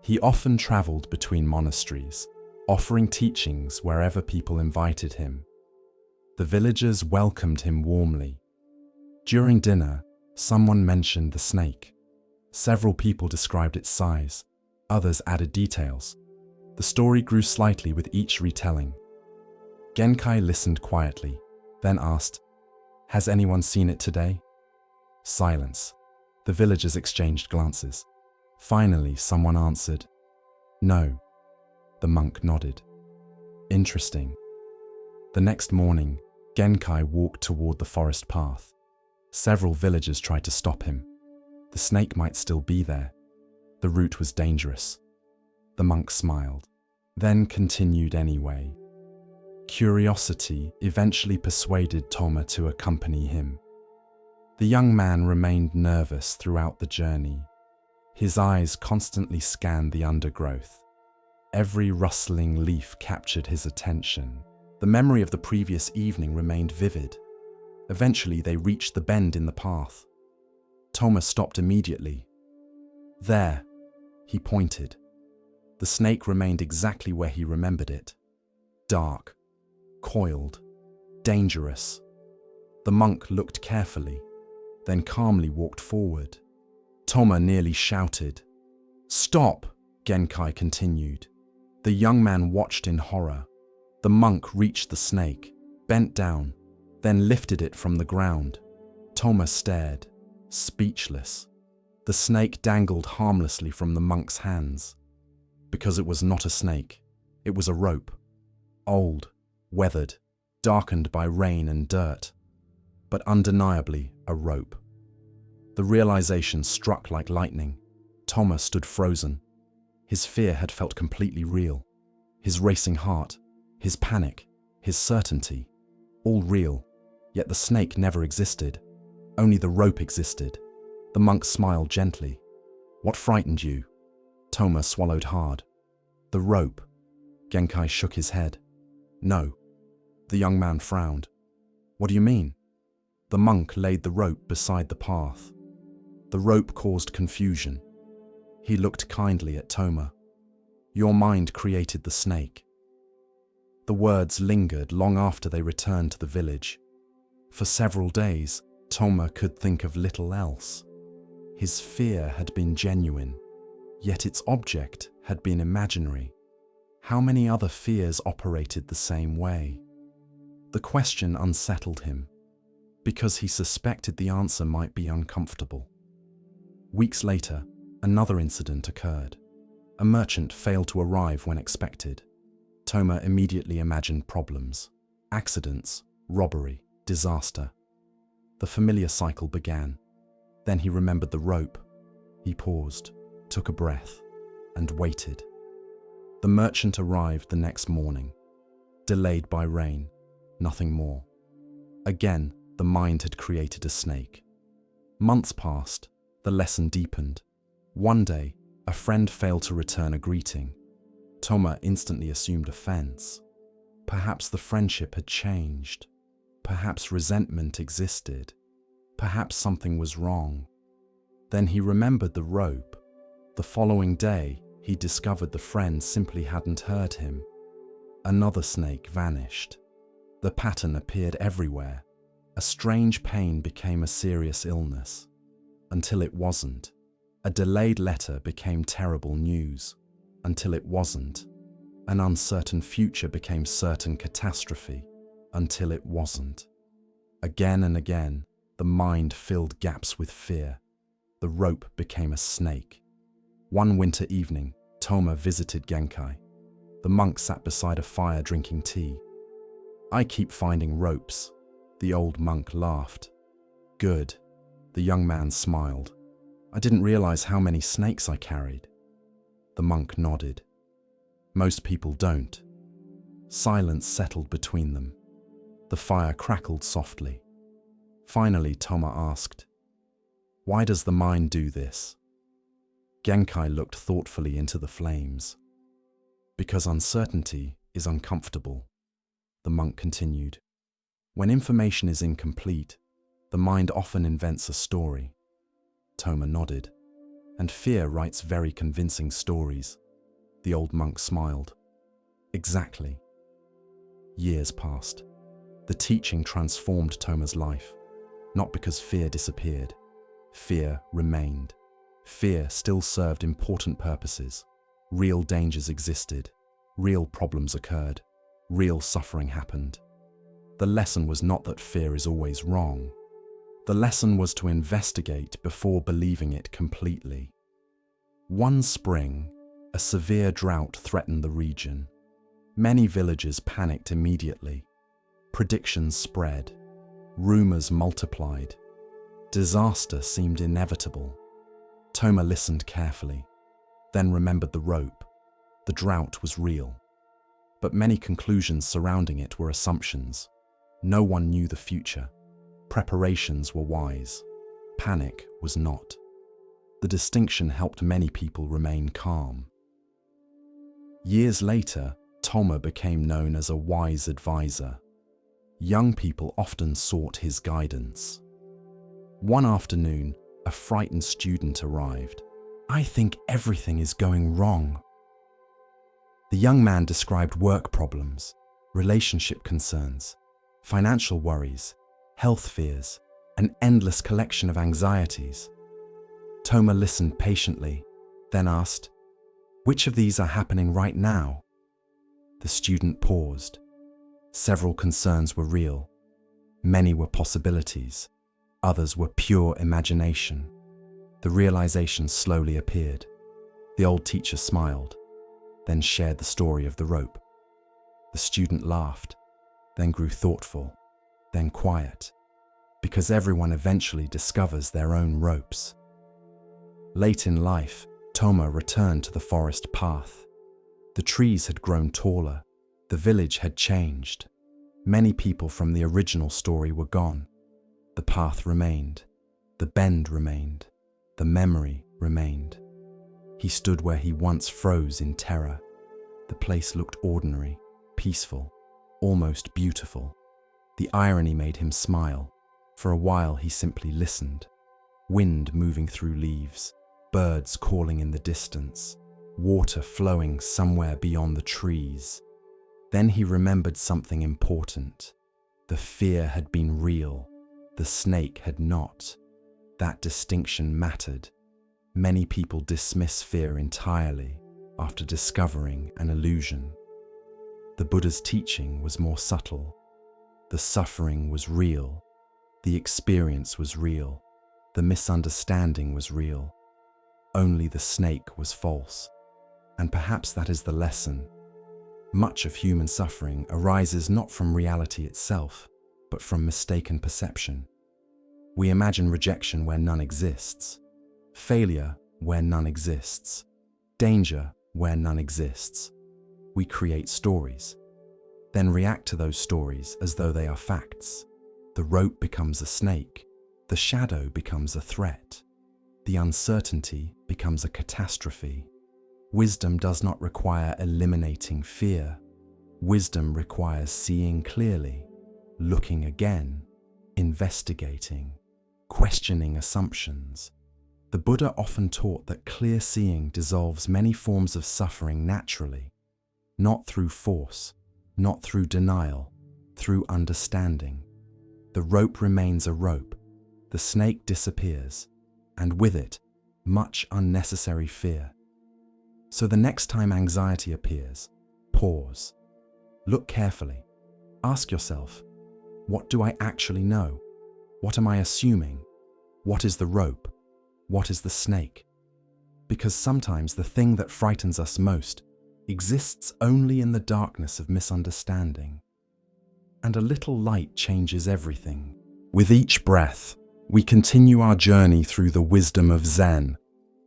He often traveled between monasteries, offering teachings wherever people invited him. The villagers welcomed him warmly. During dinner, someone mentioned the snake. Several people described its size. Others added details. The story grew slightly with each retelling. Genkai listened quietly, then asked, "Has anyone seen it today?" Silence. The villagers exchanged glances. Finally, someone answered, "No." The monk nodded. Interesting. The next morning, Genkai walked toward the forest path. Several villagers tried to stop him. The snake might still be there. The route was dangerous. The monk smiled, then continued anyway. Curiosity eventually persuaded Toma to accompany him. The young man remained nervous throughout the journey. His eyes constantly scanned the undergrowth. Every rustling leaf captured his attention. The memory of the previous evening remained vivid. Eventually, they reached the bend in the path. Toma stopped immediately. "There," he pointed. The snake remained exactly where he remembered it. Dark, coiled, dangerous. The monk looked carefully, then calmly walked forward. Toma nearly shouted. "Stop!" Genkai continued. The young man watched in horror. The monk reached the snake, bent down, then lifted it from the ground. Toma stared, speechless. The snake dangled harmlessly from the monk's hands. Because it was not a snake, it was a rope. Old, weathered, darkened by rain and dirt, but undeniably a rope. The realization struck like lightning. Toma stood frozen. His fear had felt completely real. His racing heart, his panic, his certainty, all real. Yet the snake never existed. Only the rope existed. The monk smiled gently. "What frightened you?" Toma swallowed hard. "The rope." Genkai shook his head. "No." The young man frowned. "What do you mean?" The monk laid the rope beside the path. The rope caused confusion. He looked kindly at Toma. "Your mind created the snake." The words lingered long after they returned to the village. For several days, Toma could think of little else. His fear had been genuine, yet its object had been imaginary. How many other fears operated the same way? The question unsettled him, because he suspected the answer might be uncomfortable. Weeks later, another incident occurred. A merchant failed to arrive when expected. Toma immediately imagined problems, accidents, robbery, disaster. The familiar cycle began. Then he remembered the rope. He paused, took a breath, and waited. The merchant arrived the next morning, delayed by rain, nothing more. Again, the mind had created a snake. Months passed, the lesson deepened. One day, a friend failed to return a greeting. Toma instantly assumed offense. Perhaps the friendship had changed. Perhaps resentment existed. Perhaps something was wrong. Then he remembered the rope. The following day, he discovered the friend simply hadn't heard him. Another snake vanished. The pattern appeared everywhere. A strange pain became a serious illness. Until it wasn't. A delayed letter became terrible news. Until it wasn't. An uncertain future became certain catastrophe. Until it wasn't. Again and again, the mind filled gaps with fear. The rope became a snake. One winter evening, Toma visited Genkai. The monk sat beside a fire drinking tea. "I keep finding ropes." The old monk laughed. "Good." The young man smiled. "I didn't realize how many snakes I carried." The monk nodded. "Most people don't." Silence settled between them. The fire crackled softly. Finally, Toma asked, "Why does the mind do this?" Genkai looked thoughtfully into the flames. "Because uncertainty is uncomfortable," the monk continued. When information is incomplete, the mind often invents a story. Toma nodded. And fear writes very convincing stories. The old monk smiled. Exactly. Years passed. The teaching transformed Toma's life, not because fear disappeared. Fear remained. Fear still served important purposes. Real dangers existed. Real problems occurred. Real suffering happened. The lesson was not that fear is always wrong. The lesson was to investigate before believing it completely. One spring, a severe drought threatened the region. Many villagers panicked immediately. Predictions spread. Rumors multiplied. Disaster seemed inevitable. Toma listened carefully, then remembered the rope. The drought was real. But many conclusions surrounding it were assumptions. No one knew the future. Preparations were wise. Panic was not. The distinction helped many people remain calm. Years later, Toma became known as a wise advisor. Young people often sought his guidance. One afternoon, a frightened student arrived. "I think everything is going wrong." The young man described work problems, relationship concerns, financial worries, health fears, an endless collection of anxieties. Toma listened patiently, then asked, "Which of these are happening right now?" The student paused. Several concerns were real. Many were possibilities. Others were pure imagination. The realization slowly appeared. The old teacher smiled, then shared the story of the rope. The student laughed, then grew thoughtful, then quiet, because everyone eventually discovers their own ropes. Late in life, Toma returned to the forest path. The trees had grown taller. The village had changed. Many people from the original story were gone. The path remained. The bend remained. The memory remained. He stood where he once froze in terror. The place looked ordinary, peaceful, almost beautiful. The irony made him smile. For a while he simply listened. Wind moving through leaves, birds calling in the distance, water flowing somewhere beyond the trees. Then he remembered something important. The fear had been real. The snake had not. That distinction mattered. Many people dismiss fear entirely after discovering an illusion. The Buddha's teaching was more subtle. The suffering was real. The experience was real. The misunderstanding was real. Only the snake was false. And perhaps that is the lesson. Much of human suffering arises not from reality itself, but from mistaken perception. We imagine rejection where none exists, failure where none exists, danger where none exists. We create stories, then react to those stories as though they are facts. The rope becomes a snake, the shadow becomes a threat, the uncertainty becomes a catastrophe. Wisdom does not require eliminating fear. Wisdom requires seeing clearly, looking again, investigating, questioning assumptions. The Buddha often taught that clear seeing dissolves many forms of suffering naturally, not through force, not through denial, through understanding. The rope remains a rope, the snake disappears, and with it, much unnecessary fear. So the next time anxiety appears, pause. Look carefully. Ask yourself, what do I actually know? What am I assuming? What is the rope? What is the snake? Because sometimes the thing that frightens us most exists only in the darkness of misunderstanding. And a little light changes everything. With each breath, we continue our journey through the wisdom of Zen,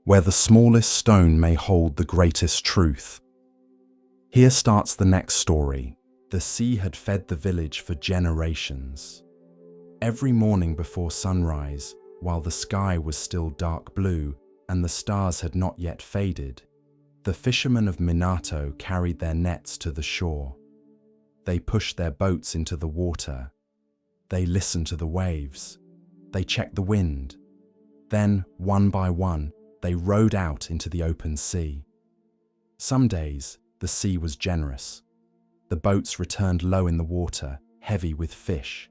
where the smallest stone may hold the greatest truth. Here starts the next story. The sea had fed the village for generations. Every morning before sunrise, while the sky was still dark blue and the stars had not yet faded, the fishermen of Minato carried their nets to the shore. They pushed their boats into the water. They listened to the waves. They checked the wind. Then, one by one, they rowed out into the open sea. Some days, the sea was generous. The boats returned low in the water, heavy with fish.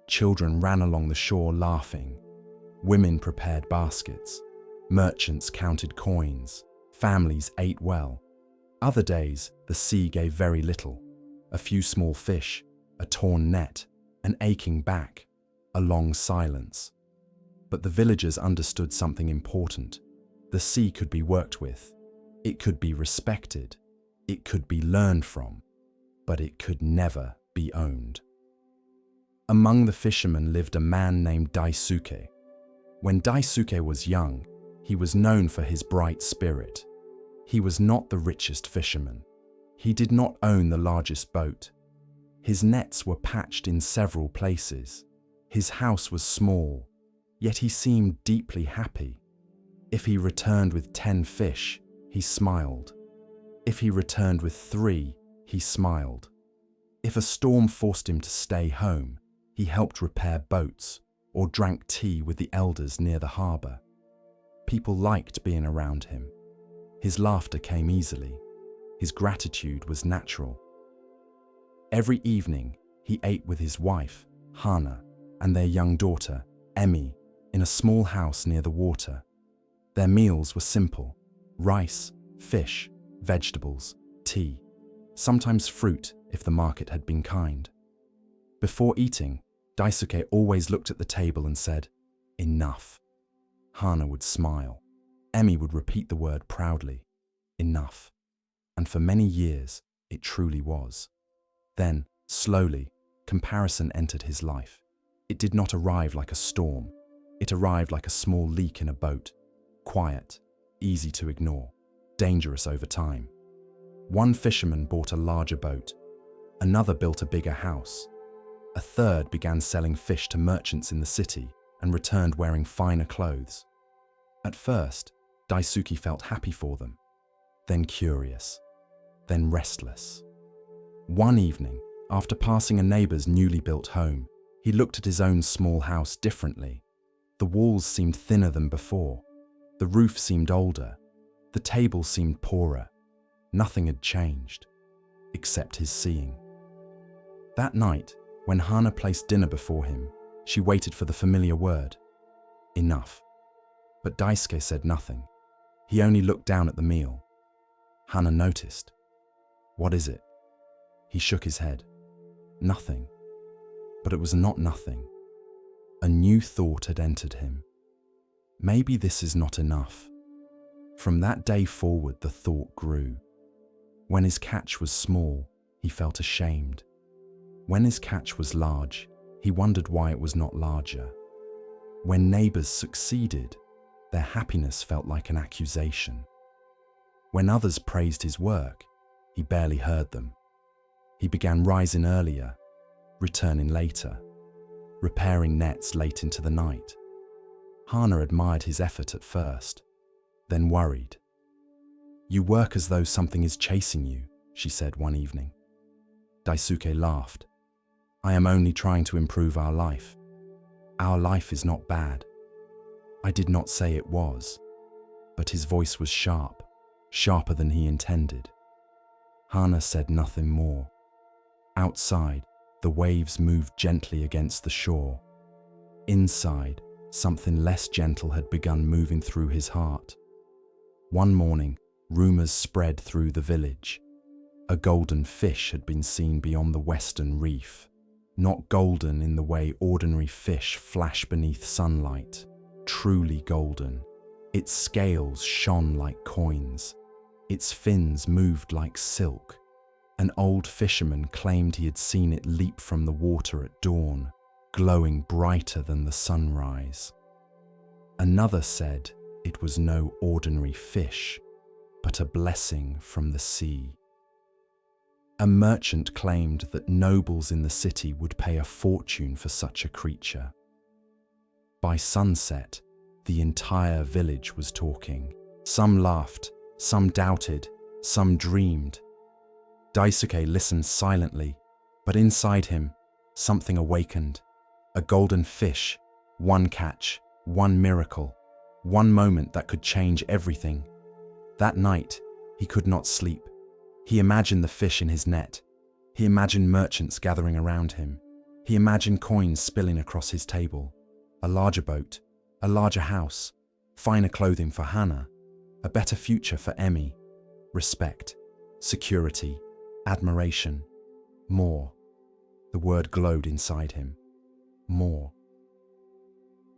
Children ran along the shore laughing. Women prepared baskets. Merchants counted coins. Families ate well. Other days, the sea gave very little. A few small fish, a torn net, an aching back, a long silence. But the villagers understood something important. The sea could be worked with. It could be respected. It could be learned from. But it could never be owned. Among the fishermen lived a man named Daisuke. When Daisuke was young, he was known for his bright spirit. He was not the richest fisherman. He did not own the largest boat. His nets were patched in several places. His house was small, yet he seemed deeply happy. If he returned with 10 fish, he smiled. If he returned with 3, he smiled. If a storm forced him to stay home, he helped repair boats or drank tea with the elders near the harbour. People liked being around him. His laughter came easily. His gratitude was natural. Every evening, he ate with his wife, Hana, and their young daughter, Emi, in a small house near the water. Their meals were simple: rice, fish, vegetables, tea, sometimes fruit if the market had been kind. Before eating, Daisuke always looked at the table and said, "Enough." Hana would smile. Emi would repeat the word proudly, "Enough." And for many years, it truly was. Then, slowly, comparison entered his life. It did not arrive like a storm. It arrived like a small leak in a boat, quiet, easy to ignore, dangerous over time. One fisherman bought a larger boat. Another built a bigger house. A third began selling fish to merchants in the city and returned wearing finer clothes. At first, Daisuke felt happy for them, then curious, then restless. One evening, after passing a neighbor's newly built home, he looked at his own small house differently. The walls seemed thinner than before. The roof seemed older. The table seemed poorer. Nothing had changed, except his seeing. That night, when Hana placed dinner before him, she waited for the familiar word, "Enough." But Daisuke said nothing. He only looked down at the meal. Hana noticed. "What is it?" He shook his head. "Nothing." But it was not nothing. A new thought had entered him. Maybe this is not enough. From that day forward, the thought grew. When his catch was small, he felt ashamed. When his catch was large, he wondered why it was not larger. When neighbors succeeded, their happiness felt like an accusation. When others praised his work, he barely heard them. He began rising earlier, returning later, repairing nets late into the night. Hana admired his effort at first, then worried. "You work as though something is chasing you," she said one evening. Daisuke laughed. "I am only trying to improve our life. Our life is not bad." I did not say it was, but his voice was sharp, sharper than he intended. Hana said nothing more. Outside, the waves moved gently against the shore. Inside, something less gentle had begun moving through his heart. One morning, rumors spread through the village. A golden fish had been seen beyond the western reef. Not golden in the way ordinary fish flash beneath sunlight. Truly golden. Its scales shone like coins. Its fins moved like silk. An old fisherman claimed he had seen it leap from the water at dawn, glowing brighter than the sunrise. Another said it was no ordinary fish, but a blessing from the sea. A merchant claimed that nobles in the city would pay a fortune for such a creature. By sunset, the entire village was talking. Some laughed, some doubted, some dreamed. Daisuke listened silently, but inside him, something awakened. A golden fish, one catch, one miracle, one moment that could change everything. That night, he could not sleep. He imagined the fish in his net. He imagined merchants gathering around him. He imagined coins spilling across his table. A larger boat, a larger house, finer clothing for Hannah, a better future for Emmy, respect, security, admiration, more. The word glowed inside him. More.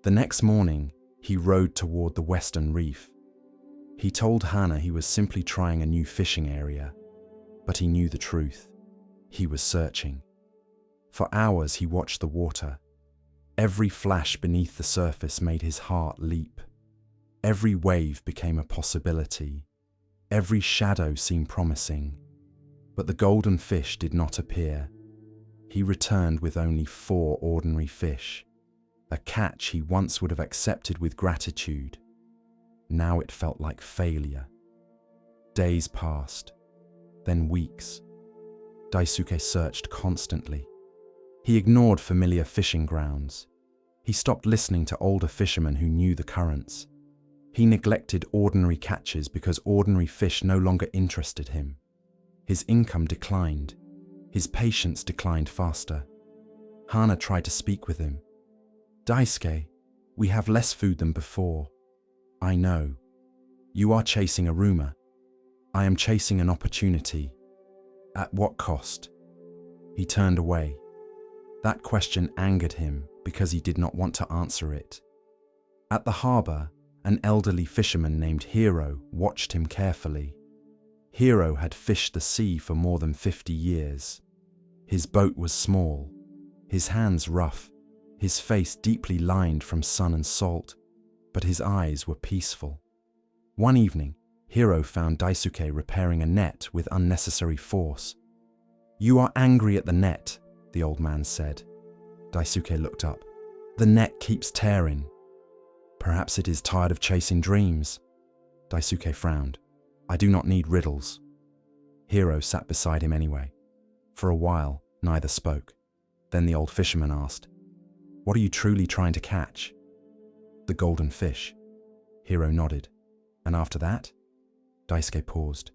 The next morning, he rowed toward the western reef. He told Hannah he was simply trying a new fishing area, but he knew the truth. He was searching. For hours he watched the water. Every flash beneath the surface made his heart leap. Every wave became a possibility. Every shadow seemed promising. But the golden fish did not appear. He returned with only 4 ordinary fish, a catch he once would have accepted with gratitude. Now it felt like failure. Days passed, then weeks. Daisuke searched constantly. He ignored familiar fishing grounds. He stopped listening to older fishermen who knew the currents. He neglected ordinary catches because ordinary fish no longer interested him. His income declined. His patience declined faster. Hana tried to speak with him. Daisuke, we have less food than before. I know. You are chasing a rumor. I am chasing an opportunity. At what cost? He turned away. That question angered him because he did not want to answer it. At the harbor, an elderly fisherman named Hiro watched him carefully. Hiro had fished the sea for more than 50 years. His boat was small, his hands rough, his face deeply lined from sun and salt, but his eyes were peaceful. One evening, Hiro found Daisuke repairing a net with unnecessary force. "You are angry at the net," the old man said. Daisuke looked up. "The net keeps tearing." "Perhaps it is tired of chasing dreams." Daisuke frowned. "I do not need riddles." Hiro sat beside him anyway. For a while, neither spoke. Then the old fisherman asked, "What are you truly trying to catch?" "The golden fish." Hiro nodded. "And after that?" Daisuke paused.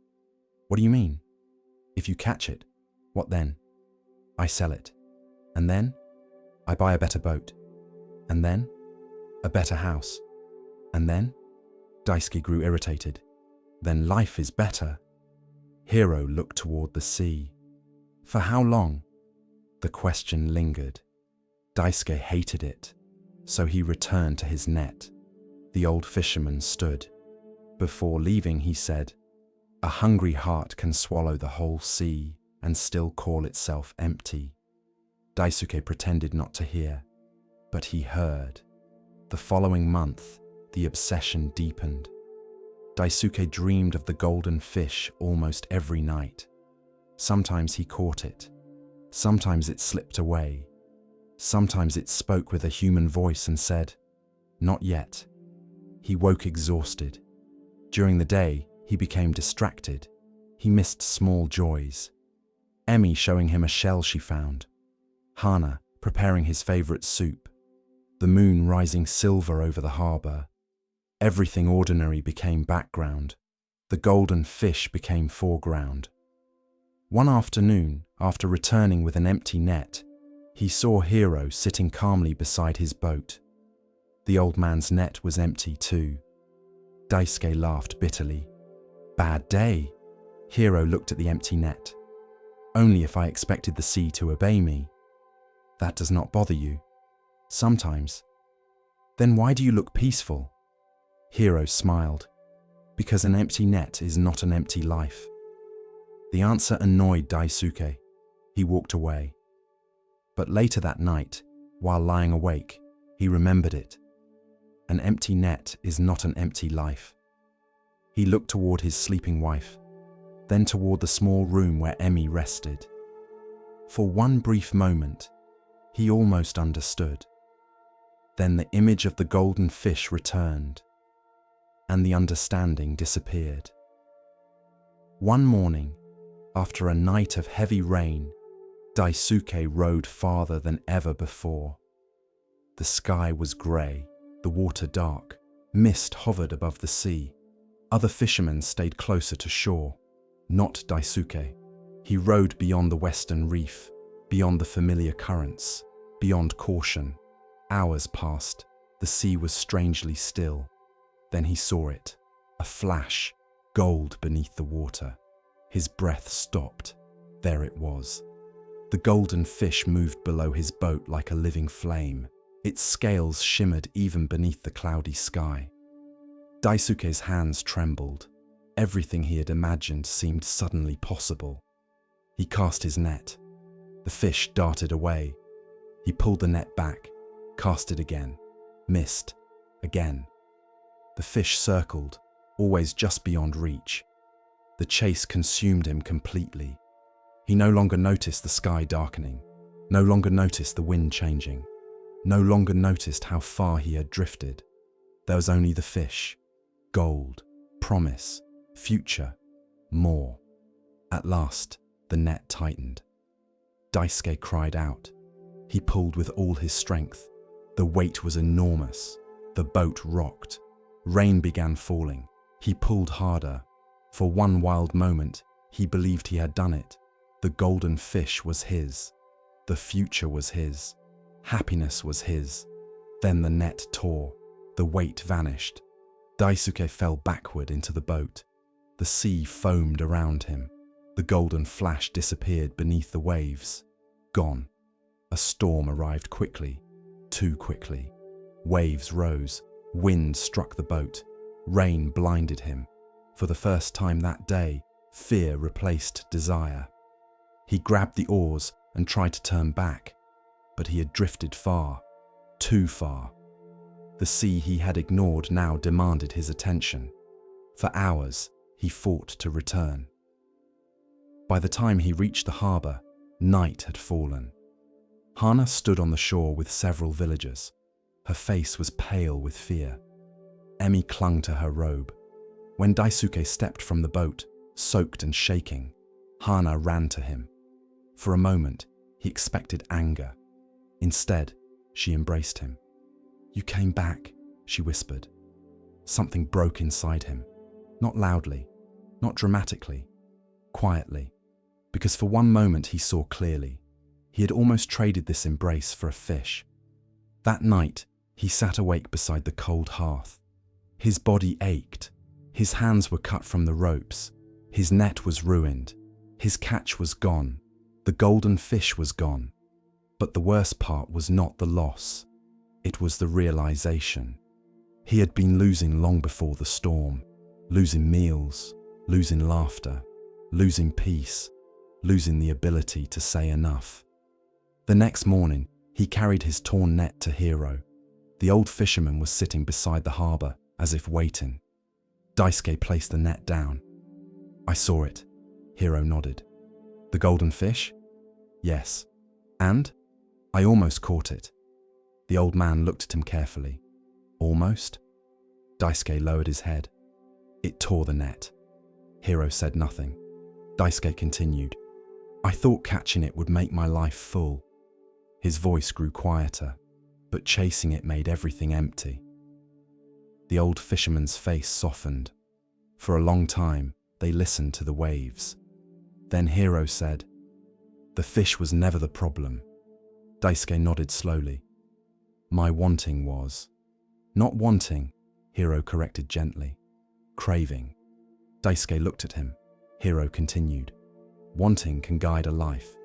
"What do you mean? If you catch it, what then?" "I sell it. And then? I buy a better boat. And then? A better house. And then?" Daisuke grew irritated. "Then life is better." Hiro looked toward the sea. For how long? The question lingered. Daisuke hated it, so he returned to his net. The old fisherman stood. Before leaving, he said, "A hungry heart can swallow the whole sea and still call itself empty." Daisuke pretended not to hear, but he heard. The following month, the obsession deepened. Daisuke dreamed of the golden fish almost every night. Sometimes he caught it. Sometimes it slipped away. Sometimes it spoke with a human voice and said, "Not yet." He woke exhausted. During the day, he became distracted. He missed small joys. Emmy showing him a shell she found. Hana preparing his favorite soup. The moon rising silver over the harbor. Everything ordinary became background. The golden fish became foreground. One afternoon, after returning with an empty net, he saw Hiro sitting calmly beside his boat. The old man's net was empty too. Daisuke laughed bitterly. "Bad day." Hiro looked at the empty net. "Only if I expected the sea to obey me." "That does not bother you." "Sometimes." "Then why do you look peaceful?" Hiro smiled. "Because an empty net is not an empty life." The answer annoyed Daisuke. He walked away. But later that night, while lying awake, he remembered it. An empty net is not an empty life. He looked toward his sleeping wife, then toward the small room where Emmy rested. For one brief moment, he almost understood. Then the image of the golden fish returned, and the understanding disappeared. One morning, after a night of heavy rain, Daisuke rowed farther than ever before. The sky was grey, the water dark. Mist hovered above the sea. Other fishermen stayed closer to shore. Not Daisuke. He rowed beyond the western reef, beyond the familiar currents, beyond caution. Hours passed. The sea was strangely still. Then he saw it. A flash, gold beneath the water. His breath stopped. There it was. The golden fish moved below his boat like a living flame. Its scales shimmered even beneath the cloudy sky. Daisuke's hands trembled. Everything he had imagined seemed suddenly possible. He cast his net. The fish darted away. He pulled the net back, cast it again, missed, again. The fish circled, always just beyond reach. The chase consumed him completely. He no longer noticed the sky darkening, no longer noticed the wind changing, no longer noticed how far he had drifted. There was only the fish, gold, promise, future, more. At last, the net tightened. Daisuke cried out. He pulled with all his strength. The weight was enormous. The boat rocked. Rain began falling. He pulled harder. For one wild moment, he believed he had done it. The golden fish was his. The future was his. Happiness was his. Then the net tore. The weight vanished. Daisuke fell backward into the boat. The sea foamed around him. The golden flash disappeared beneath the waves. Gone. A storm arrived quickly, too quickly. Waves rose. Wind struck the boat. Rain blinded him. For the first time that day, fear replaced desire. He grabbed the oars and tried to turn back, but he had drifted far, too far. The sea he had ignored now demanded his attention. For hours, he fought to return. By the time he reached the harbour, night had fallen. Hana stood on the shore with several villagers. Her face was pale with fear. Emi clung to her robe. When Daisuke stepped from the boat, soaked and shaking, Hana ran to him. For a moment, he expected anger. Instead, she embraced him. "You came back," she whispered. Something broke inside him. Not loudly, not dramatically, quietly. Because for one moment he saw clearly. He had almost traded this embrace for a fish. That night, he sat awake beside the cold hearth. His body ached. His hands were cut from the ropes. His net was ruined. His catch was gone. The golden fish was gone. But the worst part was not the loss. It was the realization. He had been losing long before the storm. Losing meals, losing laughter, losing peace, losing the ability to say enough. The next morning, he carried his torn net to Hiro. The old fisherman was sitting beside the harbour, as if waiting. Daisuke placed the net down. "I saw it," Hiro nodded. "The golden fish?" "Yes. And? I almost caught it." The old man looked at him carefully. "Almost?" Daisuke lowered his head. "It tore the net." Hiro said nothing. Daisuke continued. "I thought catching it would make my life full." His voice grew quieter, but chasing it made everything empty. The old fisherman's face softened. For a long time, they listened to the waves. Then Hiro said, "The fish was never the problem." Daisuke nodded slowly. "My wanting was." "Not wanting," Hiro corrected gently. "Craving." Daisuke looked at him. Hiro continued. "Wanting can guide a life.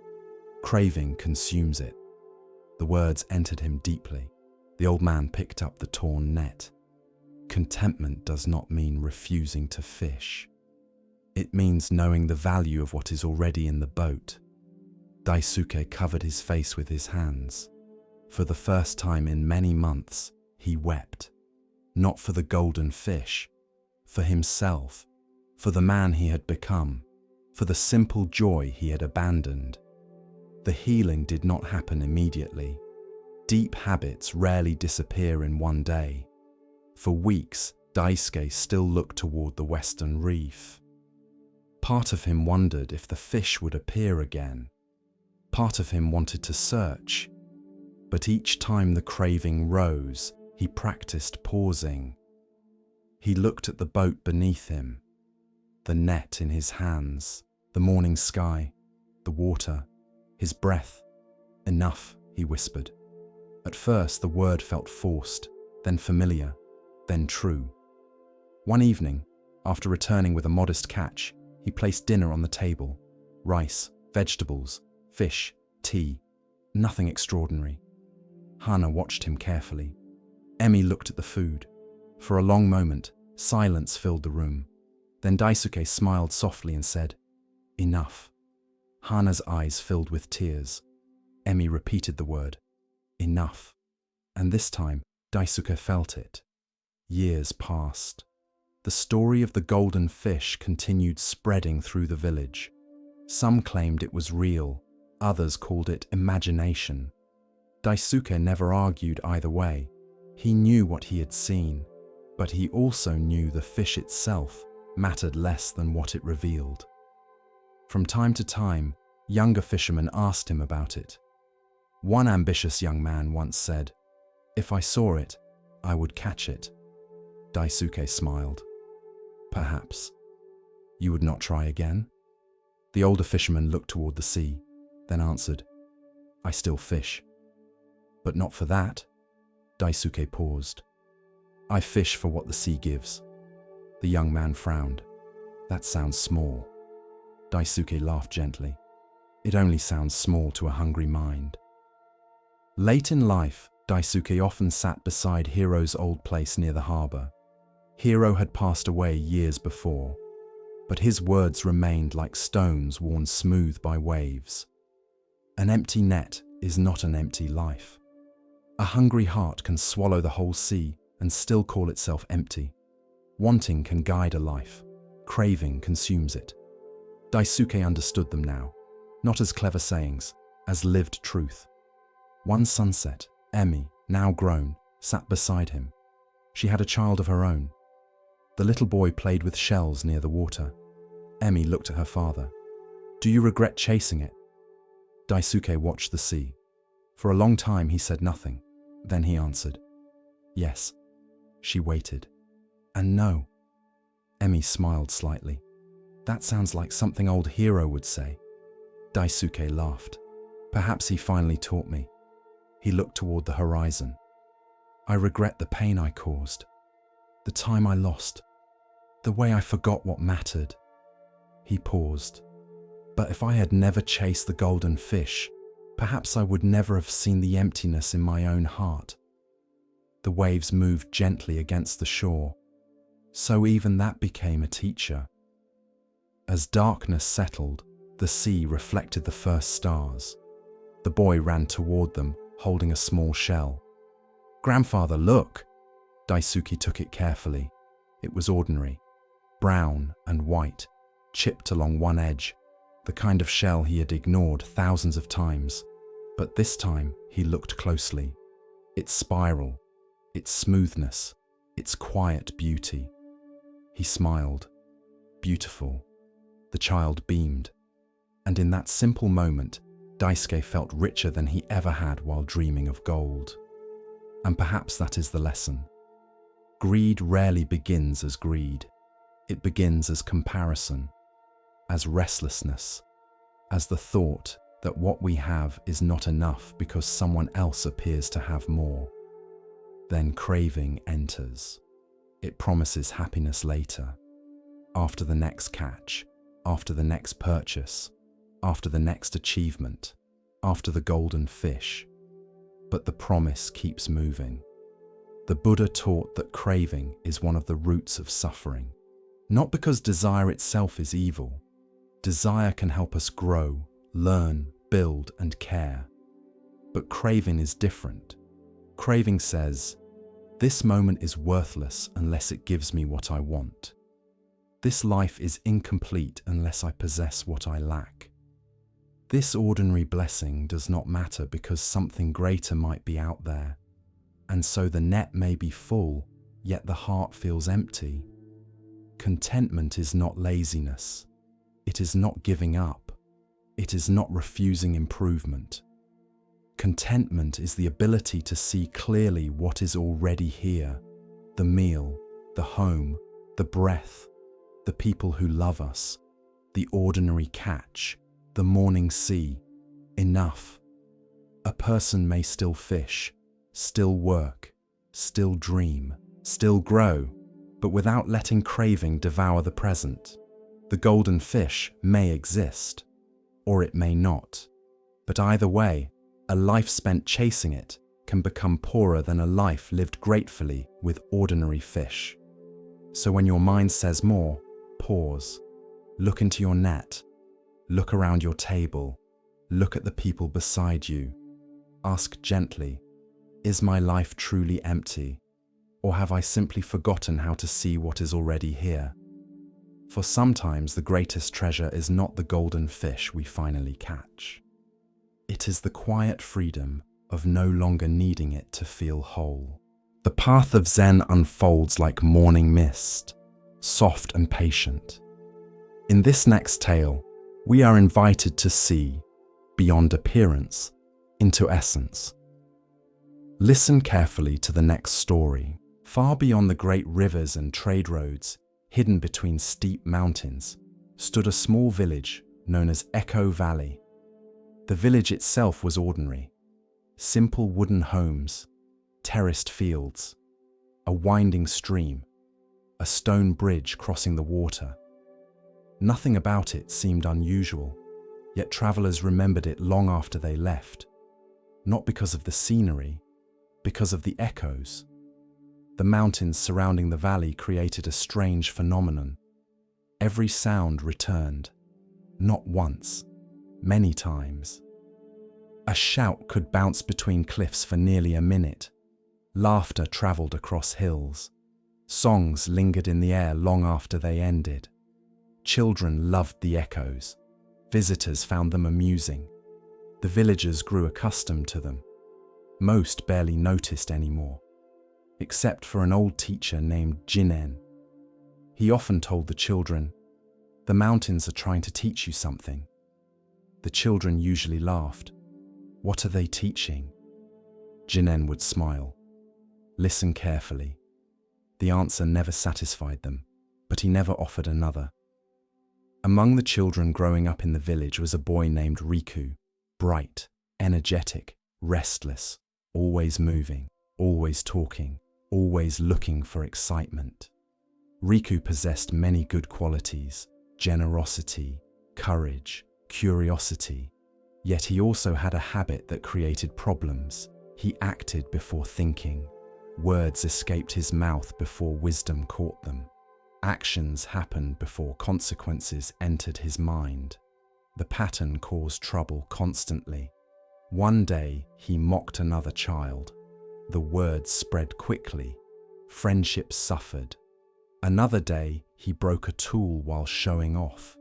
Craving consumes it." The words entered him deeply. The old man picked up the torn net. Contentment does not mean refusing to fish. It means knowing the value of what is already in the boat. Daisuke covered his face with his hands. For the first time in many months, he wept. Not for the golden fish, for himself, for the man he had become, for the simple joy he had abandoned. The healing did not happen immediately. Deep habits rarely disappear in one day. For weeks, Daisuke still looked toward the western reef. Part of him wondered if the fish would appear again. Part of him wanted to search. But each time the craving rose, he practiced pausing. He looked at the boat beneath him, the net in his hands, the morning sky, the water, his breath. Enough, he whispered. At first the word felt forced, then familiar, then true. One evening, after returning with a modest catch, he placed dinner on the table. Rice, vegetables, fish, tea, nothing extraordinary. Hana watched him carefully. Emi looked at the food. For a long moment, silence filled the room. Then Daisuke smiled softly and said, "Enough." Hana's eyes filled with tears. Emi repeated the word, "Enough." And this time, Daisuke felt it. Years passed. The story of the golden fish continued spreading through the village. Some claimed it was real, others called it imagination. Daisuke never argued either way. He knew what he had seen, but he also knew the fish itself mattered less than what it revealed. From time to time, younger fishermen asked him about it. One ambitious young man once said, "If I saw it, I would catch it." Daisuke smiled. "Perhaps. You would not try again?" The older fisherman looked toward the sea, then answered, "I still fish." "But not for that?" Daisuke paused. "I fish for what the sea gives." The young man frowned. "That sounds small." Daisuke laughed gently. "It only sounds small to a hungry mind." Late in life, Daisuke often sat beside Hiro's old place near the harbor. Hiro had passed away years before, but his words remained like stones worn smooth by waves. An empty net is not an empty life. A hungry heart can swallow the whole sea and still call itself empty. Wanting can guide a life. Craving consumes it. Daisuke understood them now, not as clever sayings, as lived truth. One sunset, Emi, now grown, sat beside him. She had a child of her own. The little boy played with shells near the water. Emi looked at her father. "Do you regret chasing it?" Daisuke watched the sea. For a long time he said nothing. Then he answered, "Yes." She waited. "And no." Emi smiled slightly. "That sounds like something old Hiro would say." Daisuke laughed. "Perhaps he finally taught me." He looked toward the horizon. "I regret the pain I caused, the time I lost, the way I forgot what mattered." He paused. "But if I had never chased the golden fish, perhaps I would never have seen the emptiness in my own heart." The waves moved gently against the shore, so even that became a teacher. As darkness settled, the sea reflected the first stars. The boy ran toward them, holding a small shell. "Grandfather, look!" Daisuke took it carefully. It was ordinary, brown and white, chipped along one edge, the kind of shell he had ignored thousands of times. But this time he looked closely. Its spiral, its smoothness, its quiet beauty. He smiled. Beautiful. The child beamed. And in that simple moment, Daisuke felt richer than he ever had while dreaming of gold. And perhaps that is the lesson. Greed rarely begins as greed. It begins as comparison, as restlessness, as the thought that what we have is not enough because someone else appears to have more. Then craving enters. It promises happiness later, after the next catch, after the next purchase, after the next achievement, after the golden fish. But the promise keeps moving. The Buddha taught that craving is one of the roots of suffering. Not because desire itself is evil. Desire can help us grow, learn, build, and care. But craving is different. Craving says, "This moment is worthless unless it gives me what I want. This life is incomplete unless I possess what I lack. This ordinary blessing does not matter because something greater might be out there. And so the net may be full, yet the heart feels empty." Contentment is not laziness. It is not giving up. It is not refusing improvement. Contentment is the ability to see clearly what is already here: the meal, the home, the breath, the people who love us, the ordinary catch, the morning sea. Enough. A person may still fish, still work, still dream, still grow, but without letting craving devour the present. The golden fish may exist, or it may not, but either way, a life spent chasing it can become poorer than a life lived gratefully with ordinary fish. So when your mind says more, pause. Look into your net. Look around your table. Look at the people beside you. Ask gently, is my life truly empty, or have I simply forgotten how to see what is already here? For sometimes the greatest treasure is not the golden fish we finally catch. It is the quiet freedom of no longer needing it to feel whole. The path of Zen unfolds like morning mist, soft and patient. In this next tale, we are invited to see, beyond appearance, into essence. Listen carefully to the next story. Far beyond the great rivers and trade roads, hidden between steep mountains, stood a small village known as Echo Valley. The village itself was ordinary. Simple wooden homes, terraced fields, a winding stream, a stone bridge crossing the water. Nothing about it seemed unusual, yet travelers remembered it long after they left, not because of the scenery, because of the echoes. The mountains surrounding the valley created a strange phenomenon. Every sound returned, not once, many times. A shout could bounce between cliffs for nearly a minute. Laughter traveled across hills. Songs lingered in the air long after they ended. Children loved the echoes. Visitors found them amusing. The villagers grew accustomed to them. Most barely noticed anymore, except for an old teacher named Jinen. He often told the children, "The mountains are trying to teach you something." The children usually laughed. "What are they teaching?" Jinen would smile. "Listen carefully." The answer never satisfied them, but he never offered another. Among the children growing up in the village was a boy named Riku, bright, energetic, restless, always moving, always talking, always looking for excitement. Riku possessed many good qualities: generosity, courage, curiosity. Yet he also had a habit that created problems. He acted before thinking. Words escaped his mouth before wisdom caught them. Actions happened before consequences entered his mind. The pattern caused trouble constantly. One day, he mocked another child. The words spread quickly. Friendships suffered. Another day, he broke a tool while showing off.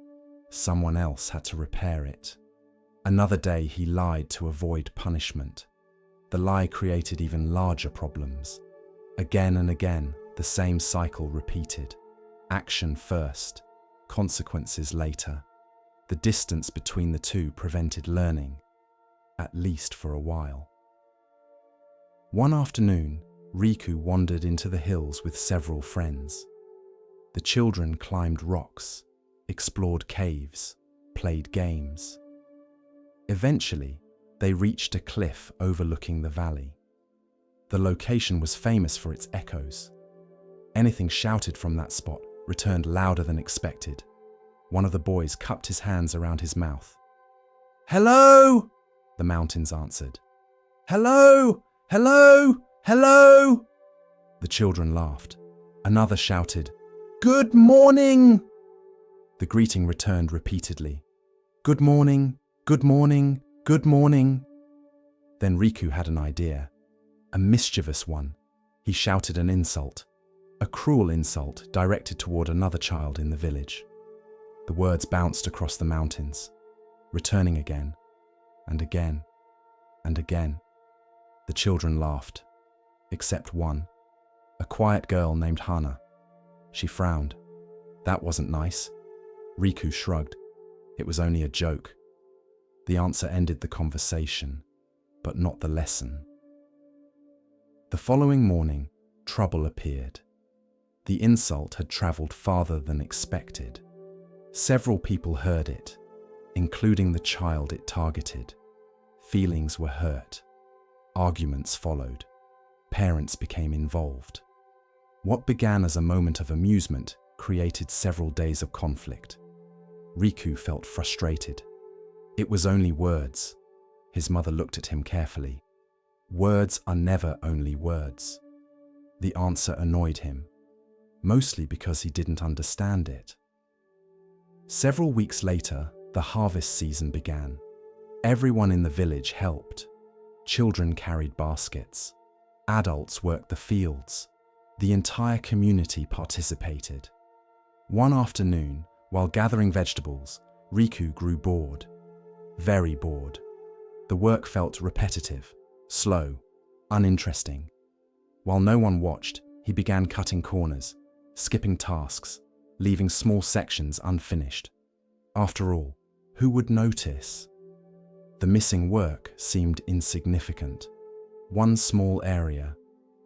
Someone else had to repair it. Another day, he lied to avoid punishment. The lie created even larger problems. Again and again, the same cycle repeated. Action first, consequences later. The distance between the two prevented learning, at least for a while. One afternoon, Riku wandered into the hills with several friends. The children climbed rocks, explored caves, played games. Eventually, they reached a cliff overlooking the valley. The location was famous for its echoes. Anything shouted from that spot returned louder than expected. One of the boys cupped his hands around his mouth. "Hello!" the mountains answered. "Hello! Hello! Hello!" The children laughed. Another shouted, "Good morning!" The greeting returned repeatedly. "Good morning, good morning, good morning." Then Riku had an idea, a mischievous one. He shouted an insult, a cruel insult directed toward another child in the village. The words bounced across the mountains, returning again and again and again. The children laughed, except one, a quiet girl named Hana. She frowned. That wasn't nice. Riku shrugged. It was only a joke. The answer ended the conversation, but not the lesson. The following morning, trouble appeared. The insult had traveled farther than expected. Several people heard it, including the child it targeted. Feelings were hurt. Arguments followed. Parents became involved. What began as a moment of amusement created several days of conflict. Riku felt frustrated. It was only words. His mother looked at him carefully. Words are never only words. The answer annoyed him, mostly because he didn't understand it. Several weeks later, the harvest season began. Everyone in the village helped. Children carried baskets. Adults worked the fields. The entire community participated. One afternoon, while gathering vegetables, Riku grew bored. Very bored. The work felt repetitive, slow, uninteresting. While no one watched, he began cutting corners, skipping tasks, leaving small sections unfinished. After all, who would notice? The missing work seemed insignificant. One small area,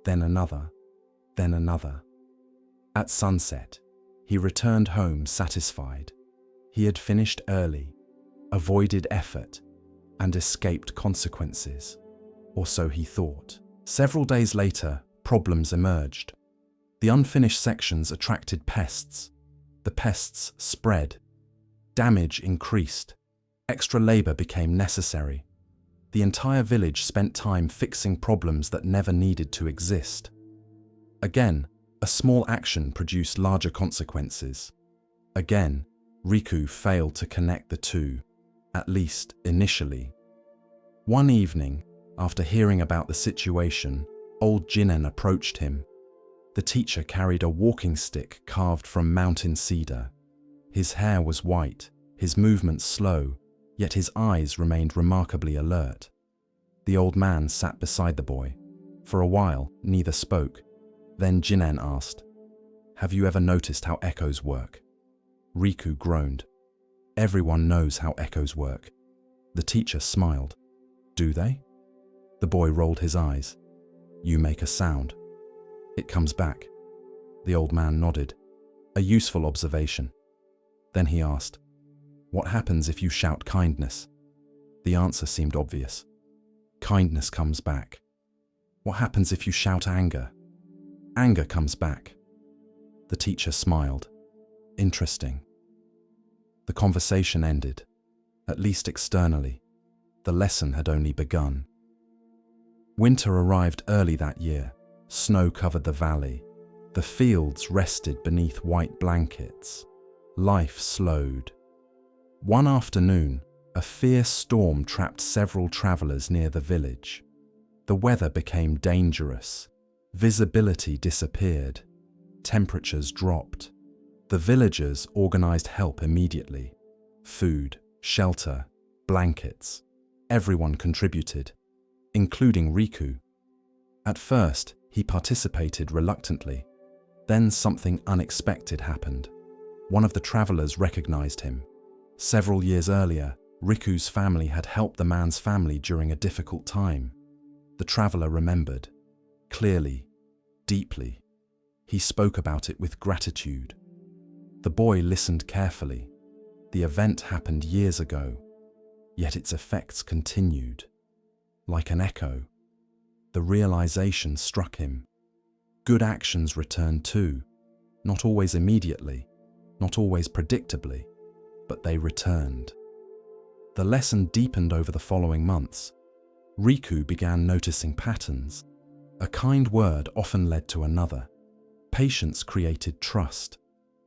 then another, then another. At sunset, he returned home satisfied. He had finished early, avoided effort, and escaped consequences. Or so he thought. Several days later, problems emerged. The unfinished sections attracted pests. The pests spread. Damage increased. Extra labor became necessary. The entire village spent time fixing problems that never needed to exist. Again, a small action produced larger consequences. Again, Riku failed to connect the two, at least initially. One evening, after hearing about the situation, old Jinen approached him. The teacher carried a walking stick carved from mountain cedar. His hair was white, his movements slow, yet his eyes remained remarkably alert. The old man sat beside the boy. For a while, neither spoke. Then Jinen asked, "Have you ever noticed how echoes work?" Riku groaned. "Everyone knows how echoes work." The teacher smiled. "Do they?" The boy rolled his eyes. "You make a sound. It comes back." The old man nodded. A useful observation. Then he asked, "What happens if you shout kindness?" The answer seemed obvious. Kindness comes back. "What happens if you shout anger?" Anger comes back. The teacher smiled. Interesting. The conversation ended, at least externally. The lesson had only begun. Winter arrived early that year. Snow covered the valley. The fields rested beneath white blankets. Life slowed. One afternoon, a fierce storm trapped several travelers near the village. The weather became dangerous. Visibility disappeared. Temperatures dropped. The villagers organized help immediately. Food, shelter, blankets. Everyone contributed, including Riku. At first, he participated reluctantly. Then something unexpected happened. One of the travelers recognized him. Several years earlier, Riku's family had helped the man's family during a difficult time. The traveler remembered. Clearly, deeply. He spoke about it with gratitude. The boy listened carefully. The event happened years ago, yet its effects continued. Like an echo, the realization struck him. Good actions return too, not always immediately, not always predictably, but they returned. The lesson deepened over the following months. Riku began noticing patterns. A kind word often led to another. Patience created trust.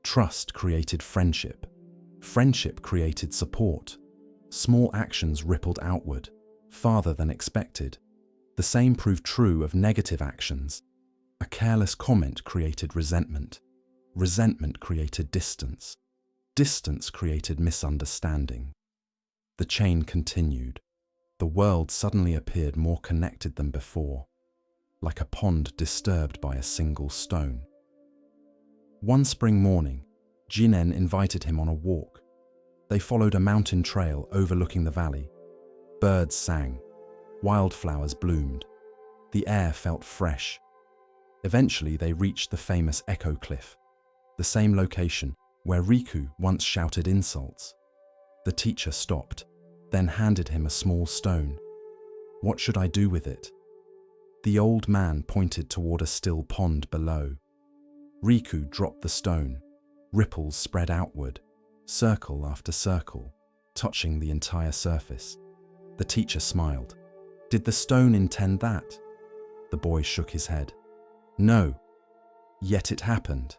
Trust created friendship. Friendship created support. Small actions rippled outward, farther than expected. The same proved true of negative actions. A careless comment created resentment. Resentment created distance. Distance created misunderstanding. The chain continued. The world suddenly appeared more connected than before, like a pond disturbed by a single stone. One spring morning, Jinen invited him on a walk. They followed a mountain trail overlooking the valley. Birds sang. Wildflowers bloomed. The air felt fresh. Eventually, they reached the famous Echo Cliff, the same location where Riku once shouted insults. The teacher stopped, then handed him a small stone. "What should I do with it?" The old man pointed toward a still pond below. Riku dropped the stone. Ripples spread outward, circle after circle, touching the entire surface. The teacher smiled. "Did the stone intend that?" The boy shook his head. "No, yet it happened."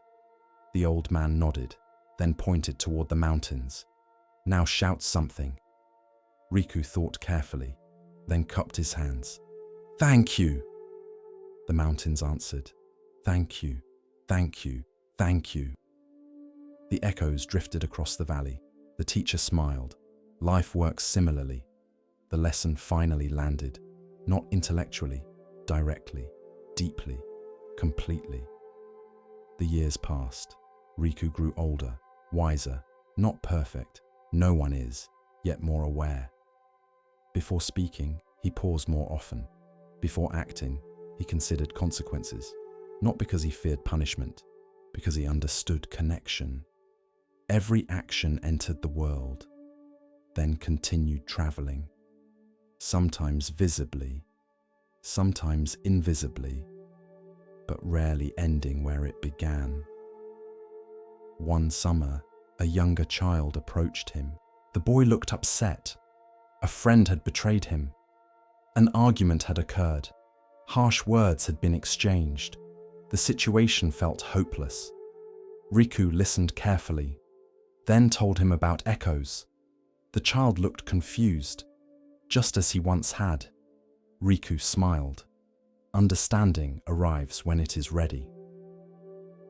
The old man nodded, then pointed toward the mountains. "Now shout something." Riku thought carefully, then cupped his hands. "Thank you!" The mountains answered. "Thank you, thank you, thank you." The echoes drifted across the valley. The teacher smiled. Life works similarly. The lesson finally landed, not intellectually, directly, deeply, completely. The years passed. Riku grew older, wiser, not perfect. No one is, yet more aware. Before speaking, he paused more often. Before acting, he considered consequences, not because he feared punishment, because he understood connection. Every action entered the world, then continued traveling, sometimes visibly, sometimes invisibly, but rarely ending where it began. One summer, a younger child approached him. The boy looked upset. A friend had betrayed him. An argument had occurred. Harsh words had been exchanged. The situation felt hopeless. Riku listened carefully, then told him about echoes. The child looked confused, just as he once had. Riku smiled. Understanding arrives when it is ready.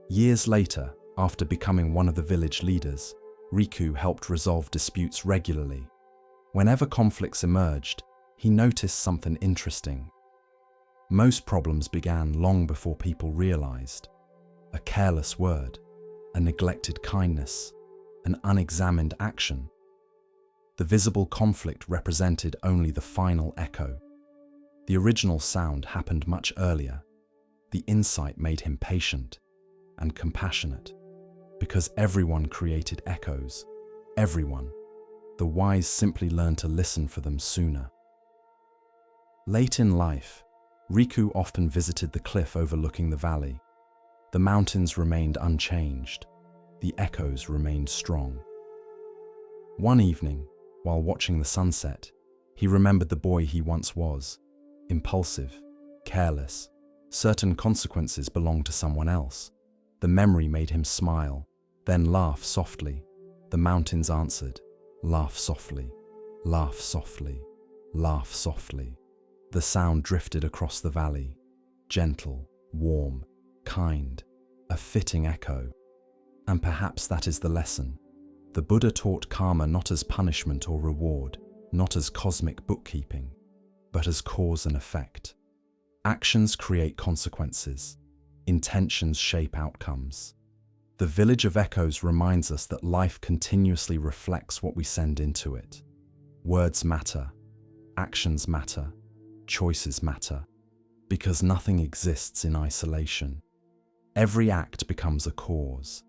Years later, after becoming one of the village leaders, Riku helped resolve disputes regularly. Whenever conflicts emerged, he noticed something interesting. Most problems began long before people realized. A careless word, a neglected kindness, an unexamined action. The visible conflict represented only the final echo. The original sound happened much earlier. The insight made him patient and compassionate, because everyone created echoes. Everyone. The wise simply learned to listen for them sooner. Late in life, Riku often visited the cliff overlooking the valley. The mountains remained unchanged. The echoes remained strong. One evening, while watching the sunset, he remembered the boy he once was. Impulsive, careless. Certain consequences belonged to someone else. The memory made him smile, then laugh softly. The mountains answered, "Laugh softly, laugh softly, laugh softly." The sound drifted across the valley, gentle, warm, kind, a fitting echo. And perhaps that is the lesson. The Buddha taught karma not as punishment or reward, not as cosmic bookkeeping, but as cause and effect. Actions create consequences. Intentions shape outcomes. The Village of Echoes reminds us that life continuously reflects what we send into it. Words matter. Actions matter. Choices matter. Because nothing exists in isolation. Every act becomes a cause.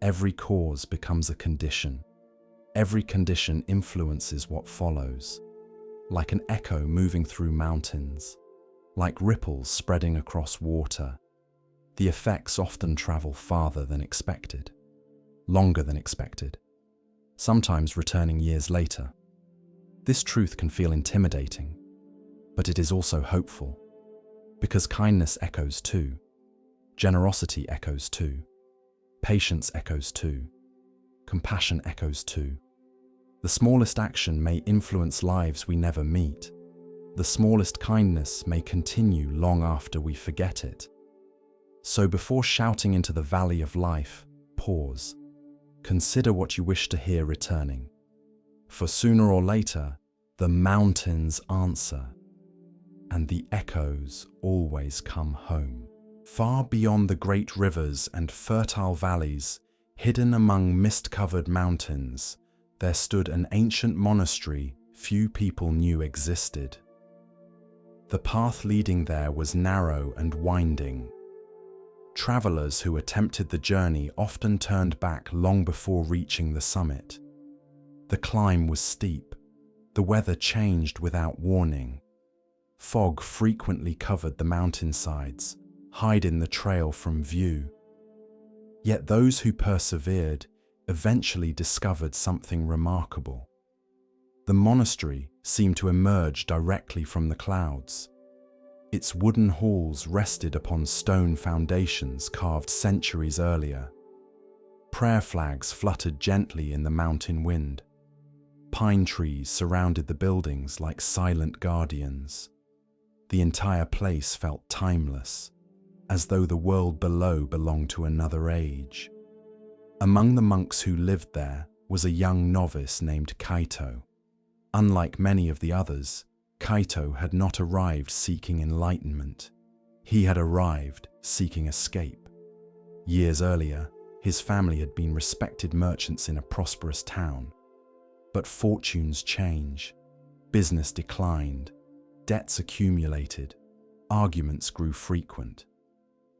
Every cause becomes a condition. Every condition influences what follows. Like an echo moving through mountains. Like ripples spreading across water. The effects often travel farther than expected. Longer than expected. Sometimes returning years later. This truth can feel intimidating, but it is also hopeful. Because kindness echoes too. Generosity echoes too. Patience echoes too. Compassion echoes too. The smallest action may influence lives we never meet. The smallest kindness may continue long after we forget it. So before shouting into the valley of life, pause. Consider what you wish to hear returning. For sooner or later, the mountains answer, and the echoes always come home. Far beyond the great rivers and fertile valleys, hidden among mist-covered mountains, there stood an ancient monastery few people knew existed. The path leading there was narrow and winding. Travelers who attempted the journey often turned back long before reaching the summit. The climb was steep. The weather changed without warning. Fog frequently covered the mountainsides, hiding the trail from view. Yet those who persevered eventually discovered something remarkable. The monastery seemed to emerge directly from the clouds. Its wooden halls rested upon stone foundations carved centuries earlier. Prayer flags fluttered gently in the mountain wind. Pine trees surrounded the buildings like silent guardians. The entire place felt timeless, as though the world below belonged to another age. Among the monks who lived there was a young novice named Kaito. Unlike many of the others, Kaito had not arrived seeking enlightenment. He had arrived seeking escape. Years earlier, his family had been respected merchants in a prosperous town. But fortunes change. Business declined. Debts accumulated. Arguments grew frequent.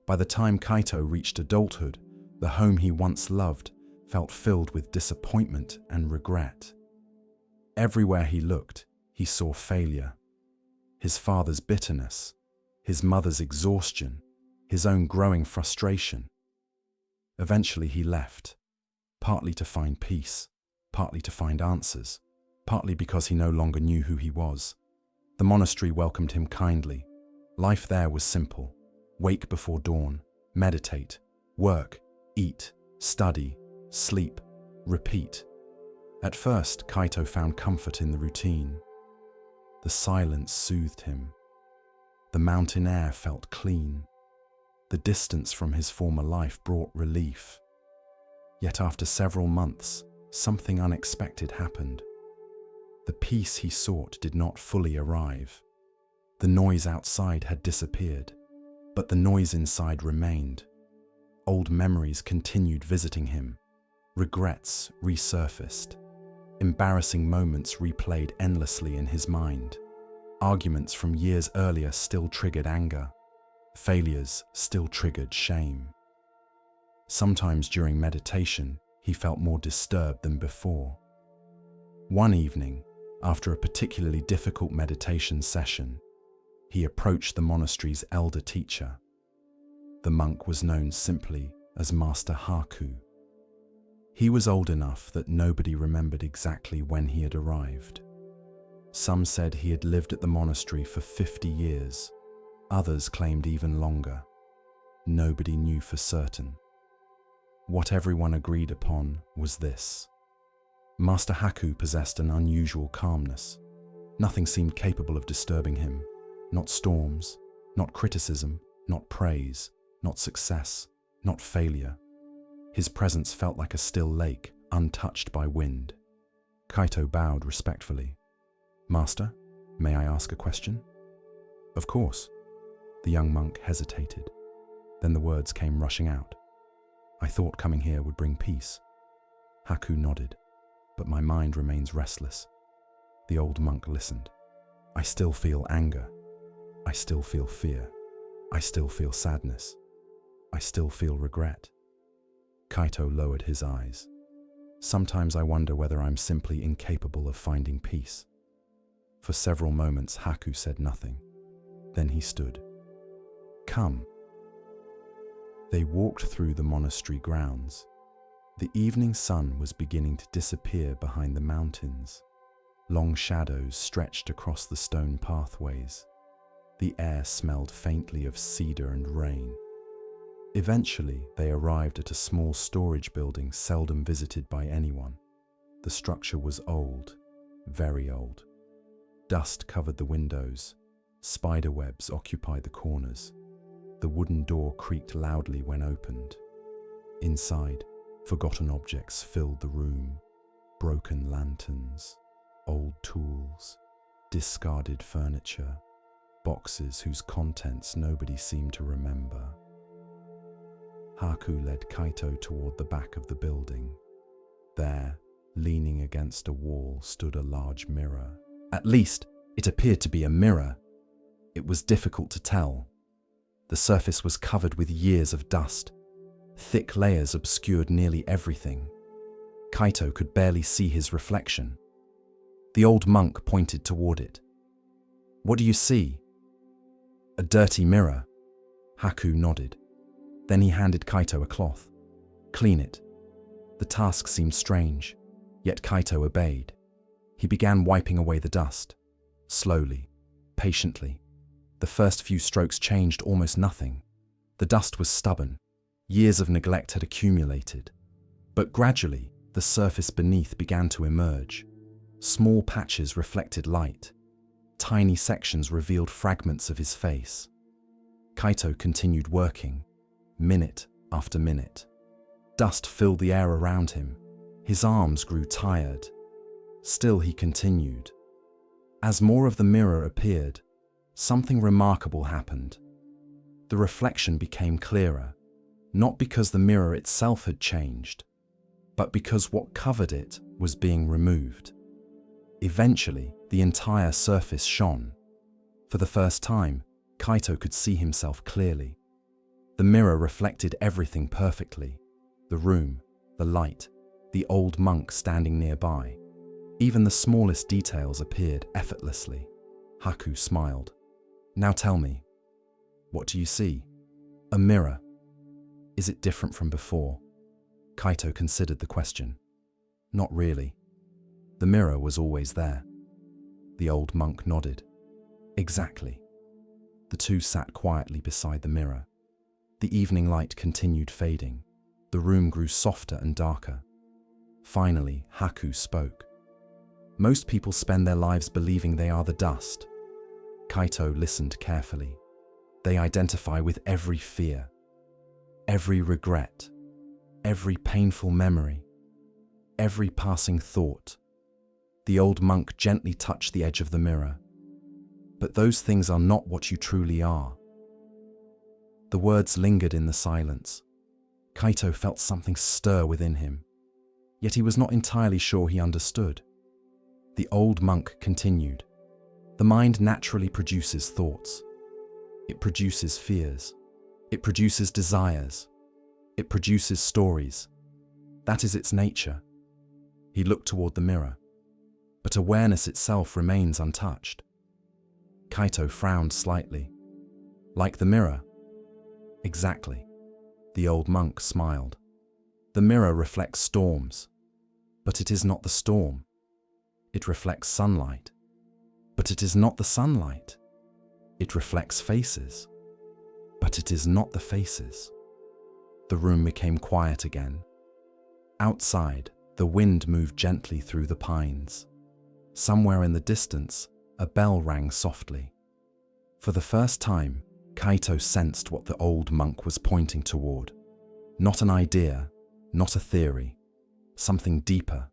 By the time Kaito reached adulthood, the home he once loved felt filled with disappointment and regret. Everywhere he looked, he saw failure. His father's bitterness, his mother's exhaustion, his own growing frustration. Eventually he left, partly to find peace, partly to find answers, partly because he no longer knew who he was. The monastery welcomed him kindly. Life there was simple. Wake before dawn, meditate, work, eat, study, sleep, repeat. At first, Kaito found comfort in the routine. The silence soothed him. The mountain air felt clean. The distance from his former life brought relief. Yet after several months, something unexpected happened. The peace he sought did not fully arrive. The noise outside had disappeared, but the noise inside remained. Old memories continued visiting him. Regrets resurfaced. Embarrassing moments replayed endlessly in his mind. Arguments from years earlier still triggered anger. Failures still triggered shame. Sometimes during meditation, he felt more disturbed than before. One evening, after a particularly difficult meditation session, he approached the monastery's elder teacher. The monk was known simply as Master Haku. He was old enough that nobody remembered exactly when he had arrived. Some said he had lived at the monastery for 50 years. Others claimed even longer. Nobody knew for certain. What everyone agreed upon was this. Master Haku possessed an unusual calmness. Nothing seemed capable of disturbing him. Not storms, not criticism, not praise, not success, not failure. His presence felt like a still lake, untouched by wind. Kaito bowed respectfully. "Master, may I ask a question?" "Of course." The young monk hesitated. Then the words came rushing out. "I thought coming here would bring peace." Haku nodded, "But my mind remains restless." The old monk listened. "I still feel anger. I still feel fear. I still feel sadness. I still feel regret." Kaito lowered his eyes. "Sometimes I wonder whether I'm simply incapable of finding peace." For several moments, Haku said nothing. Then he stood. "Come." They walked through the monastery grounds. The evening sun was beginning to disappear behind the mountains. Long shadows stretched across the stone pathways. The air smelled faintly of cedar and rain. Eventually, they arrived at a small storage building seldom visited by anyone. The structure was old, very old. Dust covered the windows. Spiderwebs occupied the corners. The wooden door creaked loudly when opened. Inside, forgotten objects filled the room. Broken lanterns, old tools, discarded furniture, boxes whose contents nobody seemed to remember. Haku led Kaito toward the back of the building. There, leaning against a wall, stood a large mirror. At least, it appeared to be a mirror. It was difficult to tell. The surface was covered with years of dust. Thick layers obscured nearly everything. Kaito could barely see his reflection. The old monk pointed toward it. "What do you see?" "A dirty mirror." Haku nodded. Then he handed Kaito a cloth. "Clean it." The task seemed strange, yet Kaito obeyed. He began wiping away the dust. Slowly, patiently. The first few strokes changed almost nothing. The dust was stubborn. Years of neglect had accumulated. But gradually, the surface beneath began to emerge. Small patches reflected light. Tiny sections revealed fragments of his face. Kaito continued working, minute after minute. Dust filled the air around him. His arms grew tired. Still he continued. As more of the mirror appeared, something remarkable happened. The reflection became clearer, not because the mirror itself had changed, but because what covered it was being removed. Eventually, the entire surface shone. For the first time, Kaito could see himself clearly. The mirror reflected everything perfectly. The room, the light, the old monk standing nearby. Even the smallest details appeared effortlessly. Haku smiled. "Now tell me, what do you see?" "A mirror." "Is it different from before?" Kaito considered the question. "Not really. The mirror was always there." The old monk nodded. "Exactly." The two sat quietly beside the mirror. The evening light continued fading. The room grew softer and darker. Finally, Haku spoke. "Most people spend their lives believing they are the dust." Kaito listened carefully. "They identify with every fear, every regret, every painful memory, every passing thought." The old monk gently touched the edge of the mirror. "But those things are not what you truly are." The words lingered in the silence. Kaito felt something stir within him, yet he was not entirely sure he understood. The old monk continued. "The mind naturally produces thoughts. It produces fears. It produces desires. It produces stories. That is its nature." He looked toward the mirror. "But awareness itself remains untouched." Kaito frowned slightly. "Like the mirror?" "Exactly." The old monk smiled. "The mirror reflects storms, but it is not the storm. It reflects sunlight, but it is not the sunlight. It reflects faces, but it is not the faces." The room became quiet again. Outside, the wind moved gently through the pines. Somewhere in the distance, a bell rang softly. For the first time, Kaito sensed what the old monk was pointing toward. Not an idea, not a theory. Something deeper,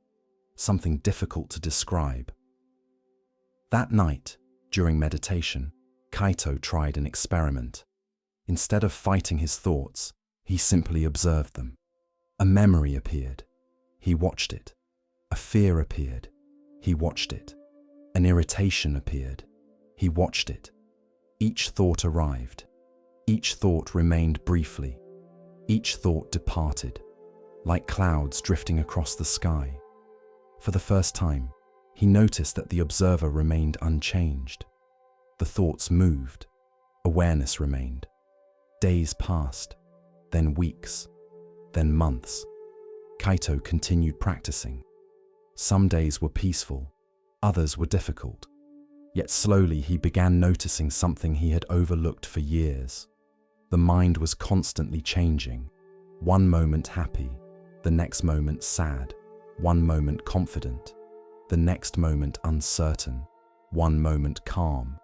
something difficult to describe. That night, during meditation, Kaito tried an experiment. Instead of fighting his thoughts, he simply observed them. A memory appeared. He watched it. A fear appeared. He watched it. An irritation appeared. He watched it. Each thought arrived. Each thought remained briefly. Each thought departed, like clouds drifting across the sky. For the first time, he noticed that the observer remained unchanged. The thoughts moved. Awareness remained. Days passed, then weeks, then months. Kaito continued practicing. Some days were peaceful, others were difficult. Yet slowly he began noticing something he had overlooked for years. The mind was constantly changing. One moment happy, the next moment sad. One moment confident, the next moment uncertain. One moment calm,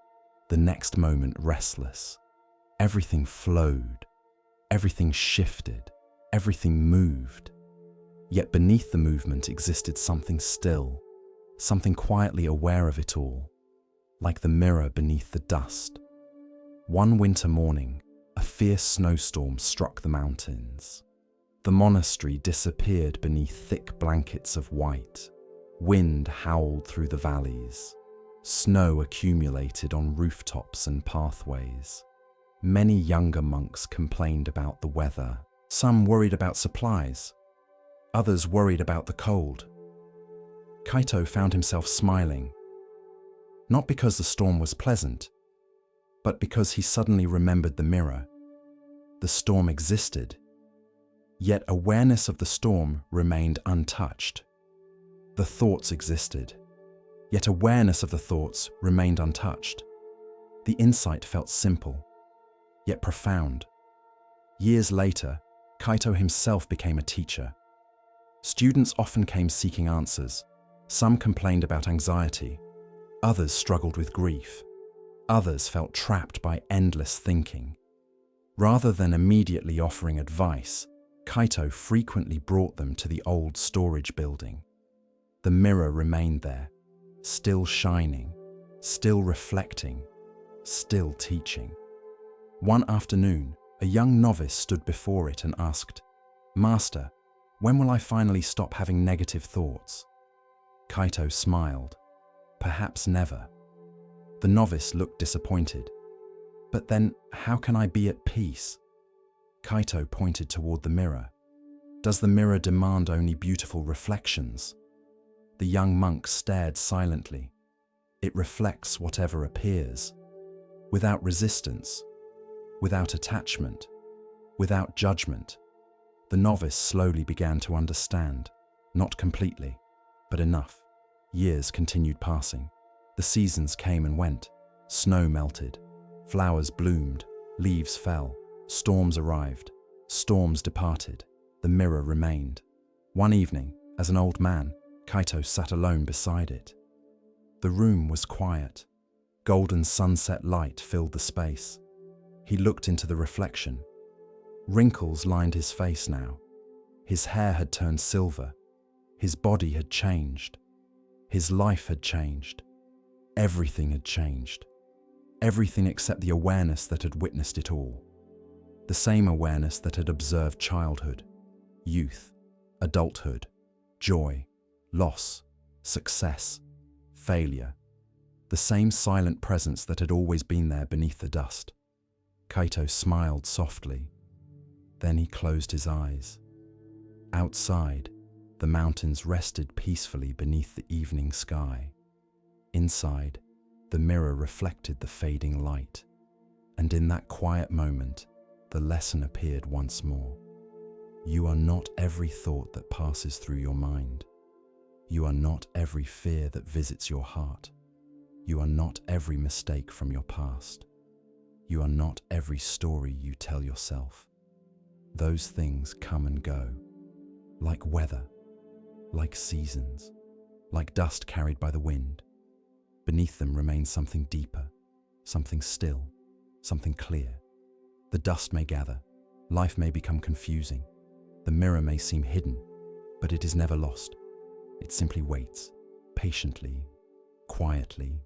the next moment restless. Everything flowed. Everything shifted. Everything moved. Yet beneath the movement existed something still, something quietly aware of it all, like the mirror beneath the dust. One winter morning, a fierce snowstorm struck the mountains. The monastery disappeared beneath thick blankets of white. Wind howled through the valleys. Snow accumulated on rooftops and pathways. Many younger monks complained about the weather. Some worried about supplies. Others worried about the cold. Kaito found himself smiling, not because the storm was pleasant, but because he suddenly remembered the mirror. The storm existed, yet awareness of the storm remained untouched. The thoughts existed, yet awareness of the thoughts remained untouched. The insight felt simple, yet profound. Years later, Kaito himself became a teacher. Students often came seeking answers. Some complained about anxiety. Others struggled with grief. Others felt trapped by endless thinking. Rather than immediately offering advice, Kaito frequently brought them to the old storage building. The mirror remained there, still shining, still reflecting, still teaching. One afternoon, a young novice stood before it and asked, "Master, when will I finally stop having negative thoughts?" Kaito smiled. "Perhaps never." The novice looked disappointed. "But then, how can I be at peace?" Kaito pointed toward the mirror. "Does the mirror demand only beautiful reflections?" The young monk stared silently. "It reflects whatever appears, without resistance, without attachment, without judgment." The novice slowly began to understand, not completely, but enough. Years continued passing. The seasons came and went. Snow melted. Flowers bloomed. Leaves fell. Storms arrived. Storms departed. The mirror remained. One evening, as an old man, Kaito sat alone beside it. The room was quiet. Golden sunset light filled the space. He looked into the reflection. Wrinkles lined his face now. His hair had turned silver. His body had changed. His life had changed. Everything had changed. Everything except the awareness that had witnessed it all. The same awareness that had observed childhood, youth, adulthood, joy, loss, success, failure. The same silent presence that had always been there beneath the dust. Kaito smiled softly. Then he closed his eyes. Outside, the mountains rested peacefully beneath the evening sky. Inside, the mirror reflected the fading light. And in that quiet moment, the lesson appeared once more. You are not every thought that passes through your mind. You are not every fear that visits your heart. You are not every mistake from your past. You are not every story you tell yourself. Those things come and go, like weather, like seasons, like dust carried by the wind. Beneath them remains something deeper, something still, something clear. The dust may gather, life may become confusing, the mirror may seem hidden, but it is never lost. It simply waits, patiently, quietly,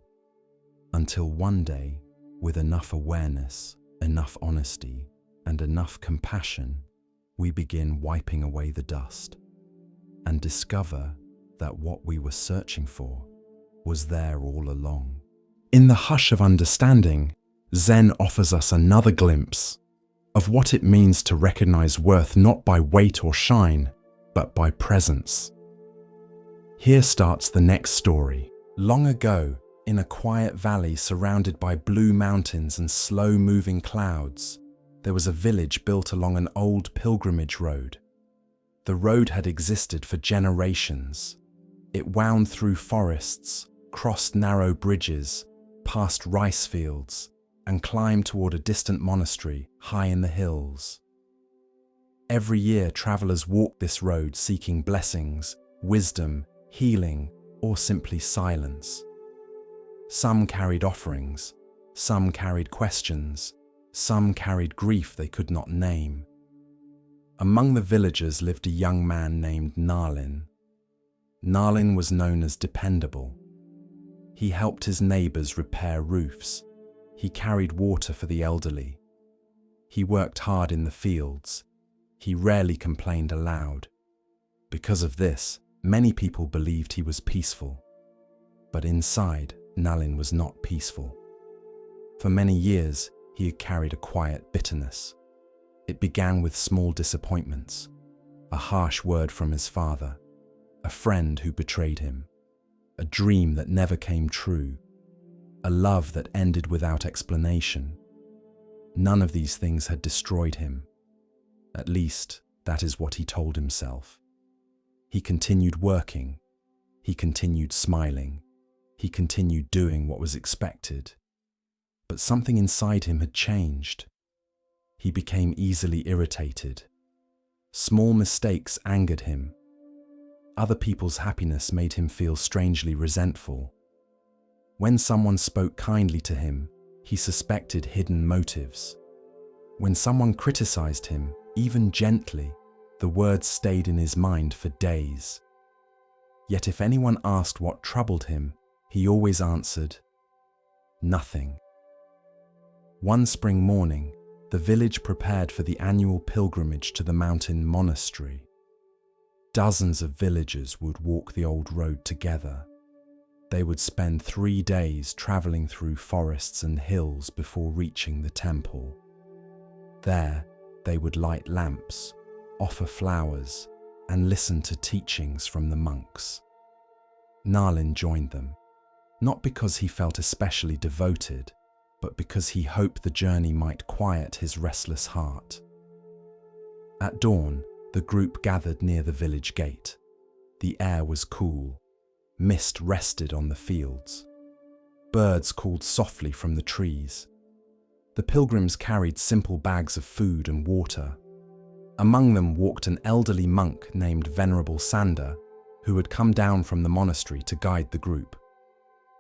until one day, with enough awareness, enough honesty, and enough compassion, we begin wiping away the dust and discover that what we were searching for was there all along. In the hush of understanding, Zen offers us another glimpse of what it means to recognize worth not by weight or shine, but by presence. Here starts the next story. Long ago, in a quiet valley surrounded by blue mountains and slow-moving clouds, there was a village built along an old pilgrimage road. The road had existed for generations. It wound through forests, crossed narrow bridges, past rice fields, and climbed toward a distant monastery high in the hills. Every year, travelers walked this road seeking blessings, wisdom, healing, or simply silence. Some carried offerings, some carried questions, some carried grief they could not name. Among the villagers lived a young man named Nalin. Nalin was known as dependable. He helped his neighbors repair roofs. He carried water for the elderly. He worked hard in the fields. He rarely complained aloud. Because of this, many people believed he was peaceful. But inside, Nalin was not peaceful. For many years, he had carried a quiet bitterness. It began with small disappointments, a harsh word from his father, a friend who betrayed him, a dream that never came true, a love that ended without explanation. None of these things had destroyed him. At least, that is what he told himself. He continued working. He continued smiling. He continued doing what was expected. But something inside him had changed. He became easily irritated. Small mistakes angered him. Other people's happiness made him feel strangely resentful. When someone spoke kindly to him, he suspected hidden motives. When someone criticized him, even gently, the words stayed in his mind for days. Yet if anyone asked what troubled him, he always answered, "Nothing." One spring morning, the village prepared for the annual pilgrimage to the mountain monastery. Dozens of villagers would walk the old road together. They would spend 3 days traveling through forests and hills before reaching the temple. There, they would light lamps, offer flowers, and listen to teachings from the monks. Nalin joined them, not because he felt especially devoted, but because he hoped the journey might quiet his restless heart. At dawn, the group gathered near the village gate. The air was cool. Mist rested on the fields. Birds called softly from the trees. The pilgrims carried simple bags of food and water. Among them walked an elderly monk named Venerable Sanda, who had come down from the monastery to guide the group.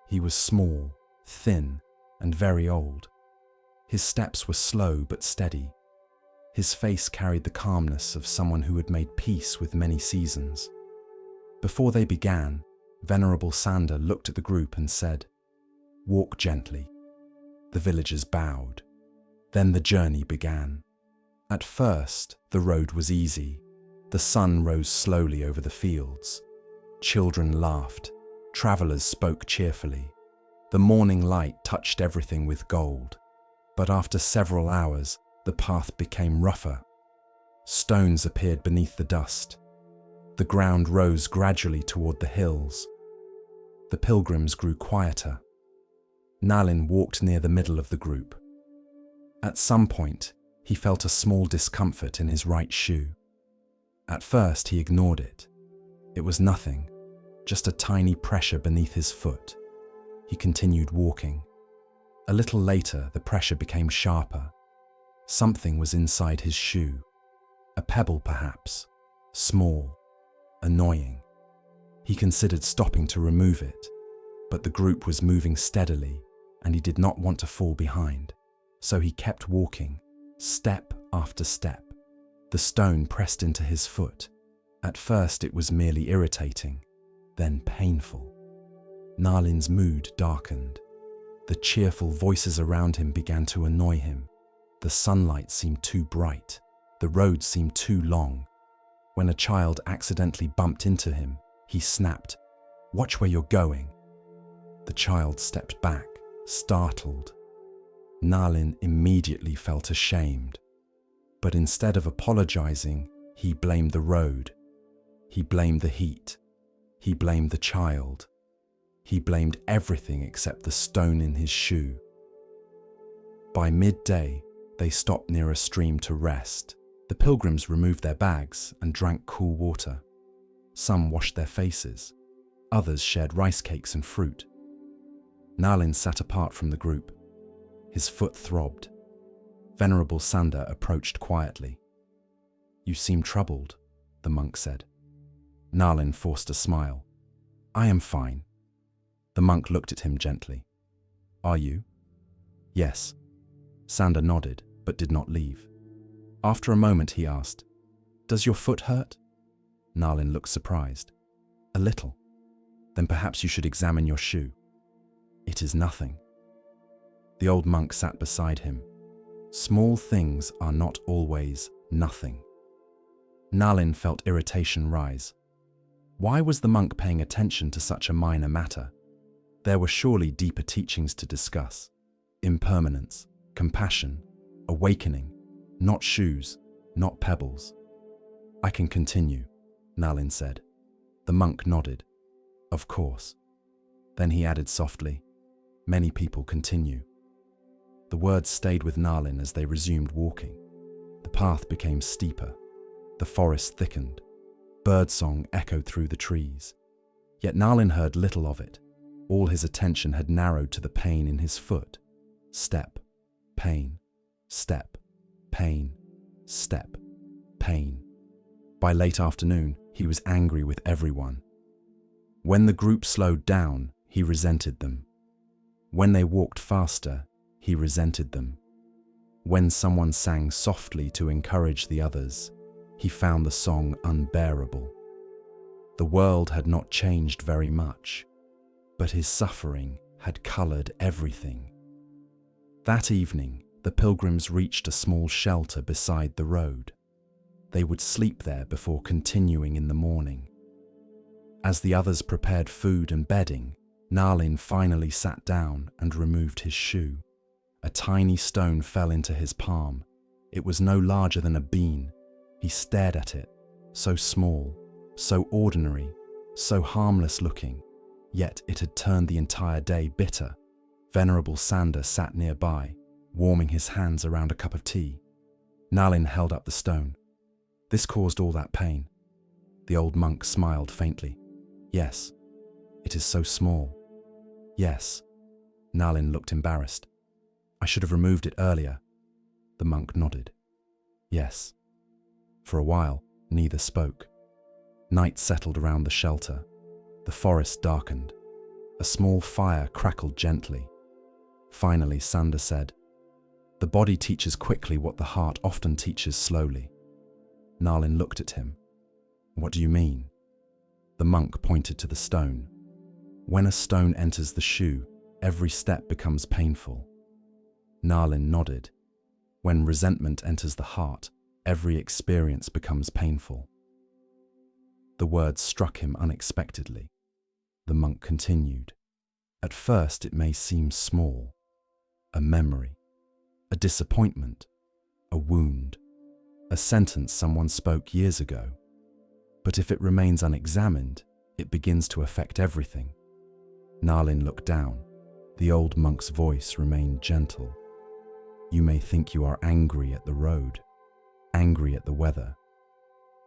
He was small, thin, and very old. His steps were slow but steady. His face carried the calmness of someone who had made peace with many seasons. Before they began, Venerable Sanda looked at the group and said, "Walk gently." The villagers bowed. Then the journey began. At first, the road was easy. The sun rose slowly over the fields. Children laughed. Travelers spoke cheerfully. The morning light touched everything with gold. But after several hours, the path became rougher. Stones appeared beneath the dust. The ground rose gradually toward the hills. The pilgrims grew quieter. Nalin walked near the middle of the group. At some point, he felt a small discomfort in his right shoe. At first, he ignored it. It was nothing, just a tiny pressure beneath his foot. He continued walking. A little later, the pressure became sharper. Something was inside his shoe. A pebble, perhaps. Small. Annoying. He considered stopping to remove it, but the group was moving steadily, and he did not want to fall behind. So he kept walking, step after step. The stone pressed into his foot. At first it was merely irritating, then painful. Nalin's mood darkened. The cheerful voices around him began to annoy him. The sunlight seemed too bright. The road seemed too long. When a child accidentally bumped into him, he snapped, "Watch where you're going." The child stepped back, startled. Nalin immediately felt ashamed. But instead of apologizing, he blamed the road. He blamed the heat. He blamed the child. He blamed everything except the stone in his shoe. By midday, they stopped near a stream to rest. The pilgrims removed their bags and drank cool water. Some washed their faces. Others shared rice cakes and fruit. Nalin sat apart from the group. His foot throbbed. Venerable Sanda approached quietly. "You seem troubled," the monk said. Nalin forced a smile. "I am fine." The monk looked at him gently. "Are you?" "Yes." Sanda nodded, but did not leave. After a moment he asked, "Does your foot hurt?" Nalin looked surprised. "A little." "Then perhaps you should examine your shoe." "It is nothing." The old monk sat beside him. Small things are not always nothing. Nalin felt irritation rise. Why was the monk paying attention to such a minor matter? There were surely deeper teachings to discuss. Impermanence, compassion, awakening, not shoes, not pebbles. I can continue, Nalin said. The monk nodded. Of course. Then he added softly, many people continue. The words stayed with Nalin as they resumed walking. The path became steeper. The forest thickened. Birdsong echoed through the trees. Yet Nalin heard little of it. All his attention had narrowed to the pain in his foot. Step, pain, step, pain, step, pain. By late afternoon, he was angry with everyone. When the group slowed down, he resented them. When they walked faster, he resented them. When someone sang softly to encourage the others, he found the song unbearable. The world had not changed very much, but his suffering had colored everything. That evening, the pilgrims reached a small shelter beside the road. They would sleep there before continuing in the morning. As the others prepared food and bedding, Nalin finally sat down and removed his shoe. A tiny stone fell into his palm. It was no larger than a bean. He stared at it, so small, so ordinary, so harmless looking, yet it had turned the entire day bitter. Venerable Sander sat nearby, warming his hands around a cup of tea. Nalin held up the stone. This caused all that pain. The old monk smiled faintly. Yes, it is so small. Yes. Nalin looked embarrassed. I should have removed it earlier. The monk nodded. Yes. For a while, neither spoke. Night settled around the shelter. The forest darkened. A small fire crackled gently. Finally, Sander said, "The body teaches quickly what the heart often teaches slowly." Nalin looked at him. What do you mean? The monk pointed to the stone. When a stone enters the shoe, every step becomes painful. Nalin nodded. When resentment enters the heart, every experience becomes painful. The words struck him unexpectedly. The monk continued. At first it may seem small. A memory, a disappointment, a wound, a sentence someone spoke years ago. But if it remains unexamined, it begins to affect everything. Nalin looked down. The old monk's voice remained gentle. You may think you are angry at the road, angry at the weather,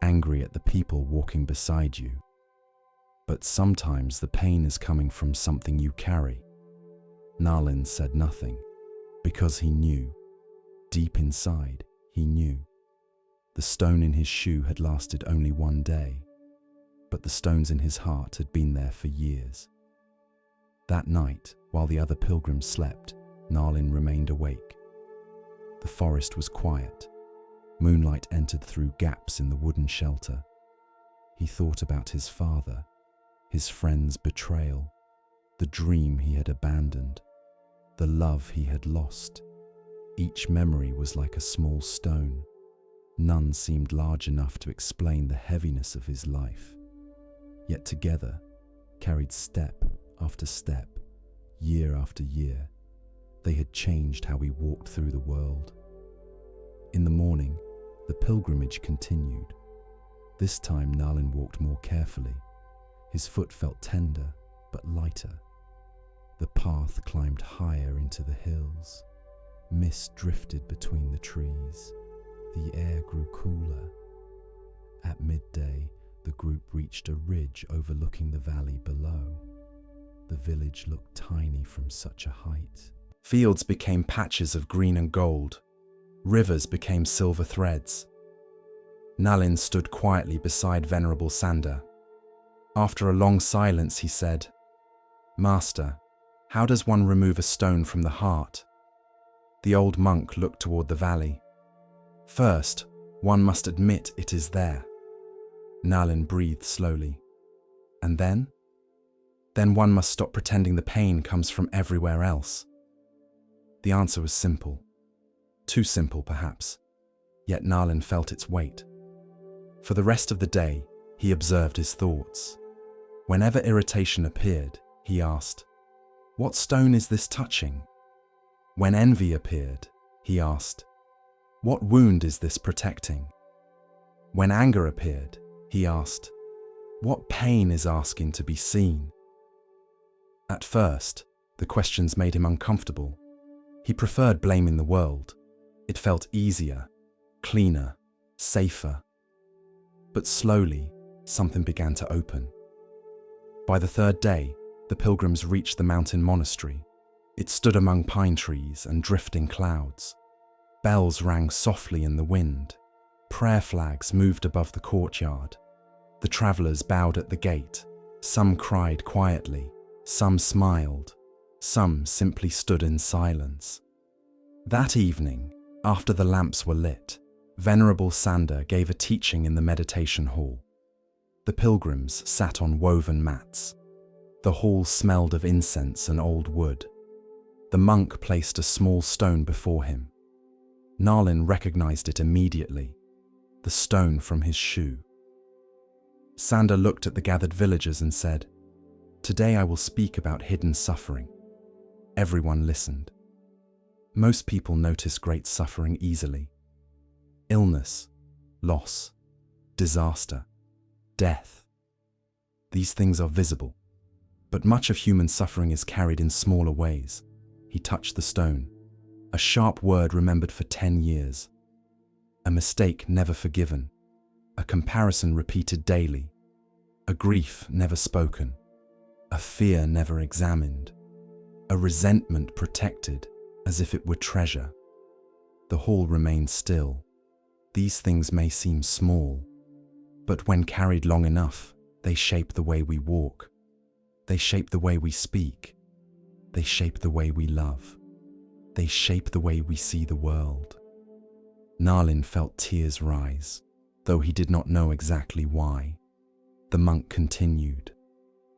angry at the people walking beside you. But sometimes the pain is coming from something you carry. Nalin said nothing, because he knew. Deep inside, he knew. The stone in his shoe had lasted only one day, but the stones in his heart had been there for years. That night, while the other pilgrims slept, Nalin remained awake. The forest was quiet. Moonlight entered through gaps in the wooden shelter. He thought about his father, his friend's betrayal, the dream he had abandoned, the love he had lost. Each memory was like a small stone. None seemed large enough to explain the heaviness of his life. Yet together, carried step after step, year after year, they had changed how he walked through the world. In the morning, the pilgrimage continued. This time Nalin walked more carefully. His foot felt tender, but lighter. The path climbed higher into the hills. Mist drifted between the trees. The air grew cooler. At midday, the group reached a ridge overlooking the valley below. The village looked tiny from such a height. Fields became patches of green and gold. Rivers became silver threads. Nalin stood quietly beside Venerable Sander. After a long silence, he said, "Master, how does one remove a stone from the heart?" The old monk looked toward the valley. "First, one must admit it is there." Nalin breathed slowly. "And then?" "Then one must stop pretending the pain comes from everywhere else." The answer was simple. Too simple, perhaps. Yet Nalin felt its weight. For the rest of the day, he observed his thoughts. Whenever irritation appeared, he asked, What stone is this touching? When envy appeared, he asked, what wound is this protecting? When anger appeared, he asked, what pain is asking to be seen? At first, the questions made him uncomfortable. He preferred blaming the world. It felt easier, cleaner, safer. But slowly, something began to open. By the third day, the pilgrims reached the mountain monastery. It stood among pine trees and drifting clouds. Bells rang softly in the wind. Prayer flags moved above the courtyard. The travelers bowed at the gate. Some cried quietly, some smiled, some simply stood in silence. That evening, after the lamps were lit, Venerable Sanda gave a teaching in the meditation hall. The pilgrims sat on woven mats. The hall smelled of incense and old wood. The monk placed a small stone before him. Nalin recognized it immediately, the stone from his shoe. Sanda looked at the gathered villagers and said, "Today I will speak about hidden suffering." Everyone listened. Most people notice great suffering easily. Illness, loss, disaster, death. These things are visible, but much of human suffering is carried in smaller ways. He touched the stone, a sharp word remembered for 10 years, a mistake never forgiven, a comparison repeated daily, a grief never spoken, a fear never examined, a resentment protected as if it were treasure. The hall remained still. These things may seem small, but when carried long enough, they shape the way we walk. They shape the way we speak. They shape the way we love. They shape the way we see the world. Nalin felt tears rise, though he did not know exactly why. The monk continued.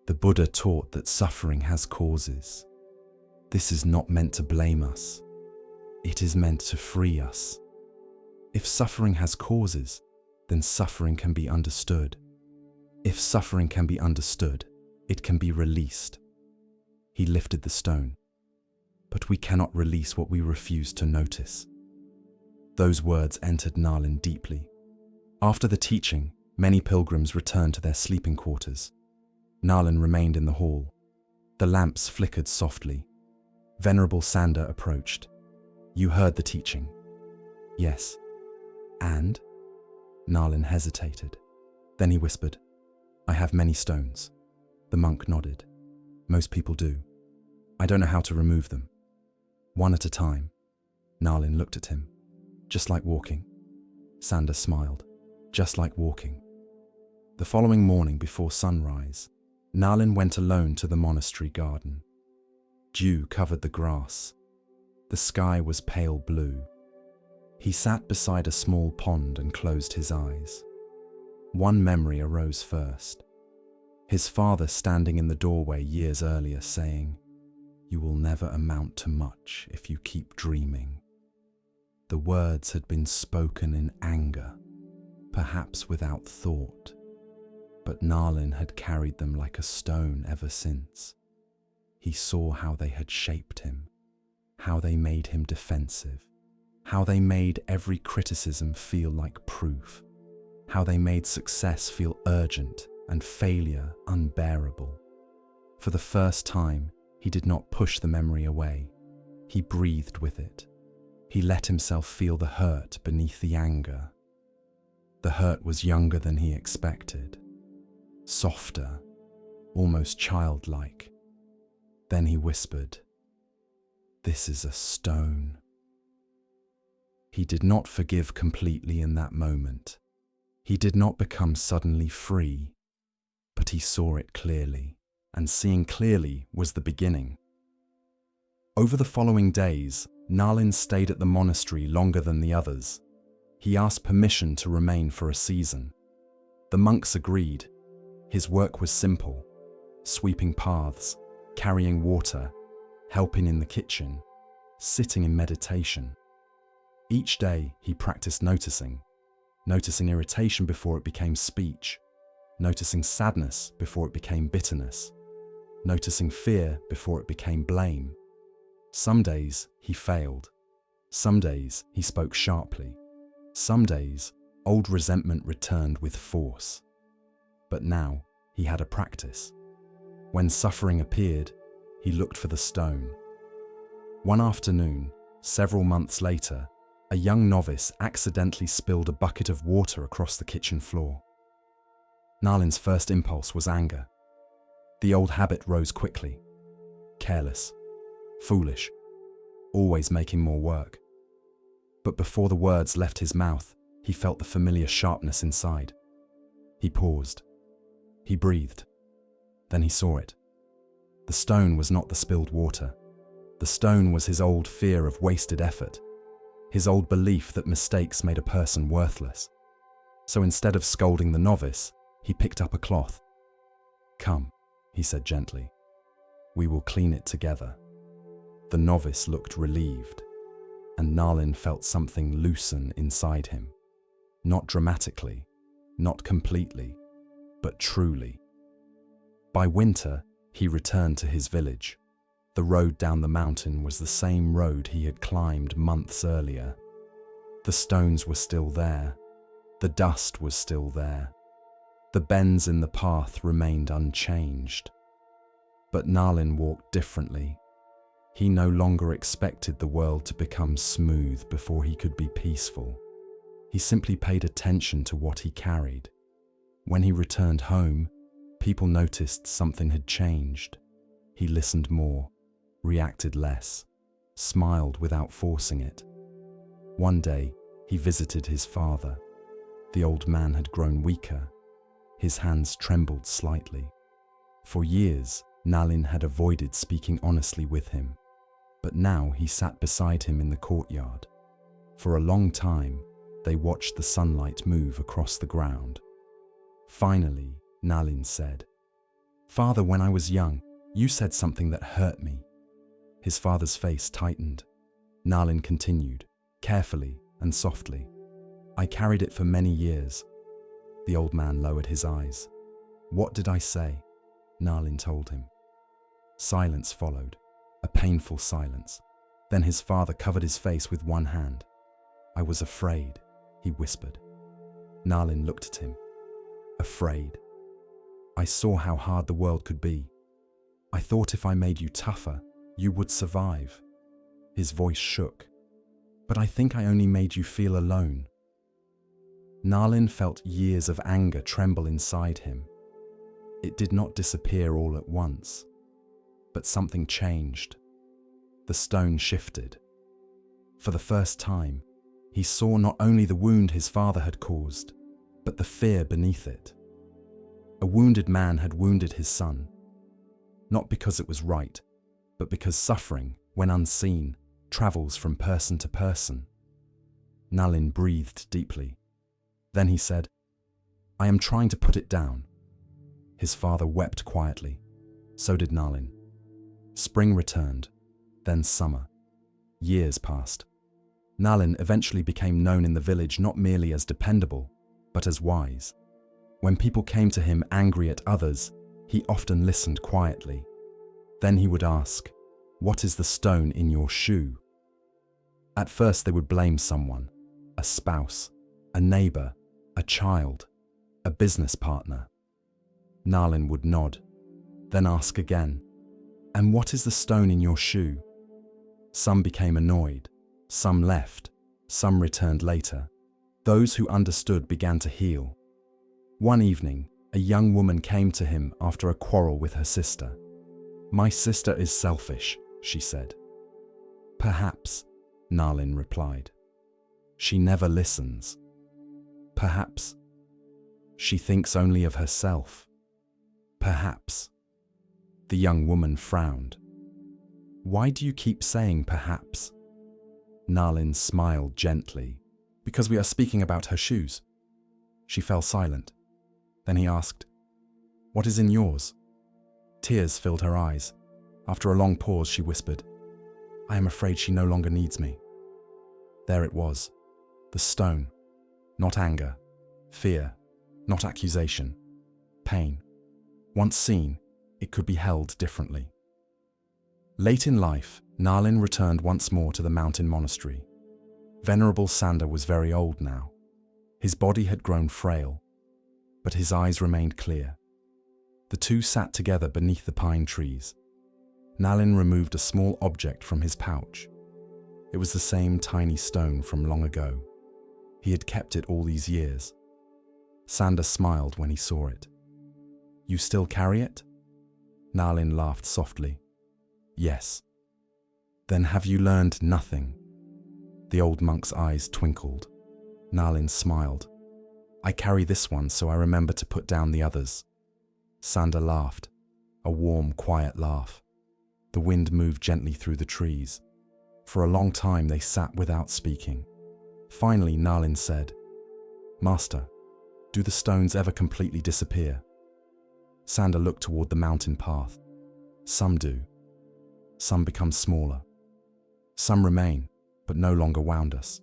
The Buddha taught that suffering has causes. This is not meant to blame us. It is meant to free us. If suffering has causes, then suffering can be understood. If suffering can be understood, it can be released. He lifted the stone. But we cannot release what we refuse to notice. Those words entered Nalin deeply. After the teaching, many pilgrims returned to their sleeping quarters. Nalin remained in the hall. The lamps flickered softly. Venerable Sanda approached. "You heard the teaching?" "Yes." "And?" Nalin hesitated. Then he whispered, "I have many stones." The monk nodded. "Most people do. I don't know how to remove them." "One at a time." Nalin looked at him. "Just like walking." Sanda smiled. "Just like walking." The following morning before sunrise, Nalin went alone to the monastery garden. Dew covered the grass. The sky was pale blue. He sat beside a small pond and closed his eyes. One memory arose first. His father standing in the doorway years earlier saying, "You will never amount to much if you keep dreaming." The words had been spoken in anger, perhaps without thought, but Nalin had carried them like a stone ever since. He saw how they had shaped him, how they made him defensive, how they made every criticism feel like proof, how they made success feel urgent and failure unbearable. For the first time, he did not push the memory away. He breathed with it. He let himself feel the hurt beneath the anger. The hurt was younger than he expected, softer, almost childlike. Then he whispered, "This is a stone." He did not forgive completely in that moment. He did not become suddenly free, but he saw it clearly, and seeing clearly was the beginning. Over the following days, Nalin stayed at the monastery longer than the others. He asked permission to remain for a season. The monks agreed. His work was simple: sweeping paths, carrying water, helping in the kitchen, sitting in meditation. Each day he practiced noticing irritation before it became speech, noticing sadness before it became bitterness, noticing fear before it became blame. Some days he failed. Some days he spoke sharply. Some days old resentment returned with force. But now he had a practice. When suffering appeared, he looked for the stone. One afternoon, several months later, a young novice accidentally spilled a bucket of water across the kitchen floor. Nalin's first impulse was anger. The old habit rose quickly. Careless, foolish, always making more work. But before the words left his mouth, he felt the familiar sharpness inside. He paused. He breathed. Then he saw it. The stone was not the spilled water. The stone was his old fear of wasted effort, his old belief that mistakes made a person worthless. So instead of scolding the novice, he picked up a cloth. "Come," he said gently. "We will clean it together." The novice looked relieved, and Nalin felt something loosen inside him. Not dramatically, not completely, but truly. By winter, he returned to his village. The road down the mountain was the same road he had climbed months earlier. The stones were still there. The dust was still there. The bends in the path remained unchanged. But Nalin walked differently. He no longer expected the world to become smooth before he could be peaceful. He simply paid attention to what he carried. When he returned home, people noticed something had changed. He listened more, reacted less, smiled without forcing it. One day, he visited his father. The old man had grown weaker. His hands trembled slightly. For years, Nalin had avoided speaking honestly with him, but now he sat beside him in the courtyard. For a long time, they watched the sunlight move across the ground. Finally, Nalin said, "Father, when I was young, you said something that hurt me." His father's face tightened. Nalin continued, carefully and softly, "I carried it for many years." The old man lowered his eyes. "What did I say?" Nalin told him. Silence followed, a painful silence. Then his father covered his face with one hand. "I was afraid," he whispered. Nalin looked at him. "Afraid. I saw how hard the world could be. I thought if I made you tougher, you would survive." His voice shook. "But I think I only made you feel alone." Nalin felt years of anger tremble inside him. It did not disappear all at once, but something changed. The stone shifted. For the first time, he saw not only the wound his father had caused, but the fear beneath it. A wounded man had wounded his son, not because it was right, but because suffering, when unseen, travels from person to person. Nalin breathed deeply. Then he said, "I am trying to put it down." His father wept quietly. So did Nalin. Spring returned, then summer. Years passed. Nalin eventually became known in the village not merely as dependable, but as wise. When people came to him angry at others, he often listened quietly. Then he would ask, "What is the stone in your shoe?" At first they would blame someone, a spouse, a neighbor, a child, a business partner. Nalin would nod, then ask again, "And what is the stone in your shoe?" Some became annoyed, some left, some returned later. Those who understood began to heal. One evening, a young woman came to him after a quarrel with her sister. "My sister is selfish," she said. "Perhaps," Nalin replied. "She never listens." "Perhaps." "She thinks only of herself." "Perhaps." The young woman frowned. "Why do you keep saying perhaps?" Nalin smiled gently. "Because we are speaking about her shoes." She fell silent. Then he asked, "What is in yours?" Tears filled her eyes. After a long pause, she whispered, "I am afraid she no longer needs me." There it was, the stone. Not anger, fear, not accusation, pain. Once seen, it could be held differently. Late in life, Nalin returned once more to the mountain monastery. Venerable Sanda was very old now. His body had grown frail, but his eyes remained clear. The two sat together beneath the pine trees. Nalin removed a small object from his pouch. It was the same tiny stone from long ago. He had kept it all these years. Sanda smiled when he saw it. "You still carry it?" Nalin laughed softly. "Yes." "Then have you learned nothing?" The old monk's eyes twinkled. Nalin smiled. "I carry this one so I remember to put down the others." Sanda laughed, a warm, quiet laugh. The wind moved gently through the trees. For a long time they sat without speaking. Finally, Nalin said, "Master, do the stones ever completely disappear?" Sanda looked toward the mountain path. "Some do. Some become smaller. Some remain, but no longer wound us."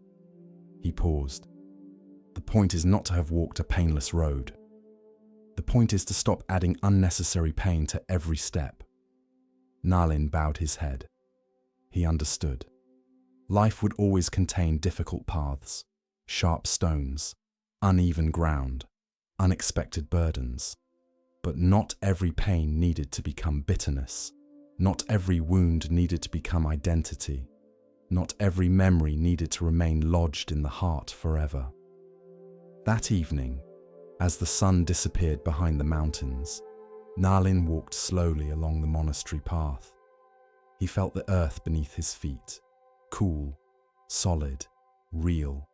He paused. "The point is not to have walked a painless road. The point is to stop adding unnecessary pain to every step." Nalin bowed his head. He understood. Life would always contain difficult paths, sharp stones, uneven ground, unexpected burdens. But not every pain needed to become bitterness. Not every wound needed to become identity. Not every memory needed to remain lodged in the heart forever. That evening, as the sun disappeared behind the mountains, Nalin walked slowly along the monastery path. He felt the earth beneath his feet, cool, solid, real.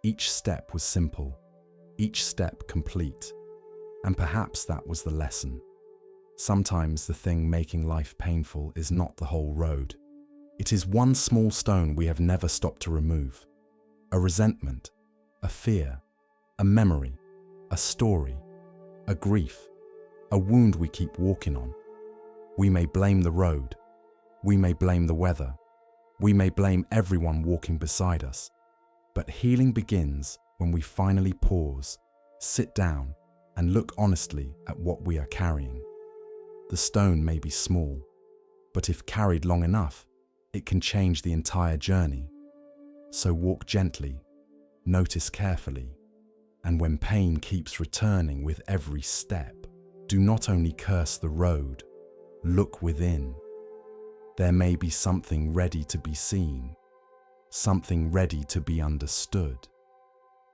Each step was simple, each step complete. And perhaps that was the lesson. Sometimes the thing making life painful is not the whole road. It is one small stone we have never stopped to remove. A resentment, a fear, a memory, a story, a grief, a wound we keep walking on. We may blame the road. We may blame the weather. We may blame everyone walking beside us. But healing begins when we finally pause, sit down, and look honestly at what we are carrying. The stone may be small, but if carried long enough, it can change the entire journey. So walk gently, notice carefully, and when pain keeps returning with every step, do not only curse the road, look within. There may be something ready to be seen, something ready to be understood,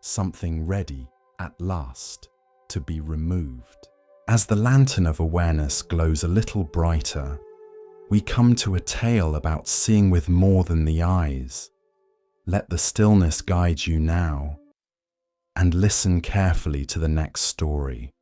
something ready, at last, to be removed. As the lantern of awareness glows a little brighter, we come to a tale about seeing with more than the eyes. Let the stillness guide you now, and listen carefully to the next story.